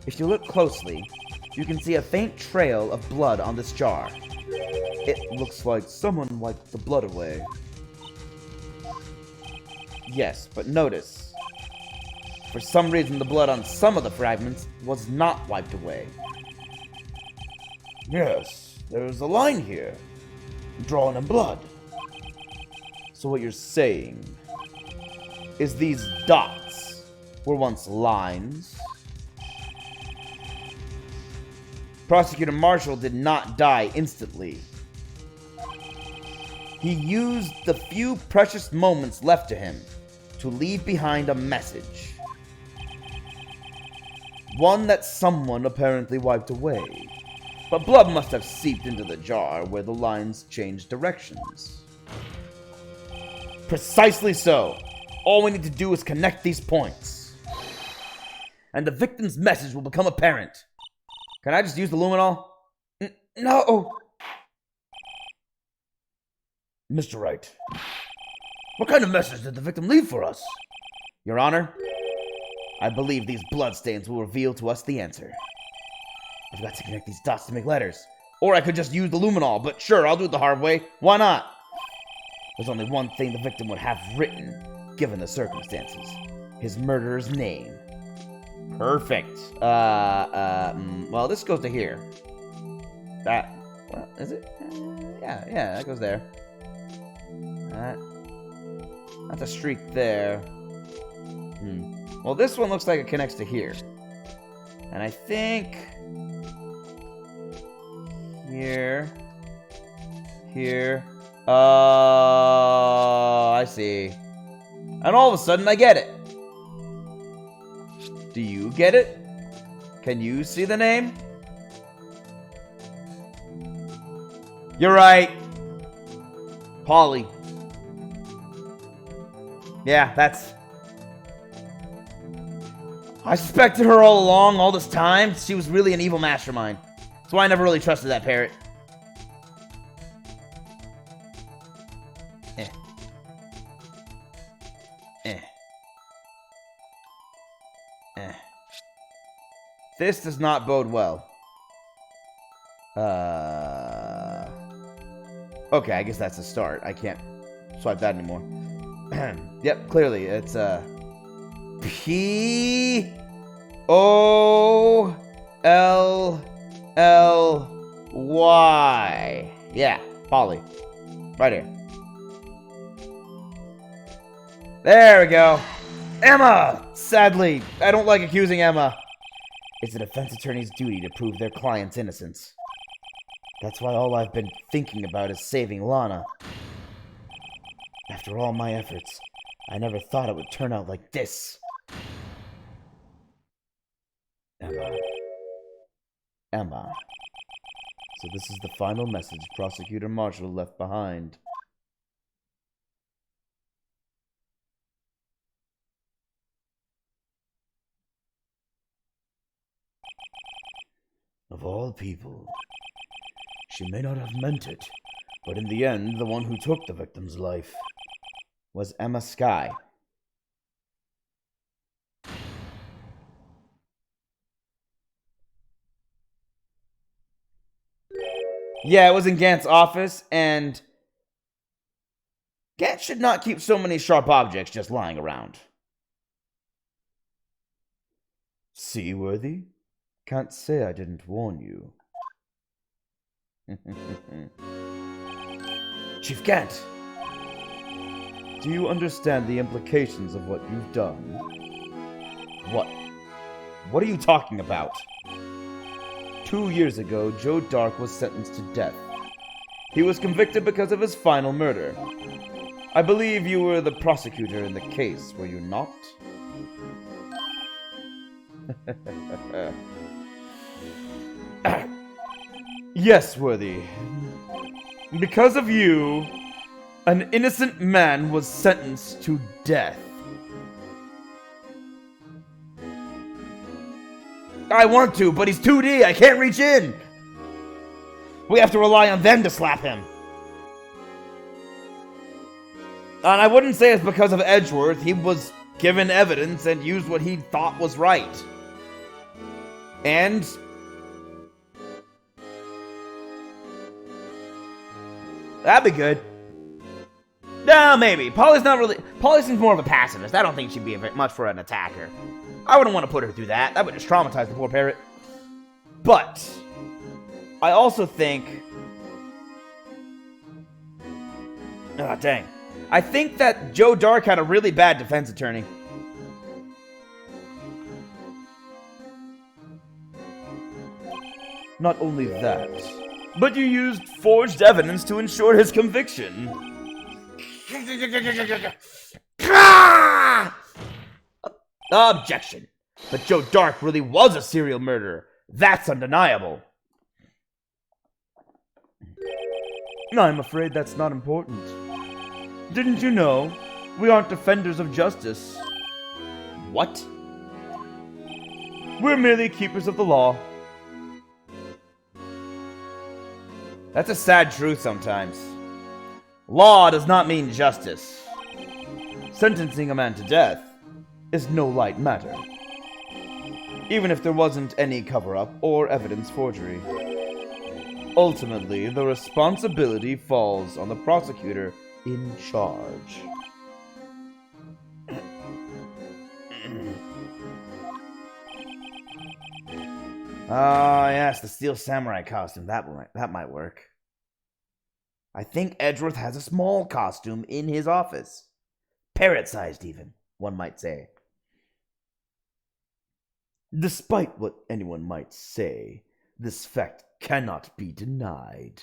If you look closely, you can see a faint trail of blood on this jar. It looks like someone wiped the blood away. Yes, but notice. For some reason, the blood on some of the fragments was not wiped away. Yes, there's a line here, drawn in blood. So what you're saying is these dots were once lines? Prosecutor Marshall did not die instantly. He used the few precious moments left to him to leave behind a message. One that someone apparently wiped away. But blood must have seeped into the jar where the lines changed directions. Precisely so. All we need to do is connect these points. And the victim's message will become apparent. Can I just use the luminol? No! Mr. Wright, what kind of message did the victim leave for us? Your Honor, I believe these bloodstains will reveal to us the answer. I've got to connect these dots to make letters. Or I could just use the luminol, but sure, I'll do it the hard way. Why not? There's only one thing the victim would have written, given the circumstances. his murderer's name. Perfect. Well, this goes to here. That, well, is it? Yeah, that goes there. That's a street there. Well, this one looks like it connects to here. And I think... Here. Oh, I see. And all of a sudden, I get it. Do you get it? Can you see the name? You're right. Polly. Yeah, that's... I suspected her all along, all this time. She was really an evil mastermind. That's why I never really trusted that parrot. This does not bode well. Okay, I guess that's a start. I can't swipe that anymore. Yep, clearly it's P-O-L-L-Y. Yeah, Polly. Right here. There we go. Emma! Sadly, I don't like accusing Emma. It's a defense attorney's duty to prove their client's innocence. That's why all I've been thinking about is saving Lana. After all my efforts, I never thought it would turn out like this. Emma. So this is the final message Prosecutor Marshall left behind. Of all people, she may not have meant it, but in the end, the one who took the victim's life was Emma Skye. Yeah, it was in Gant's office, and Gant should not keep so many sharp objects just lying around. Seaworthy? Can't say I didn't warn you. Chief Gant! Do you understand the implications of what you've done? What? What are you talking about? 2 years ago, Joe Dark was sentenced to death. He was convicted because of his final murder. I believe you were the prosecutor in the case, were you not? Yes, Worthy. Because of you, an innocent man was sentenced to death. I want to, but he's 2D. I can't reach in. We have to rely on them to slap him. And I wouldn't say it's because of Edgeworth. He was given evidence and used what he thought was right. And that'd be good. No, maybe. Polly's not really... Polly seems more of a pacifist. I don't think she'd be much for an attacker. I wouldn't want to put her through that. That would just traumatize the poor parrot. But I also think... Ah, dang. I think that Joe Dark had a really bad defense attorney. Not only that, but you used forged evidence to ensure his conviction. Objection. But Joe Dark really was a serial murderer. That's undeniable. I'm afraid that's not important. Didn't you know? We aren't defenders of justice. What? We're merely keepers of the law. That's a sad truth sometimes. Law does not mean justice. Sentencing a man to death is no light matter, even if there wasn't any cover-up or evidence forgery. Ultimately, the responsibility falls on the prosecutor in charge. Oh, yes, the steel samurai costume. That might work. I think Edgeworth has a small costume in his office. Parrot-sized, even, one might say. Despite what anyone might say, this fact cannot be denied.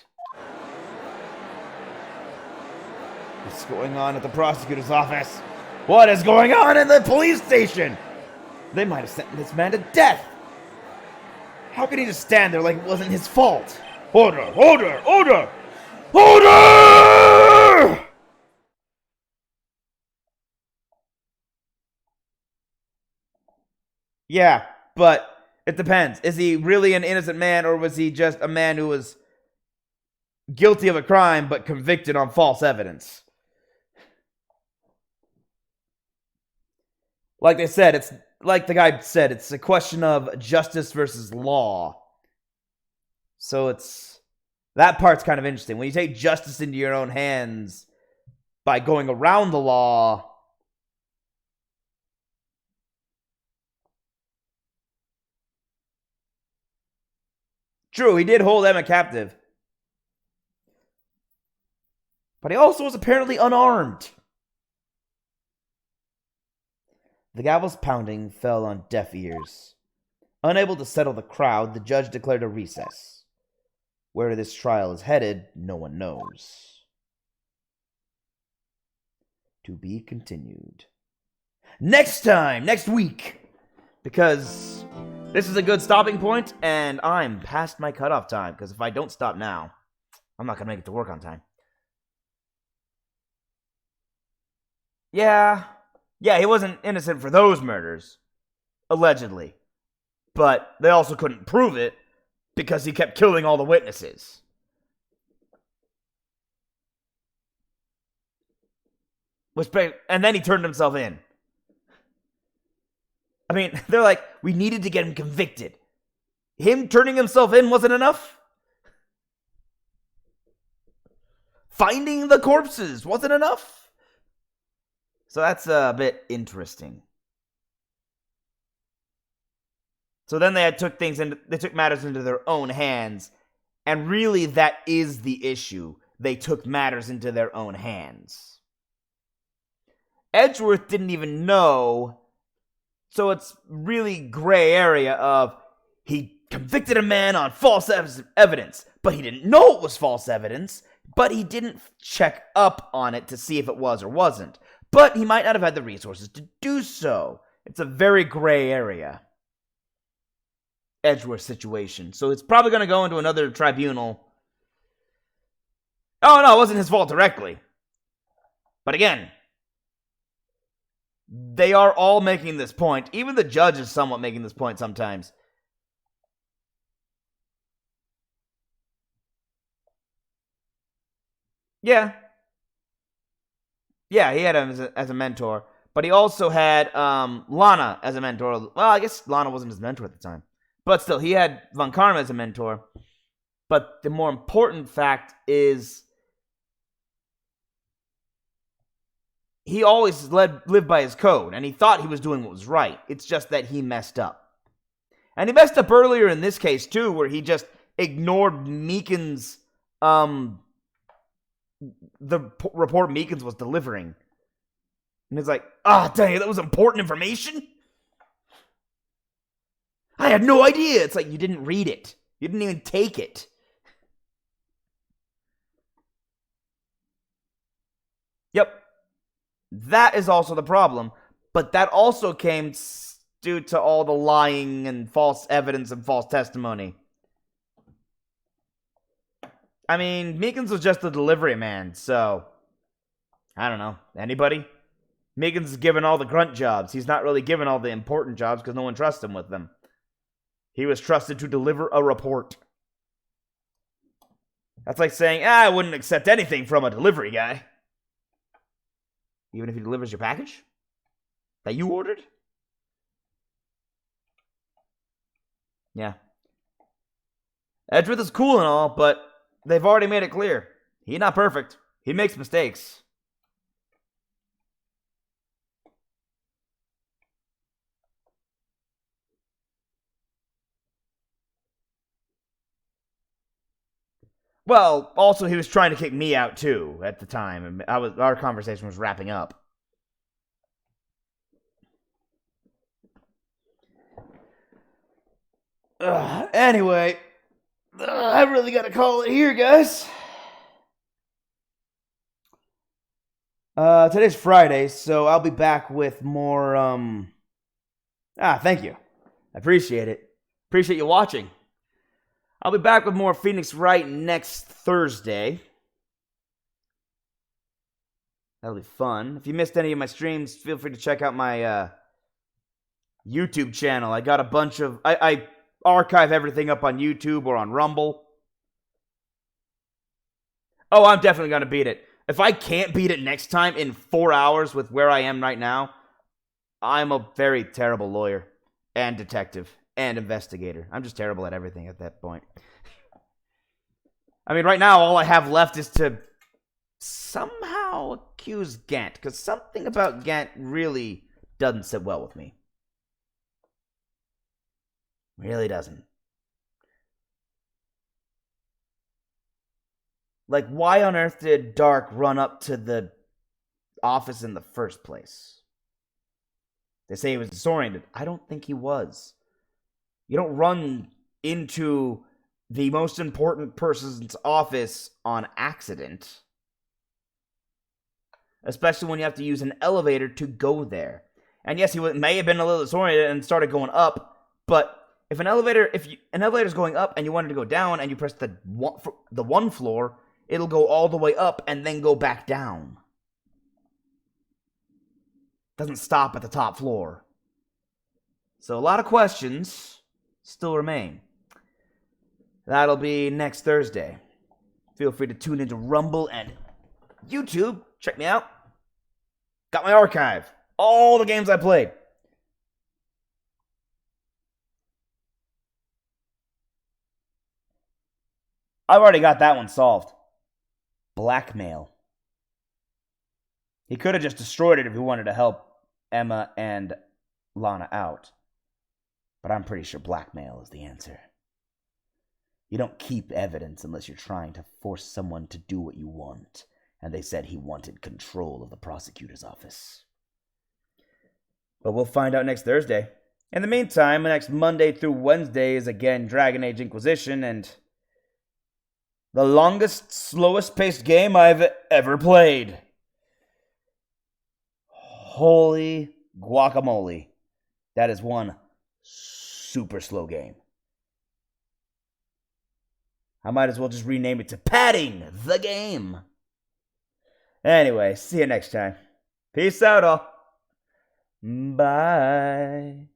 What's going on at the prosecutor's office? What is going on in the police station? They might have sentenced this man to death. How could he just stand there like it wasn't his fault? Order! Order! Order! Order! Yeah, but it depends. Is he really an innocent man, or was he just a man who was guilty of a crime but convicted on false evidence? Like they said, it's like the guy said, it's a question of justice versus law. So that part's kind of interesting. When you take justice into your own hands by going around the law, true, he did hold Emma captive. But he also was apparently unarmed. The gavel's pounding fell on deaf ears. Unable to settle the crowd, the judge declared a recess. Where this trial is headed, no one knows. To be continued. Next week! Because this is a good stopping point, and I'm past my cutoff time, because if I don't stop now, I'm not going to make it to work on time. Yeah, he wasn't innocent for those murders. Allegedly. But they also couldn't prove it because he kept killing all the witnesses. And then he turned himself in. I mean, they're like, we needed to get him convicted. Him turning himself in wasn't enough? Finding the corpses wasn't enough? So that's a bit interesting. So then they took matters into their own hands, and really that is the issue. They took matters into their own hands. Edgeworth didn't even know, so it's really gray area of he convicted a man on false evidence, but he didn't know it was false evidence, but he didn't check up on it to see if it was or wasn't. But he might not have had the resources to do so. It's a very gray area. Edgeworth situation. So it's probably going to go into another tribunal. Oh, no, it wasn't his fault directly. But again, they are all making this point. Even the judge is somewhat making this point sometimes. Yeah, he had him as a mentor. But he also had Lana as a mentor. Well, I guess Lana wasn't his mentor at the time. But still, he had Von Karma as a mentor. But the more important fact is he always lived by his code, and he thought he was doing what was right. It's just that he messed up. And he messed up earlier in this case, too, where he just ignored Meekins' the report Meekins was delivering. And it's like, dang it, that was important information? I had no idea. It's like, you didn't read it. You didn't even take it. Yep. That is also the problem. But that also came due to all the lying and false evidence and false testimony. I mean, Meekins was just a delivery man, so I don't know. Anybody? Meekins is given all the grunt jobs. He's not really given all the important jobs because no one trusts him with them. He was trusted to deliver a report. That's like saying, I wouldn't accept anything from a delivery guy. Even if he delivers your package that you ordered? Yeah. Edgeworth is cool and all, but they've already made it clear. He's not perfect. He makes mistakes. Well, also he was trying to kick me out too at the time, and our conversation was wrapping up. Anyway, I really gotta call it here, guys. Today's Friday, so I'll be back with more, thank you. I appreciate it. Appreciate you watching. I'll be back with more Phoenix Wright next Thursday. That'll be fun. If you missed any of my streams, feel free to check out my, YouTube channel. I got a bunch of... I archive everything up on YouTube or on Rumble. Oh, I'm definitely gonna beat it. If I can't beat it next time in 4 hours with where I am right now, I'm a very terrible lawyer and detective and investigator. I'm just terrible at everything at that point. I mean, right now, all I have left is to somehow accuse Gant, because something about Gant really doesn't sit well with me. Really doesn't. Like, why on earth did Dark run up to the office in the first place? They say he was disoriented. I don't think he was. You don't run into the most important person's office on accident. Especially when you have to use an elevator to go there. And yes, he may have been a little disoriented and started going up, but if an elevator's going up and you wanted to go down and you press the one floor, it'll go all the way up and then go back down. Doesn't stop at the top floor. So a lot of questions still remain. That'll be next Thursday. Feel free to tune into Rumble and YouTube. Check me out. Got my archive. All the games I played. I've already got that one solved. Blackmail. He could have just destroyed it if he wanted to help Emma and Lana out. But I'm pretty sure blackmail is the answer. You don't keep evidence unless you're trying to force someone to do what you want. And they said he wanted control of the prosecutor's office. But we'll find out next Thursday. In the meantime, next Monday through Wednesday is again Dragon Age Inquisition, and the longest, slowest paced game I've ever played. Holy guacamole. That is one super slow game. I might as well just rename it to Padding the Game. Anyway, see you next time. Peace out, all. Bye.